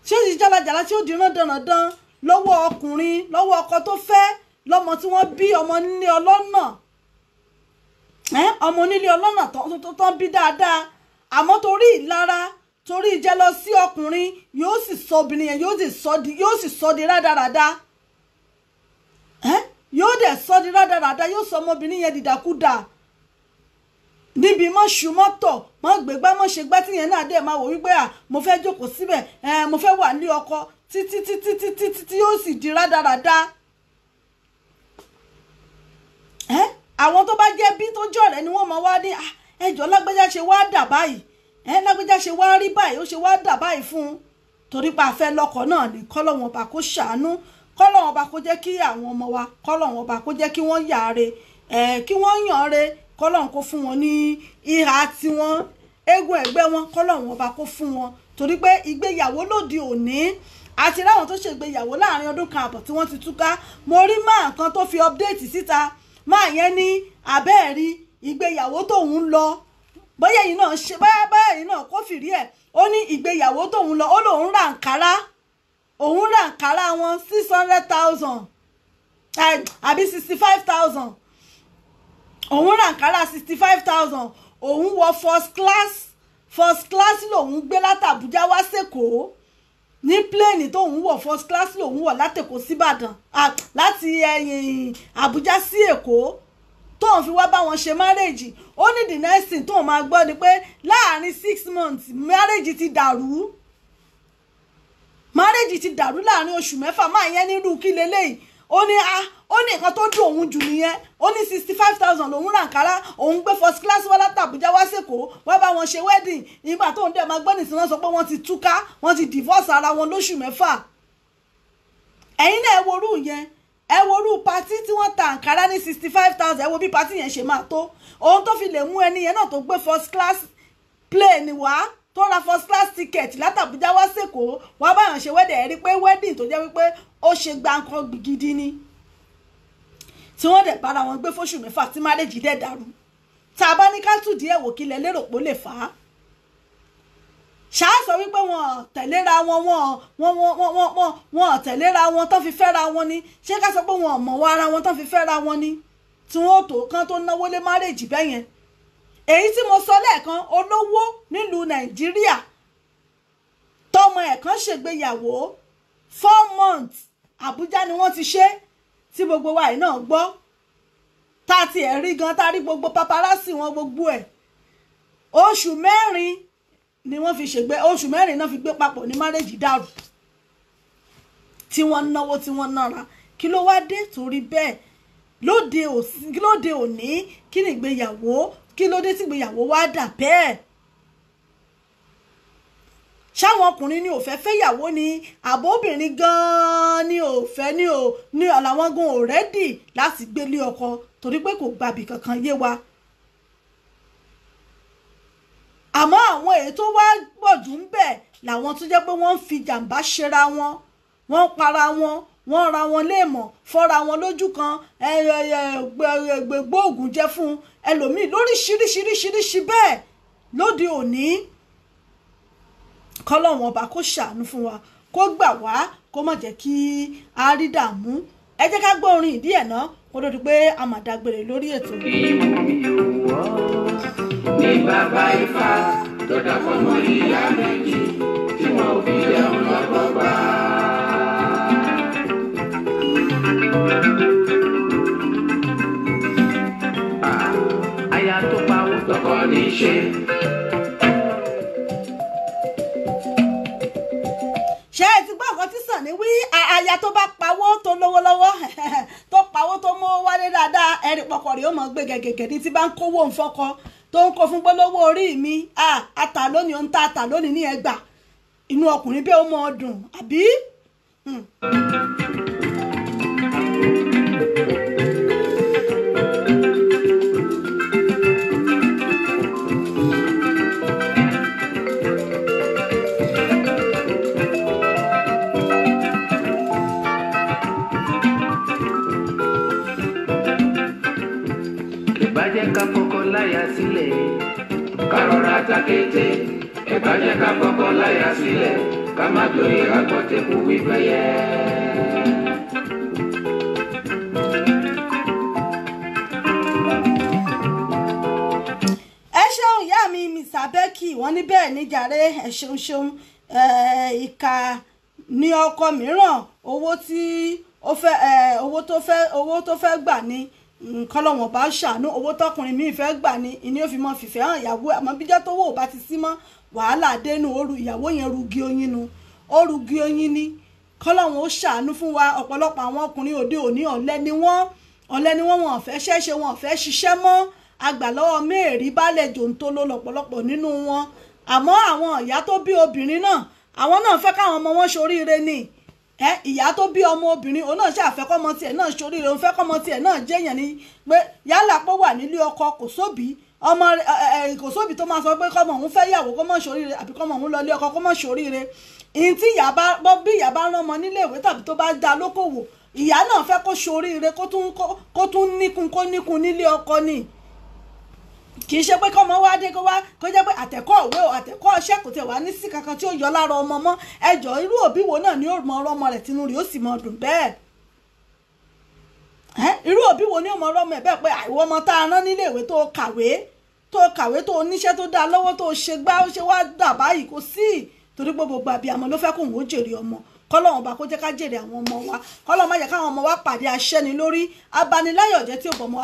tí ó ti di jálajàla tí ó di rándanrandan lọ́wọ́ ọkùnrin lọ́wọ́ ọkọ tó fẹ́ lọ́mọ tí wọ́n bí ọmọ nílé ọlọ́nà ọmọ nílé ọlọ́nà tó bí dáadáa àmọ́ torí ìlara torí jẹ́lọ́sí ọkùnrin yóò sì sọ obìnrin yẹn yóò sì sọ di rádaràda yóò dẹ̀ sọ di rádaràda yóò sọ ọmọbìnrin yẹn dìdàkudà níbi mọ́ ṣu mọ́tọ̀ mọ́ gbégbá mọ́ ṣe gbá tíyẹn náà dẹ̀ máa wò wípé mo fẹ́ jókòó síbẹ̀ mo fẹ́ wà ní ọkọ títí yóò sì di rádaràda àwọn tó bá jẹ́ bí tó jọ rẹ̀ ni wọ́n máa wá ní ẹjọ́ lágbájá ṣe wá dà báyìí lágbájá ṣe wá rí báyìí ó ṣe wá dà báyìí fún un torí pa afẹ́ lọ́kọ náà ni kọ́lọ́wọ́n ọba kó ṣàánú kọ́lọ́wọ́n ọba kó jẹ́ kí àwọn ọmọ wa kọ́lọ́wọ́n ọba kó jẹ́ kí wọ́n yàre kí wọ́n yànre kọ́lọ́wọ́n kó fún wọn ní ìhà tiwọn eégún ẹ̀gbẹ́ wọn kọ́lọ́wọ́n ọba kó fún wọn torí pé ìgbéyàwó lòdì òní àti ráwọn tó ṣègbéyàwó láàrin ọdún kan àbọ̀ tí wọ́n ti túká. Mo rí máa kan tó fi update síta, máa yẹn ní abẹ́ẹ̀rí ìgbéyàwó tóun lọ, bóyá yìí náà ṣe báyà yìí náà kó fìrí ẹ̀, ó ní ìgbéyàwó tóun lọ, ó lóun ra àǹkárá, òun ra àǹkárá wọn 600,000 àbí 65,000, òun ra àǹkárá 65,000, òun wọ first class lòun gbé látàbújá wá sẹ́kọ̀ọ́, ní pléènì tóun wọ̀ first class lòun wọ̀ látẹ̀kọ́ síbàdàn, láti àbújá sí èkó, tóun fi wá bá wọn ṣe márèjì. Ó ní the next thing tóun máa gbọ́ ni pé láàrin 6 months márèjì ti dàrú, márèjì ti dàrú láàrin oṣù mẹ́fà. Máa yẹn nírú kí leléyìí, ó ní nǹkan tó dùn òun jù nìyẹn, ó ní 65,000 lòun ra àǹkárá, òun gbé first class wá látàbújá wá sẹ́kọ̀ọ́ wá bá wọn ṣe wedding. Nígbà tóun dẹ̀ máa gbọ́ nìsín wọ́n sọ pé wọ́n ti túká, wọ́n ti divorce ara wọn lóṣù mẹ́fà. Ẹ̀yin náà ẹ worú yẹn, ẹ worú patí tí wọ́n ta àǹkárá ní 65,000, ẹ wo bí patí yẹn ṣe máa tó. Ohun tó fi lè mú ẹni yẹn náà tó gbé first class plane wá, tó ra first class ticket látàbújá wá sẹ́kọ̀ọ́ wá bá yàn ṣe wedding, ẹ rí pé wedding tó jẹ́ wípé ó ṣe gbáǹkan gidi ni, tí wọ́n dẹ̀ bára wọn gbé fóṣù mẹ́fà tí márèjì dẹ̀ dàrú. Tá a bá ní ká tù díẹ̀ wò kílẹ̀ lérò pé ó lè fà á. Ṣáà sọ wípé wọn tẹ̀léra wọn tẹ̀léra wọn tán fi fẹ́ra wọn ni, ṣé ká sọ pé wọn mọ̀ wá ara wọn tán fi fẹ́ra wọn ni, tí wọ́n tó kán tó náwó lé márèjì bẹ́yẹn. Èyí tí mo sọ lẹ́ẹ̀kan, olówó nílùú Nàìjíríà tọmọ ẹ̀ kan ṣègbéyàwó 4 months Àbújá ni wọ́n ti ṣe, tí gbogbo wa yìí náà gbọ́, tá a ti ẹ̀ rí gan, tá a rí gbogbo paparazzi wọn gbogbo ẹ̀. Oṣù mẹ́rin ni wọ́n fi ṣègbé, oṣù mẹ́rin náà fi gbé papọ̀ ní márèjì dàrú, tí wọ́n náwó tí wọ́n nára. Kí ló wá dé torí bẹ́ẹ̀ lóde òní? Kí ni ìgbéyàwó, kí ló dé tí ìgbéyàwó wá dà bẹ́ẹ̀? Ṣáwọn ọkùnrin ni ò fẹ́ fẹ́yàwó ni àbóbìnrin gan-an ni ò fẹ́ ní àwọn gan ò rẹ́dì láti gbélé ọkọ torí pé kò gbàbì kankan yé wa. Àmọ́ àwọn èyí tó wá gbọ̀jù ń bẹ̀ làwọn tó jẹ́ pé wọ́n ń fi jàǹbá ṣera wọn, wọ́n para wọn, wọ́n ra wọn léèmọ̀, fọ́ra wọn lójú kan, gbóògùn jẹ fún ẹlòmíì lóríṣiríṣiríṣiríṣi bẹ́ẹ̀ lóde òní. Kọ́lọ́run ọba kó ṣàánú fún wa, kó gbà wá, kó má jẹ́ kí a rí dààmú. Ẹ jẹ́ ká gbọ́ orin ìdí ẹ̀ náà kó tó di pé a máa dágbére lórí ètò. kí mú mi òwò ní bàbá Ifá tó dá fọmọ ìyá méjì tí wọn ò fi jẹun lọ́gbọ̀gbà. Aya tó pawó tọkọ ní í ṣe. Ṣé ẹ ti gbọ́ nǹkan tí Sànní wí? Aya tó bá pawó tó lówó lọ́wọ́ tó pawó tó mú wálé dáadáa, ẹ̀rì pọkọ rẹ̀ ó mọ̀ gbé gẹ̀gẹ̀gẹ̀ ní tí bá ń kówó ń fọ́kọ tó ń kó fún gbólówó orí mi. Ata lónìí ó ń ta ata lónìí ní ẹgbà, inú ọkùnrin bẹ́ẹ̀ ó mọ̀ ọdún àbí? Ìbàjẹ́ ká fọkọ láya sílẹ̀, ká rọra takété. Ìbàjẹ́ ká fọkọ láya sílẹ̀, ká má joyè agbọ́tẹ̀kù wípẹ́yẹ. Ẹ ṣeun ìyá mi Miss Abẹ́kì, wọ́n ní bẹ́ẹ̀ ní jàre, ẹ ṣeun ìka ní ọkọ mìíràn, owó tó fẹ́ gbà ní nǹkan lọ́wọ́n bá ṣàánú, owó tọkùnrin mi fẹ́ gbà ní ìní òfin mọ́ fìfẹ́ hàn ìyàwó. Àmọ́ bíjọ́ tó wò bá ti sí mọ́ wàhálà dénú, oru ìyàwó yẹn rugi oyin nu, ó rugi oyin ni. Kọ́lọ́wọ́n ó ṣàánú fún wa. Ọ̀pọ̀lọpọ̀ àwọn ọkùnrin òde òní ọ̀lẹ ni wọ́n, wọn ò fẹ́ ṣẹ́ṣe, wọn ò fẹ́ ṣiṣẹ́ mọ́. Àgbà lọ́wọ́ mẹ́ẹ̀rí balẹ̀ jòǹtóló lọ́pọ̀lọpọ̀ nínú wọn. Àmọ́ àwọn ìyá tó bí obìnrin náà, àwọn náà fẹ́ káwọn ọmọ wọn ṣoríire ni. Ìyá tó bí ọmọ obìnrin, òun náà ṣàfẹ́kọ́mọ tiẹ̀ náà ṣoríire, òun fẹ́ kọ́mọ tiẹ̀ náà jẹ́yàn ni pé yálà pé wà nílé ọkọ kò sóbì ọmọ kò sóbì tó máa sọ pé kọ́mọ òun fẹ́ yàwó kó mọ̀ ṣoríire àbí kọ́mọ òun lọ ilé ọkọ kó mọ̀ ṣoríire. ìyìn tí ìyá bá rán ọmọ nílé ìwé tàbí tó bá dá lókòwò ìyá náà fẹ́ kó ṣoríire kó tún níkun nílé ọkọ ni kì í ṣe pé kọ́mọ wá dé kó jẹ́ pé àtẹ̀kọ́ òwe o àtẹ̀kọ́ ọṣẹ́ kò tẹ̀ wá ní sí kankan tí ó yọ lára ọmọ mọ́ ẹjọ́ irú òbí wo náà ni ó mọ ọmọ rẹ̀ tinú rẹ̀ ó sì mọ dùn bẹ́ẹ̀ irú òbí wo ni ó mọ ọmọ ẹ̀ bẹ́ẹ̀ pé àìwọ́ ọmọ tá a rán nílé ìwé tó kàwé tó oníṣẹ́ tó dá lọ́wọ́ tó ṣe gbá ó ṣe wá dà báyìí kò sí torí gbogbo àbíamọ ló fẹ́ kóun ó jèrè ọmọ kọ́lọ́wọ́n bá kó jẹ́ ká jèrè àwọn ọmọ wa kọ́lọ́wọ́n má jẹ́ káwọn ọmọ wa pàdé aṣẹ́ni lórí abaniláyọ̀ jẹ́ tí ò bọ̀mọ́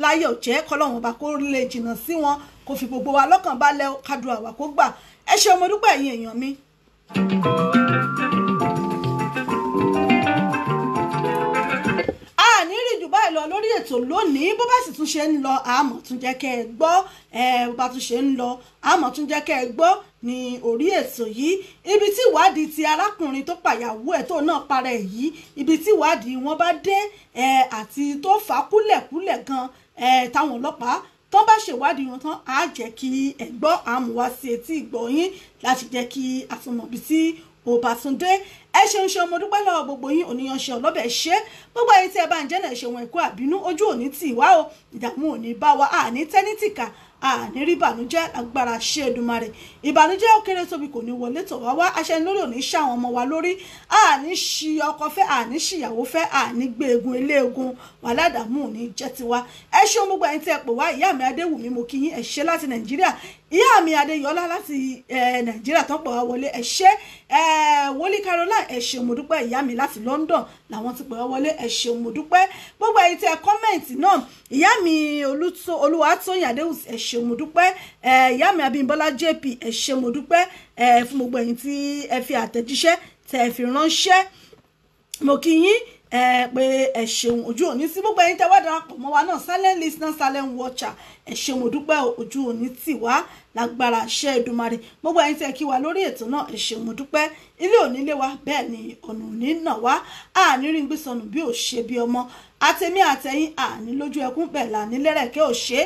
láyọ̀ jẹ́ kọ́lọ́wọ́n bá kó lè jìnnà sí wọn kó fi gbogbo wa lọ́kàn balẹ̀ kádùn àwà kó gbà ẹ ṣé mo dúpẹ́ ẹ̀yin èèyàn mi. a ní rí jù báyìí lọ lórí ètò lónìí bó bá sì tún ṣe ń lọ àmọ́ tún jẹ́ kẹ́ ẹ gbọ́ bó bá tún ṣe ń lọ àmọ́ tún jẹ́ kẹ́ ẹ gbọ́ ní orí ètò yìí ibi tí ìwádìí ti arákùnrin tó pàyàwó ẹ̀ tó náà para ẹ̀ yìí ibi tí ìwádìí wọn bá dé àti tó fà á kúlẹ̀kúlẹ̀ gan táwọn ọlọ́pàá tó bá ṣèwádìí wọn tán á jẹ́ kí ẹ gbọ́ àmúwá sí etí ìgbọ́ yín láti jẹ́ kí àtúmọ̀bí tí ò bá tún dé ẹ ṣeun mo dúpẹ́ lọ́wọ́ gbogbo yín oníyanṣẹ́ ọlọ́bẹ̀ ṣe gbogbo ẹ̀yin tí ẹ bá ń jẹ́ náà ṣe wọn ẹ̀kọ́ àbínú ojú òní tì wá o ìdààmú òní bá wa àní tẹ́nítìkà àní rí ìbànújẹ́ agbára ṣe Èdùmàrè ìbànújẹ́ ó kéré tóbi kò ní wọlé tọ̀ wá aṣẹ lórí òní ṣàwọn ọmọ wa lórí àní ṣi ọkọ fẹ́ àní ṣìyàwó fẹ́ àní gbé egun eléegun wà ládàmú òní jẹ́ tiwa ẹ ṣeun gbogbo ẹ̀yin tí ẹ pè wá ìyá mi Adéwùmí mo kí yín ẹ ṣé láti Nàìjíríà ìyá mi Adéyọlá láti Nàìjíríà tó pè wá wọlé ẹ ṣé Wòlíì Caroline ẹ ṣé mo dúpẹ́ ìyá mi láti London làwọn ti pè wá wọlé ẹ ṣé mo dúpẹ́ gbogbo ẹ̀yin tí ẹ kọ́mẹ̀ntì náà ìyá mi Olúwatóyìn Adéwùsì ẹ ṣé mo dúpẹ́ ìyá mi Abímbọ́lá JP ẹ ṣé mo dúpẹ́ fún gbogbo ẹ̀yin tí ẹ fi àtẹ̀jíṣẹ́ tẹ́ ẹ fi ránṣẹ́ mo kí yín pé ẹ ṣeun ojú òní sí gbogbo ẹ̀yin tẹ́ wá darapọ̀ mọ́ wa náà silent listener silent watcher ẹ ṣé mo dúpẹ́ ojú òní tì wá lágbára ṣẹ́ Èdùmàrè gbogbo ẹ̀yin tẹ́ kí wa lórí ètò náà ẹ ṣé mo dúpẹ́ ilé òní lé wa bẹ́ẹ̀ ni ọ̀nà òní nà wá àní rí gbé sọnù bí ò ṣe bí ọmọ àtẹ̀mí àtẹ̀yìn àní lójú ẹkún bẹ́ẹ̀ là ní lẹ́rẹ̀kẹ́ ò ṣe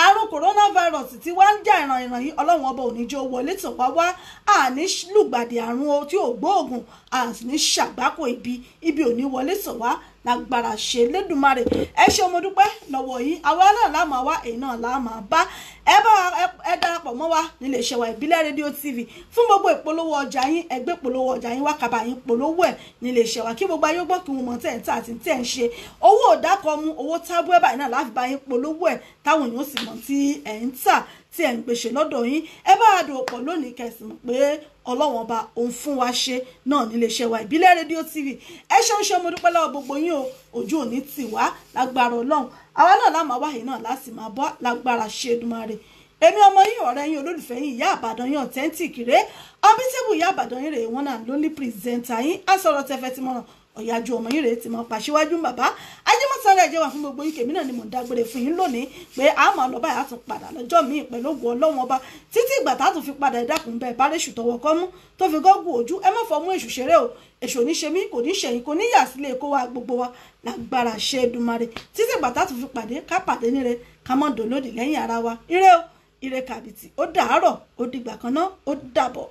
àrùn coronavirus tí wá ń jà ìràn yìí ọlọ́run ọba òní jẹ́ wọlé tàn wá àní lùgbàdì àrùn tí ò gbóògùn àní ṣàgbákò ibi òní wọlé tàn wá lágbára ṣe lẹ́dùnmarè ẹ ṣé mo dúpẹ́ lọ́wọ́ yìí àwa náà la máa wá èyí náà la máa bá ẹ darapọ̀ mọ́ wa nílé iṣẹ́ wa ìbílẹ̀ rédíò TV fún gbogbo ìpolówó ọjà yín ẹgbẹ́ ìpolówó ọjà yín wákàbà yín polówó ẹ̀ nílé iṣẹ́ wa kí gbogbo ayé gbọ́ kí wọ́n mọ̀ tẹ̀ ń tà àti tẹ̀ ń ṣe owó òdàkọ̀ mu owó tábú ẹ̀ báyìí náà láti bá yín polówó ẹ̀ táwọn èèyàn sì mọ̀ tí ẹ̀ ń tà tí ẹ̀ ń gbèsè lọ́dọ̀ yín ẹ bá a dòwò pọ̀ lónìí kẹsì mọ̀ pé ọlọ́wọ́n ọba òun fún wa ṣe náà nílé iṣẹ́ wa ìbílẹ̀ rédíò TV ẹ ṣeun mo dúpẹ́ lọ́wọ́ gbogbo yín o ojú òní tì wá lágbára ọlọ́run àwa náà láàmú àwáyé náà láti máa bọ́ lágbára ṣe Èdùmàrè èmi ọmọ yín ọ̀rẹ́ yín olólùfẹ́ yín ìyá àbàdàn yín authentic rèé ọbítẹ́bù ìyá àbàdàn yín rèé wọn náà lónìí pírẹsẹ̀ntà yín àsọ̀rọ̀ tẹfẹ́ tí mọ̀ràn ọ̀yájú ọmọ yín rèé tí mo pàṣíwájú bàbá ajímọ̀sára ẹ̀jẹ̀ wà fún gbogbo yín kèmí náà ni mò ń dágbére fún yín lónìí pé a máa lọ báyìí a tún padà lọ́jọ́ míì pẹ̀lú ògùn ọlọ́wọ́n ọba títí ìgbà tá a tún fi padà ẹ̀dákùn bẹ́ẹ̀ bá réṣù tọwọ́ kọ́ mú tó fi gọ́gùn ojú ẹ má fọmú èṣù ṣeré o èṣù ní ṣe mí kò ní ṣẹ̀yìn kò ní yà sílé kó wa gbogbo wa lágbára ṣe Èdùmàrè títí ìgbà tá a tún fi pàdé ká pàdé níre ká mọ́ dòlódì lẹ́yìn ara wa ire o ire kàbìtì ó dàárọ̀ ó dìgbà kan náà ó dàbọ̀.